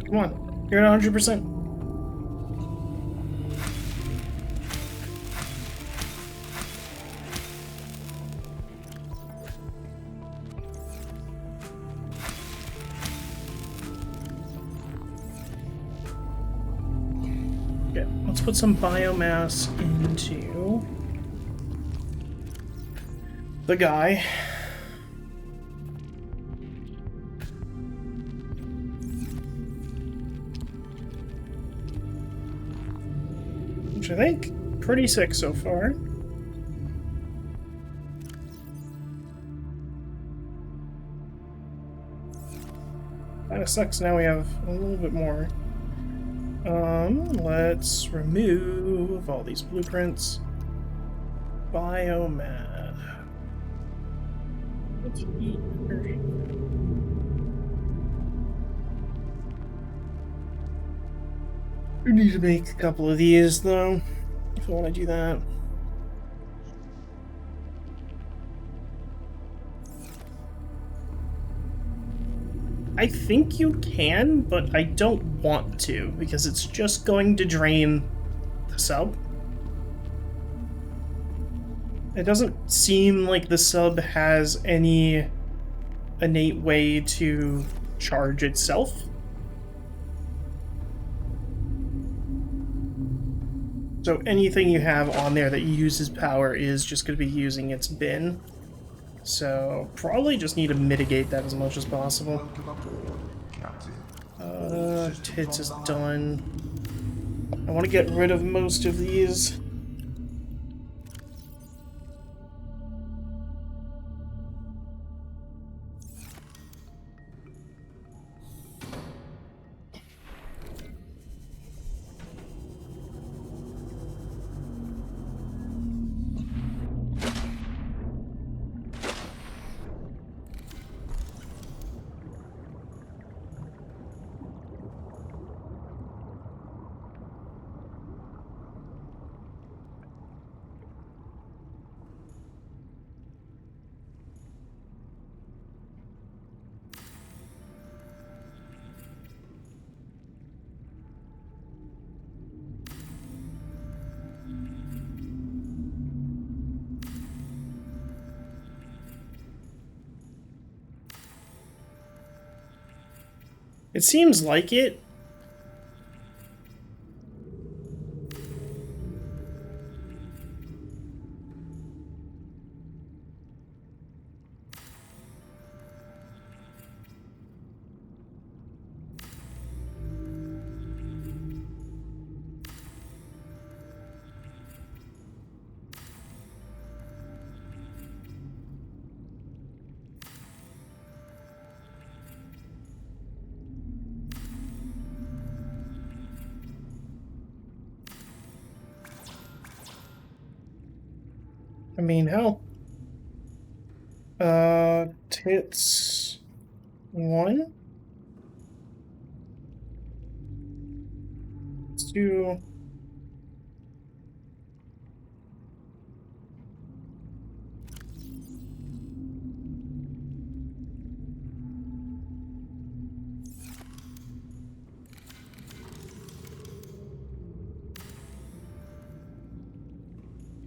Come on, you're at 100%. Okay, let's put some biomass into the guy. which I think pretty sick so far. Kinda sucks now we have a little bit more. Let's remove all these blueprints. Biomath. Let's eat. We need to make a couple of these though, if I want to do that. I think you can, but I don't want to, because it's just going to drain the sub. It doesn't seem like the sub has any innate way to charge itself. So anything you have on there that uses power is just going to be using its bin. So probably just need to mitigate that as much as possible. Welcome aboard, Captain. Tits is done. I want to get rid of most of these. It seems like it. I mean, hell. Tits 1. 2.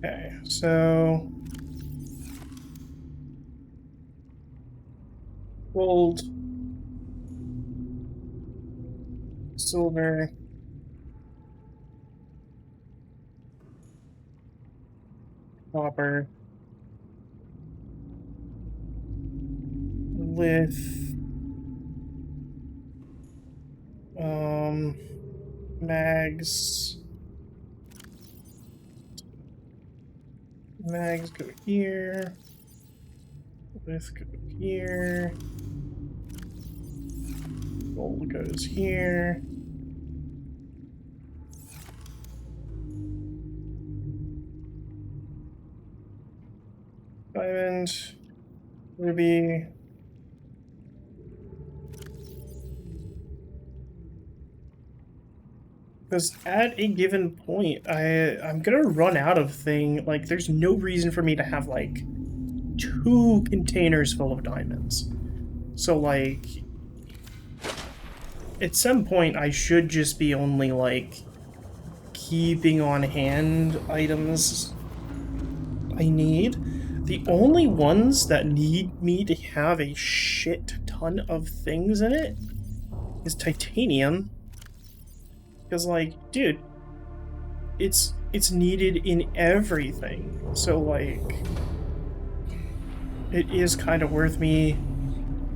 Okay, so gold, silver, copper, with mags go here, this go here, gold goes here. Diamond, ruby, because at a given point, I'm gonna run out of thing. Like, there's no reason for me to have like 2 containers full of diamonds. So like, at some point, I should just be only like keeping on hand items I need. The only ones that need me to have a shit ton of things in it is titanium. Because, like, dude, it's needed in everything. So, like, it is kind of worth me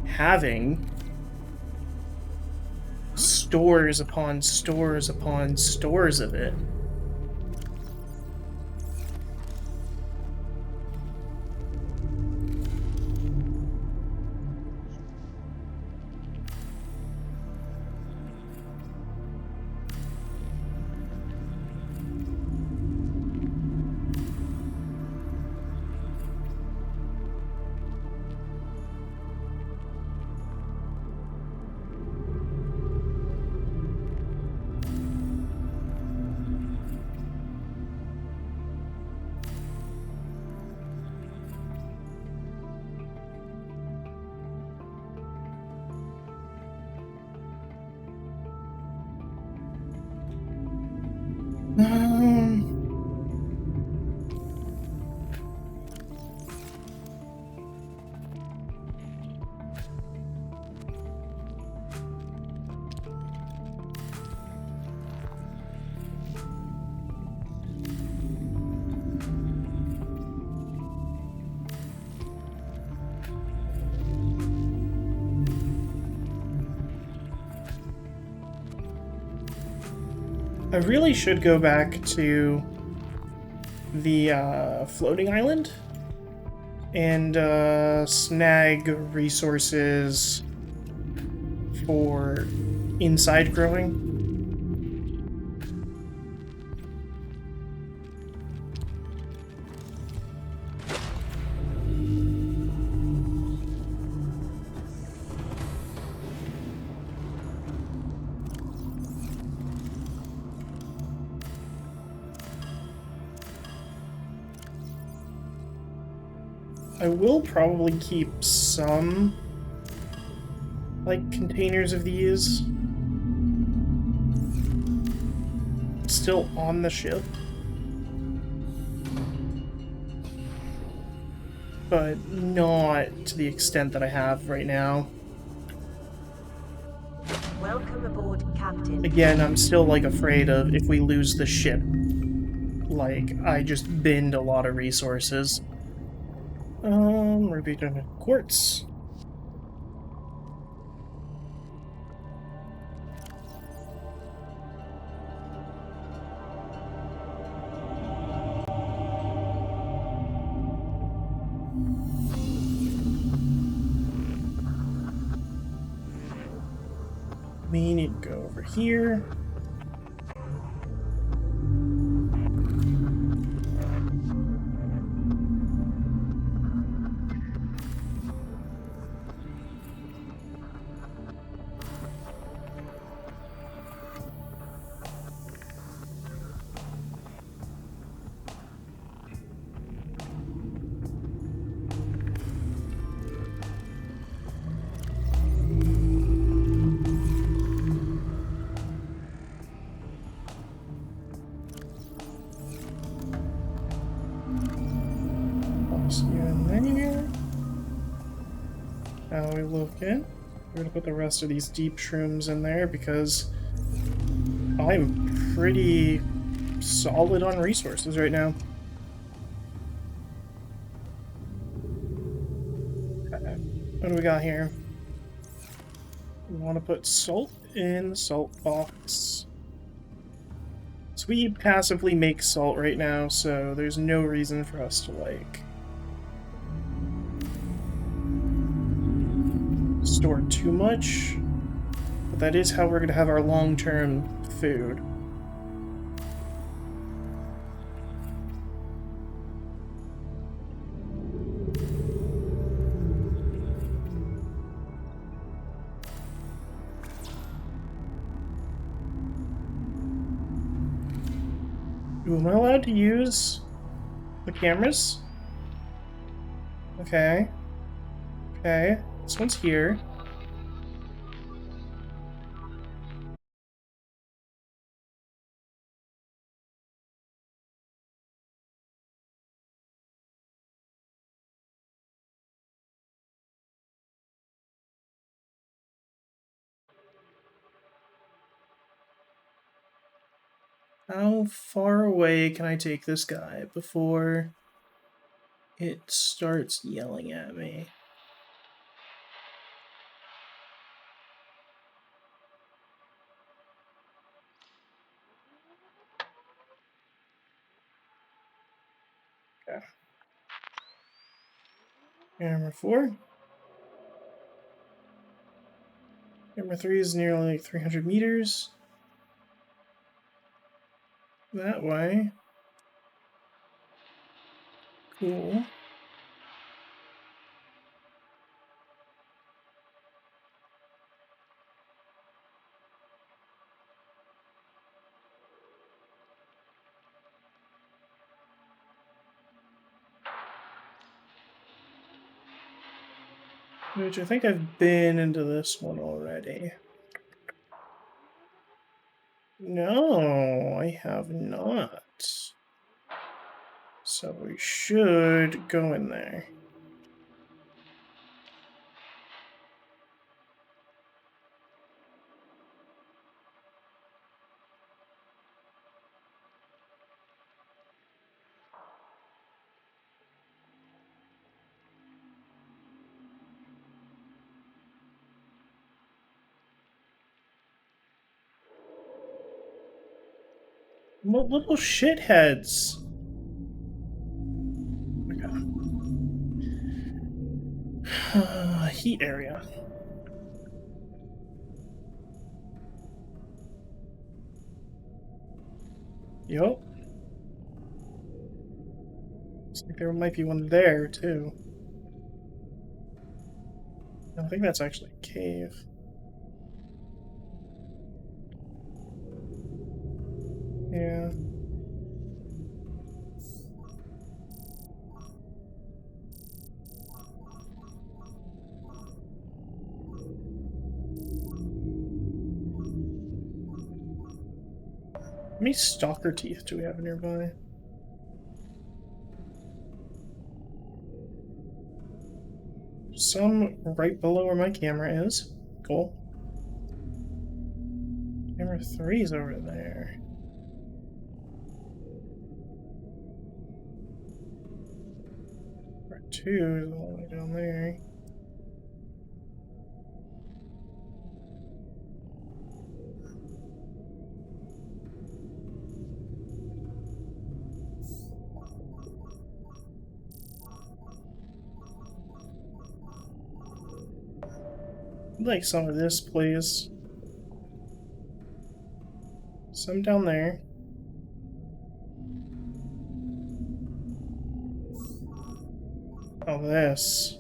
having stores upon stores upon stores of it. Um, I really should go back to the floating island and snag resources for inside growing. I will probably keep some, like, containers of these still on the ship. But not to the extent that I have right now. Welcome aboard, Captain. Again, I'm still, like, afraid of if we lose the ship, like, I just binned a lot of resources. Ruby diamond quartz. We need to go over here. Toss you in there. How we looking? We're gonna put the rest of these deep shrooms in there because I'm pretty solid on resources right now. Okay. What do we got here? We want to put salt in the salt box. So we passively make salt right now, so there's no reason for us to, like, store too much. But that is how we're going to have our long-term food. Ooh, am I allowed to use the cameras? Okay. Okay. This one's here. How far away can I take this guy before it starts yelling at me? Okay. Camera 4. Camera 3 is nearly like 300 meters. That way. Cool. Which I think I've been into this one already. No, I have not. So we should go in there. What little shitheads? Okay. Heat area. Yup. Looks like there might be one there, too. I think that's actually a cave. Yeah. How many stalker teeth do we have nearby? Some right below where my camera is. Cool. Camera 3 is over there. Camera 2 is all the way down there. I'd like some of this, please. Some down there. Oh, this.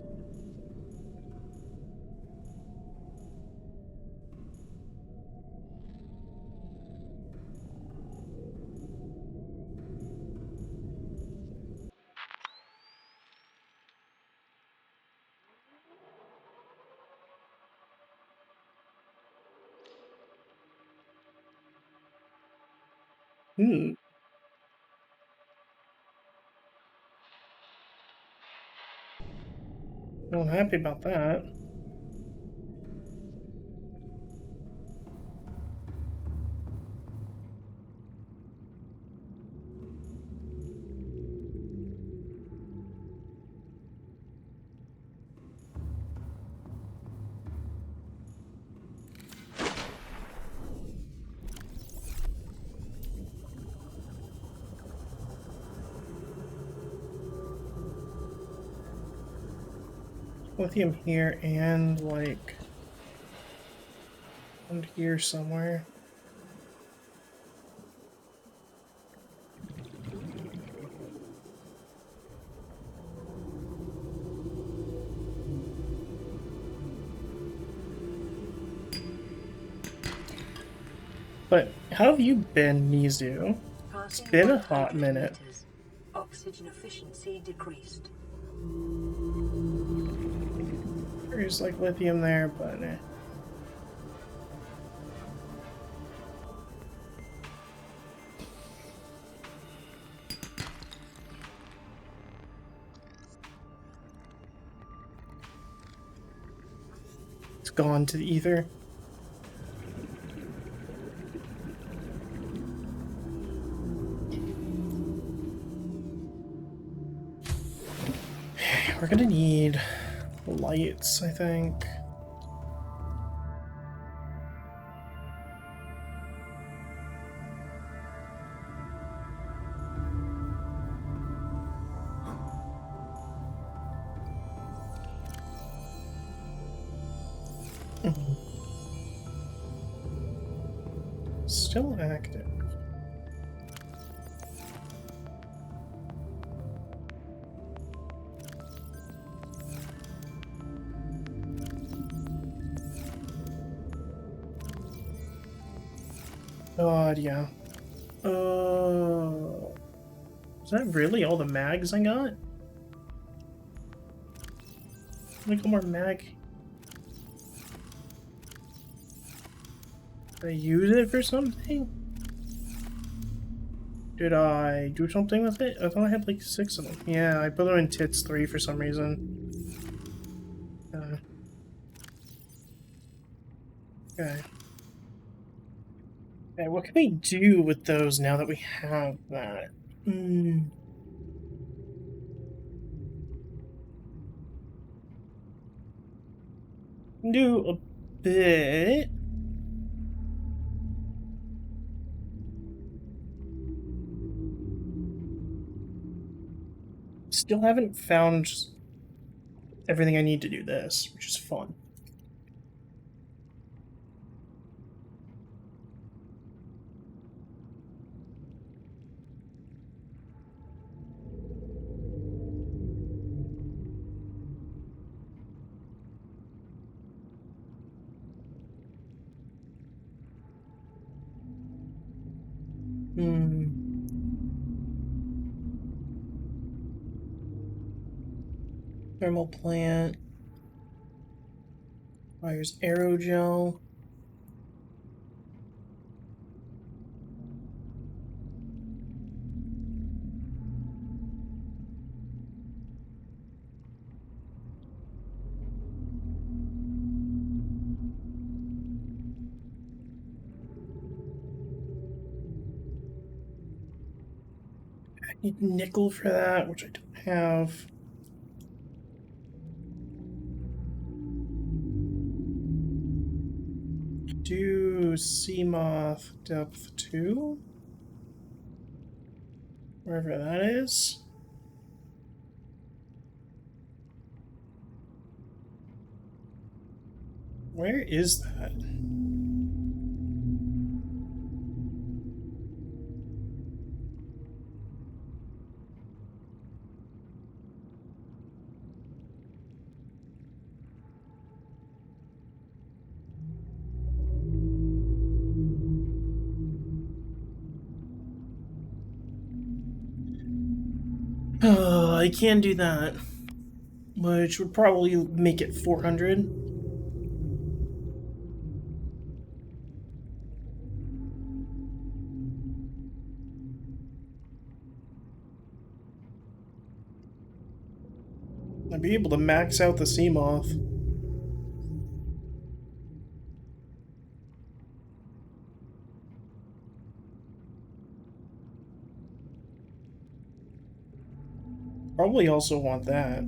I'm happy about that. Lithium here and like around here somewhere. But how have you been, Mizu? It's been a hot minute. Oxygen efficiency decreased. There's like lithium there, but it's gone to the ether. We're gonna need lights, I think. Still active. God, yeah. Is that really all the mags I got? Like one more mag. Did I use it for something? Did I do something with it? I thought I had like 6 of them. Yeah, I put them in tits 3 for some reason. Okay. Okay, what can we do with those now that we have that? Do a bit. Still haven't found everything I need to do this, which is fun. Thermal plant. Fires aerogel. I need nickel for that, which I don't have. Do Seamoth depth 2? Wherever that is. Where is that? I can do that, which would probably make it 400. I'd be able to max out the Seamoth. Probably also want that.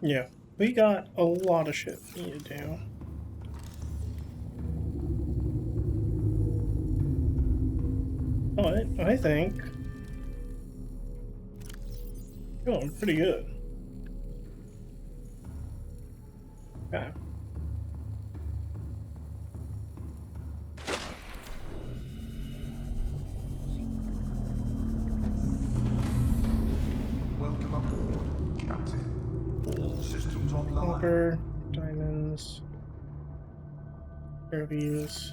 Yeah, we got a lot of shit we need to do. But I think going pretty good. Okay. Welcome aboard, Captain. All systems online. Copper, diamonds, rubies.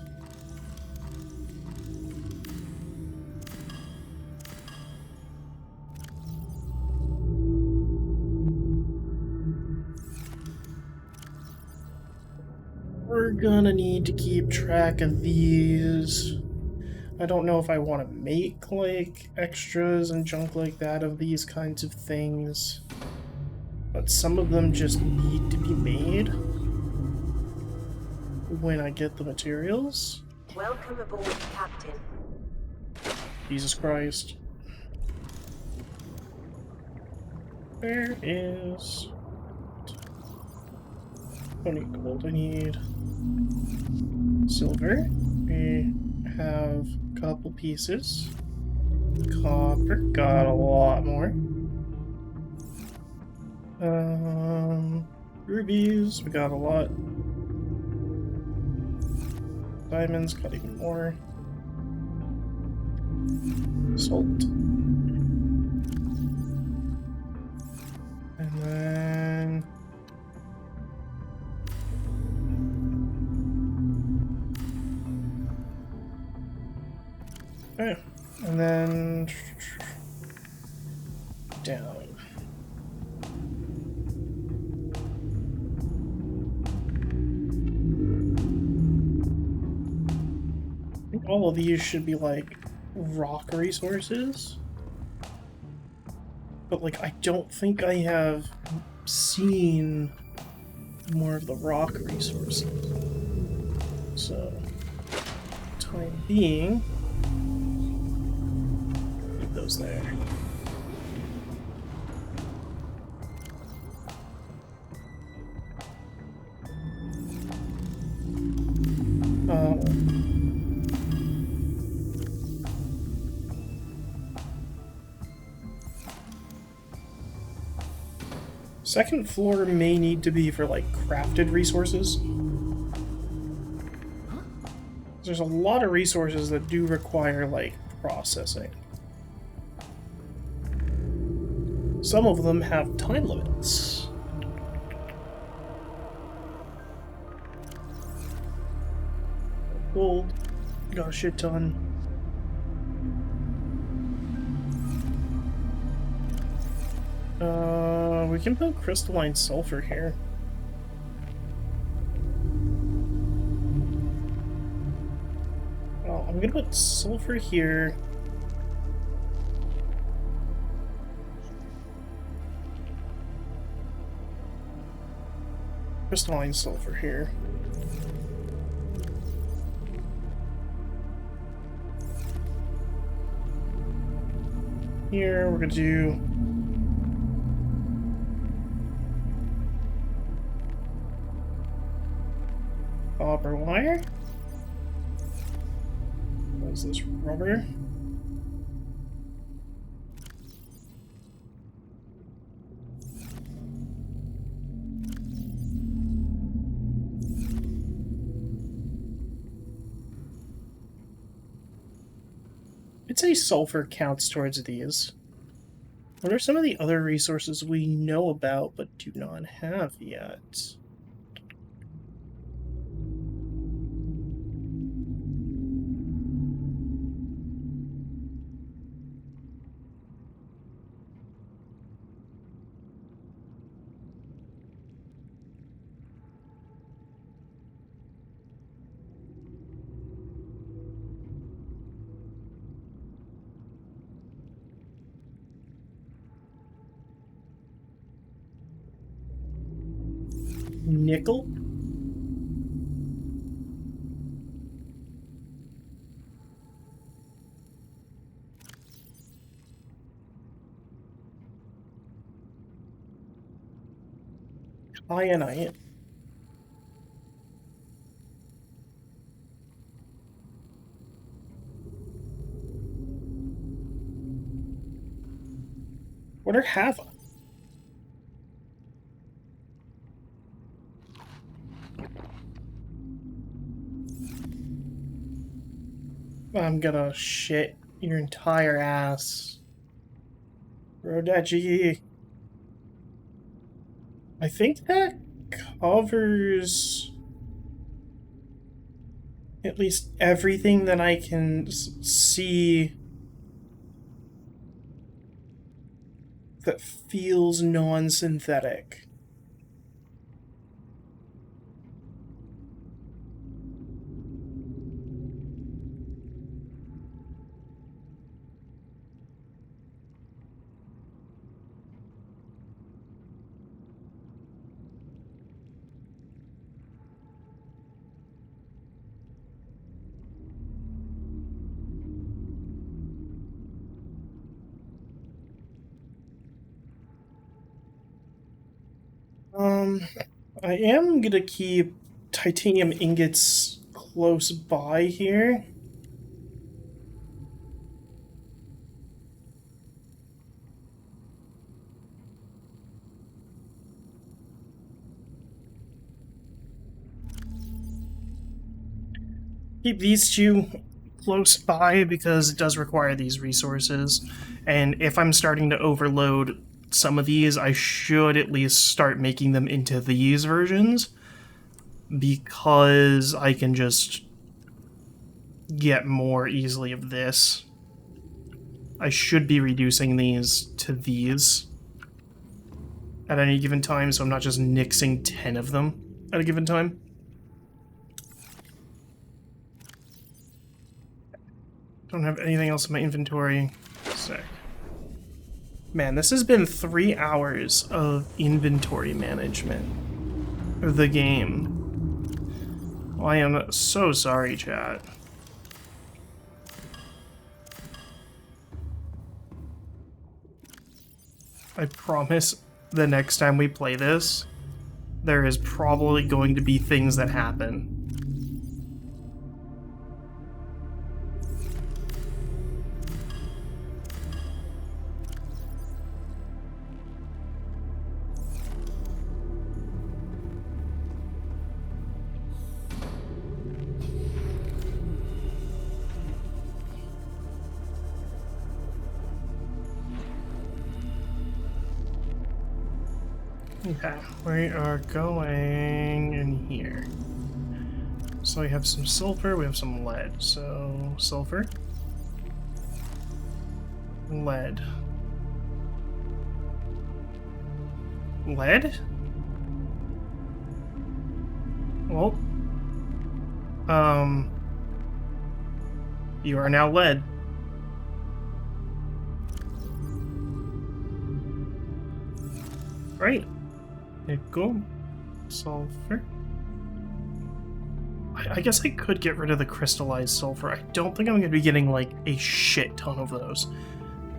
We're gonna need to keep track of these. I don't know if I want to make like extras and junk like that of these kinds of things, but some of them just need to be made when I get the materials. Welcome aboard, Captain. Jesus Christ. Where is... I don't need gold, I need silver. We have a couple pieces. Copper, got a lot more. Rubies, we got a lot. Diamonds, got even more. Salt. And then... oh, and then... down. all of these should be like rock resources. But like, I don't think I have seen more of the rock resources. So, time being, keep those there. Second floor may need to be for like crafted resources. There's a lot of resources that do require like processing. Some of them have time limits. Gold, got a shit ton. We can put crystalline sulfur here. Well, I'm gonna put sulfur here. Crystalline sulfur here. Here, we're gonna do copper wire. What is this, rubber? I'd say sulfur counts towards these. What are some of the other resources we know about but do not have yet? Nickel? Iron. What are Hava? I'm gonna shit your entire ass. Rodaji. I think that covers at least everything that I can see that feels non-synthetic. I am gonna keep titanium ingots close by here. Keep these two close by because it does require these resources. And if I'm starting to overload some of these, I should at least start making them into these versions because I can just get more easily of this. I should be reducing these to these at any given time, so I'm not just nixing 10 of them at a given time. Don't have anything else in my inventory. Sick. Man, this has been 3 hours of inventory management of the game. I am so sorry, chat. I promise the next time we play this, there is probably going to be things that happen. Okay, we are going in here. So we have some sulfur, we have some lead. So, sulfur. Lead. Lead? Well. You are now lead. Right. Nickel. Sulfur. I guess I could get rid of the crystallized sulfur. I don't think I'm going to be getting, like, a shit ton of those.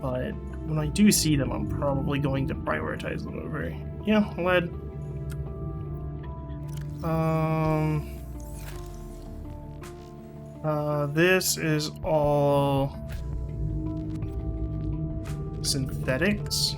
But when I do see them, I'm probably going to prioritize them over. Yeah, lead. This is all synthetics.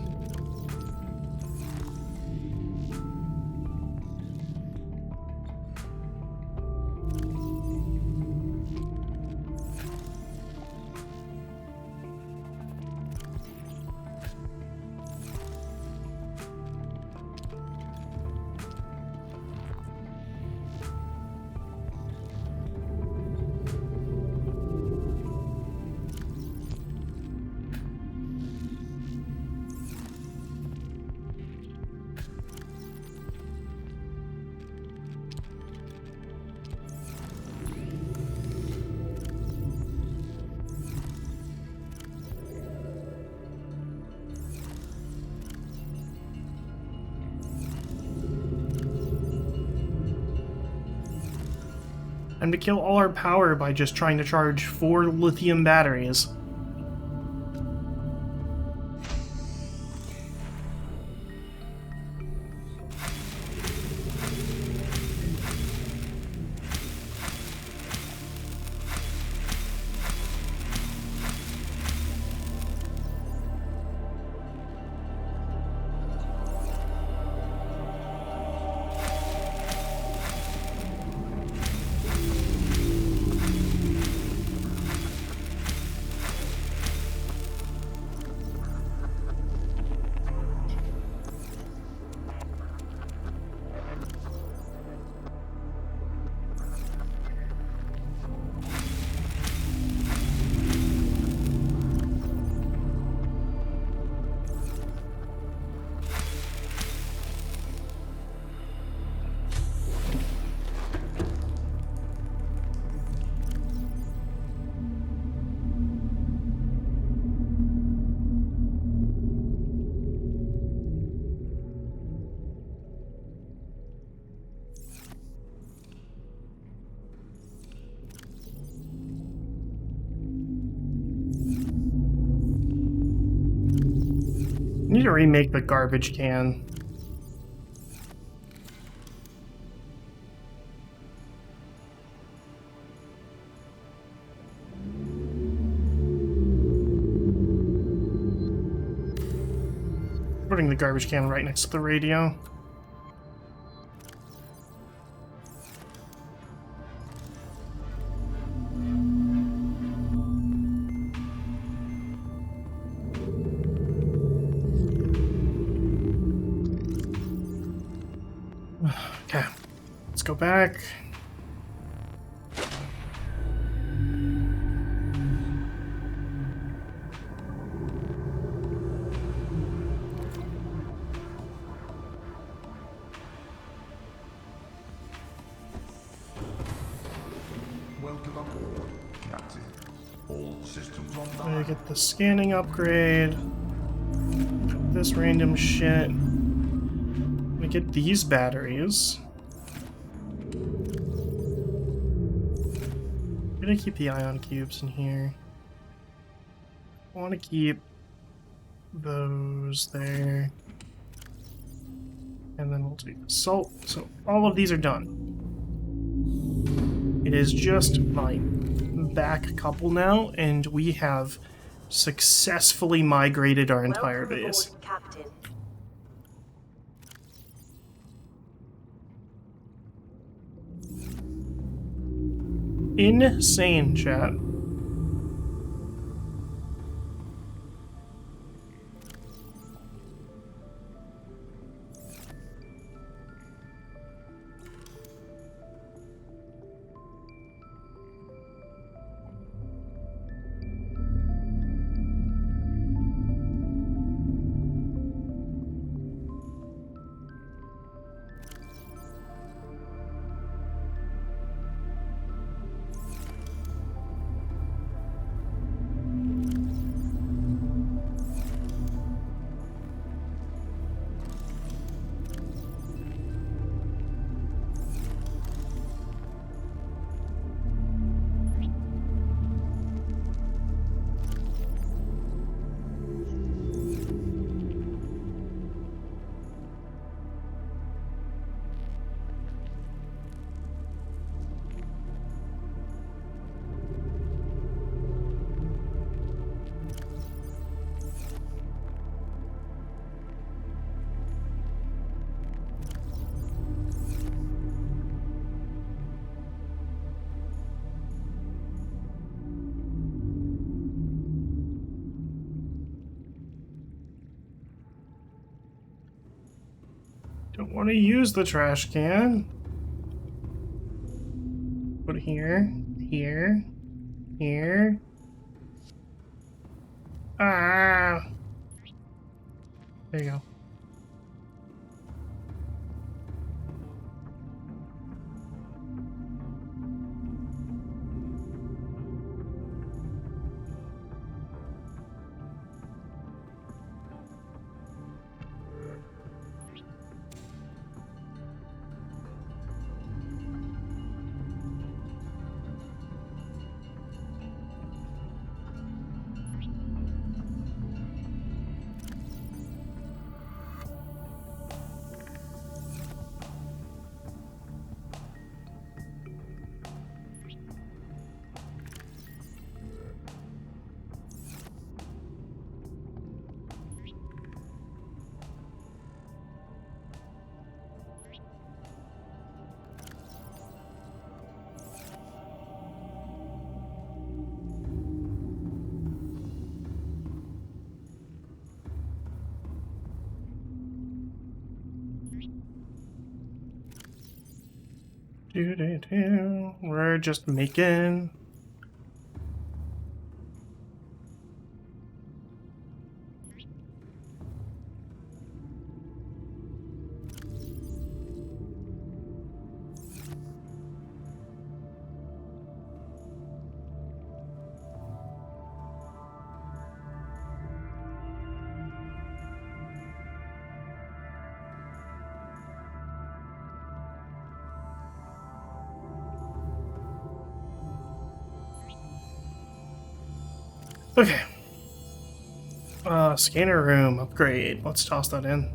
And to kill all our power by just trying to charge 4 lithium batteries. I need to remake the garbage can. Putting the garbage can right next to the radio. Okay, let's go back. Welcome aboard, Captain. All systems I online. get the scanning upgrade. This random shit. We get these batteries. I'm gonna keep the ion cubes in here. I want to keep those there. And then we'll do salt. So all of these are done. It is just my back couple now, and we have successfully migrated our entire Welcome base. aboard, Captain. Insane, chat. Don't want to use the trash can. Put it here, here, here. Ah! There you go. We're just making. Okay. Scanner room upgrade. Let's toss that in.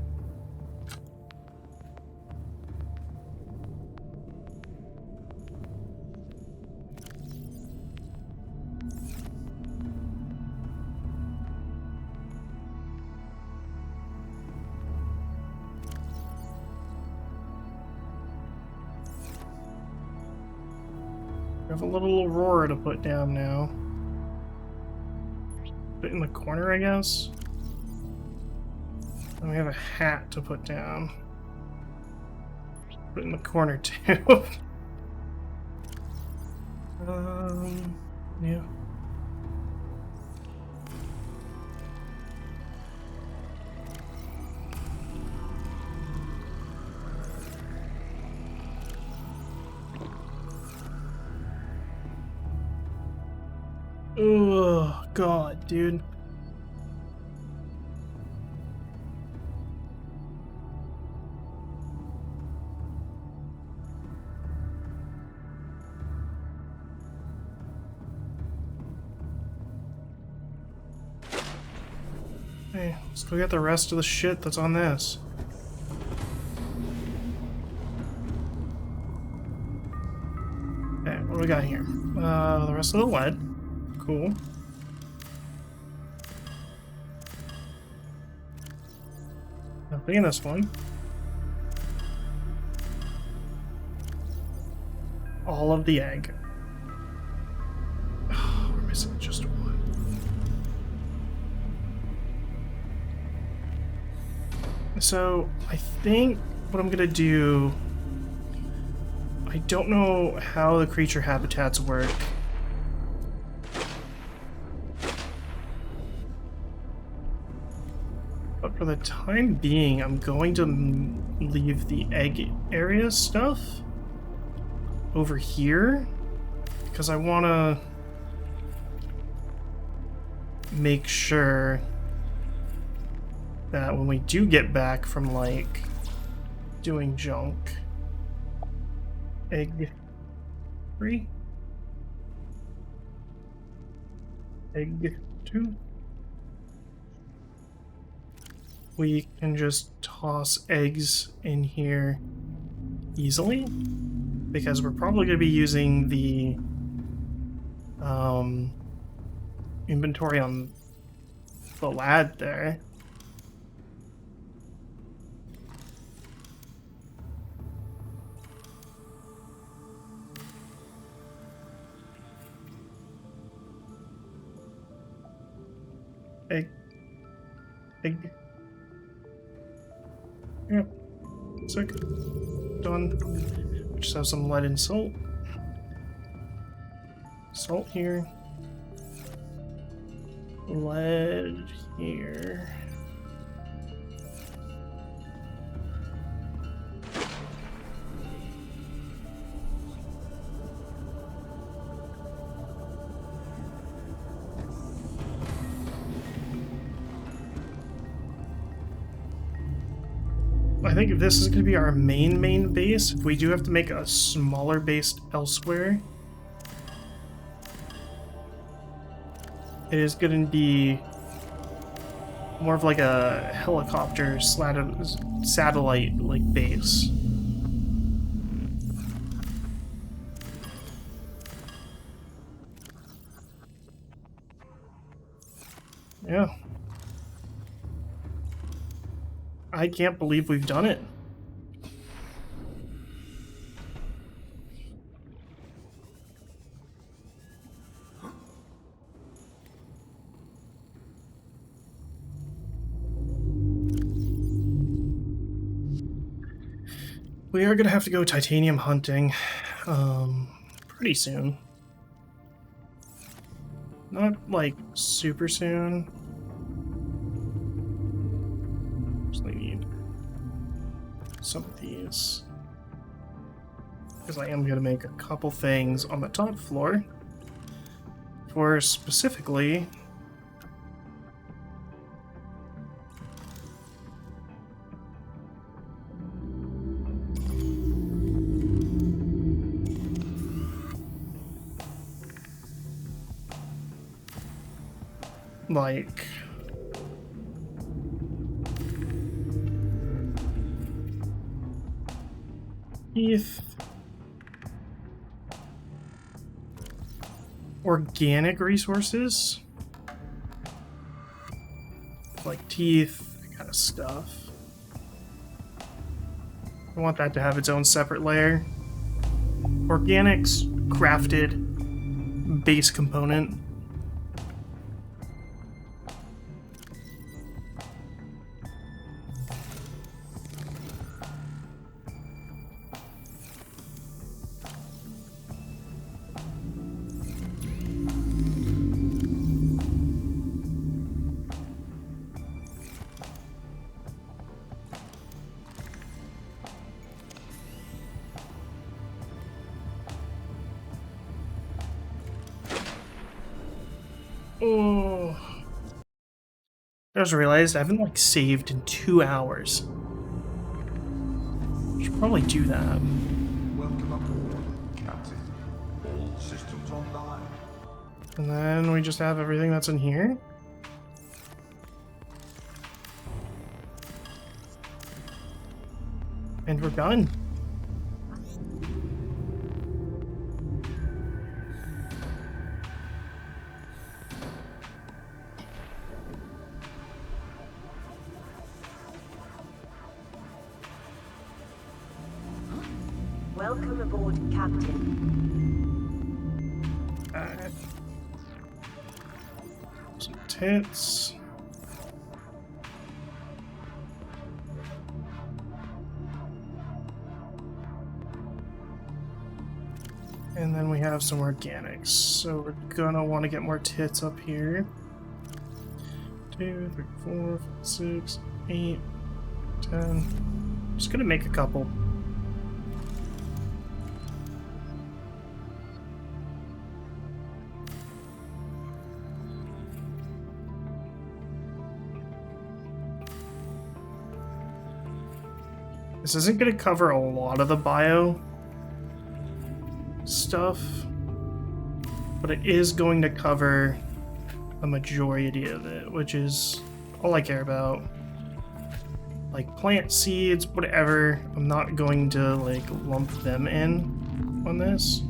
We have a little Aurora to put down now. Put it in the corner, I guess. And we have a hat to put down. Put it in the corner too. Yeah. Oh, God, dude. Hey, let's go get the rest of the shit that's on this. Okay, what do we got here? The rest of the lead. Cool. Nothing in this one. All of the egg. Oh, we're missing just one. So, I think what I'm gonna do... I don't know how the creature habitats work. But for the time being, I'm going to leave the egg area stuff over here, because I want to make sure that when we do get back from, like, doing junk, egg 3, egg 2, we can just toss eggs in here easily, because we're probably going to be using the inventory on the lad there. Egg. Egg. Yep. Sick. Done. We just have some lead and salt. Salt here. Lead here. I think if this is going to be our main base, if we do have to make a smaller base elsewhere, it is going to be more of like a helicopter satellite like base. Yeah. I can't believe we've done it. We are gonna have to go titanium hunting pretty soon. Not like super soon. Just need some of these, because I am gonna make a couple things on the top floor for specifically like teeth, organic resources, like teeth, that kind of stuff. I want that to have its own separate layer. Organics, crafted, base component. Oh. I just realized I haven't, like, saved in 2 hours. Should probably do that. Welcome aboard, Captain. All systems online. And then we just have everything that's in here. And we're done. Welcome aboard, Captain. Alright. Some tits. And then we have some organics. So we're gonna want to get more tits up here. 2, 3, 4, 5, 6, 8, 10. Just gonna make a couple. This isn't gonna cover a lot of the bio stuff, but it is going to cover a majority of it, which is all I care about. Like plant seeds, whatever. I'm not going to like lump them in on this.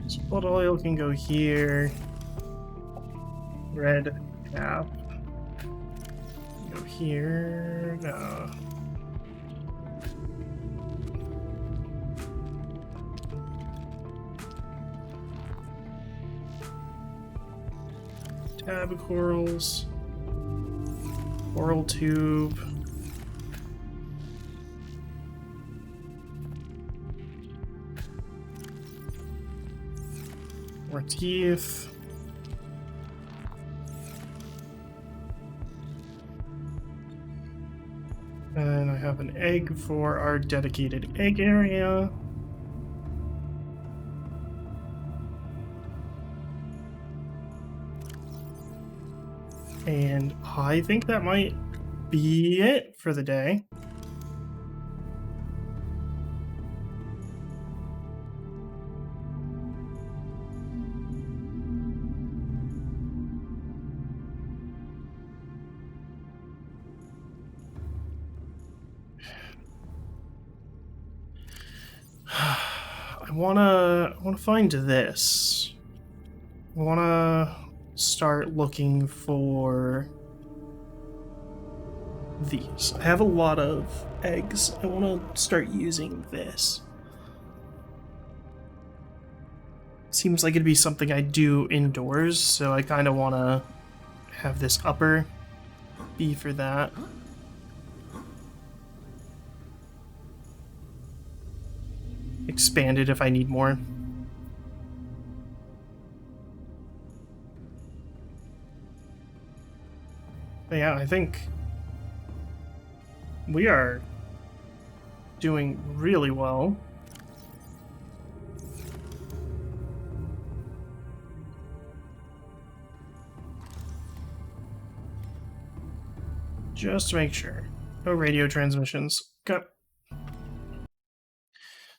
So blood oil can go here. Red cap. Go here. No. Tab corals. Coral tube. More teeth. And I have an egg for our dedicated egg area. And I think that might be it for the day. I wanna find this. I wanna start looking for these. I have a lot of eggs. I wanna start using this. Seems like it'd be something I do indoors, so I kind of wanna have this upper be for that. Expand it if I need more. But yeah, I think we are doing really well. Just to make sure. No radio transmissions. Okay.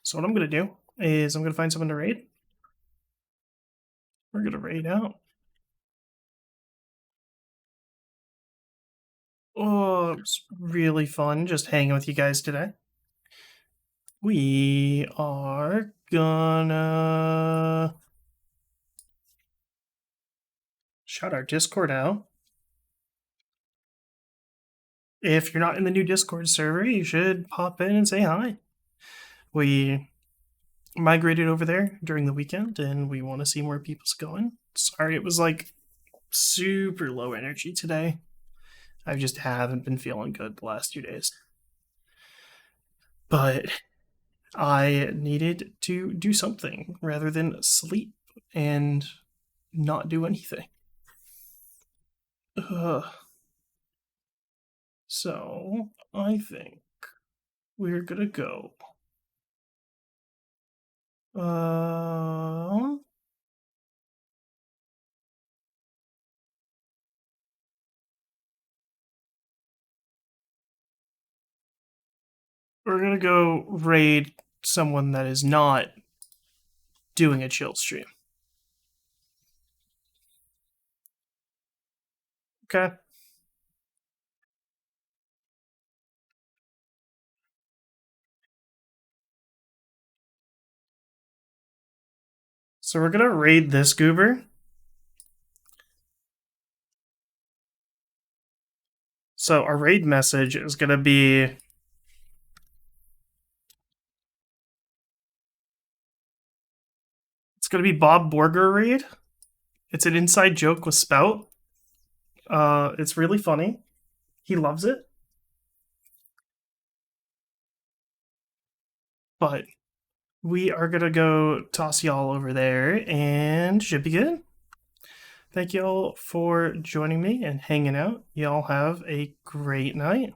So what I'm going to do is I'm going to find someone to raid. We're going to raid out. Oh, it's really fun just hanging with you guys today. We are gonna shout our Discord out. If you're not in the new Discord server, you should pop in and say hi. We migrated over there during the weekend and we want to see more people's going. Sorry, it was like super low energy today. I just haven't been feeling good the last 2 days. But I needed to do something rather than sleep and not do anything. So I think we're gonna go. we're gonna go raid someone that is not doing a chill stream. Okay. So we're gonna raid this goober. So our raid message is gonna be Bob Borger raid. It's an inside joke with Spout. It's really funny. He loves it. But we are gonna go toss y'all over there and should be good. Thank y'all for joining me and hanging out. Y'all have a great night.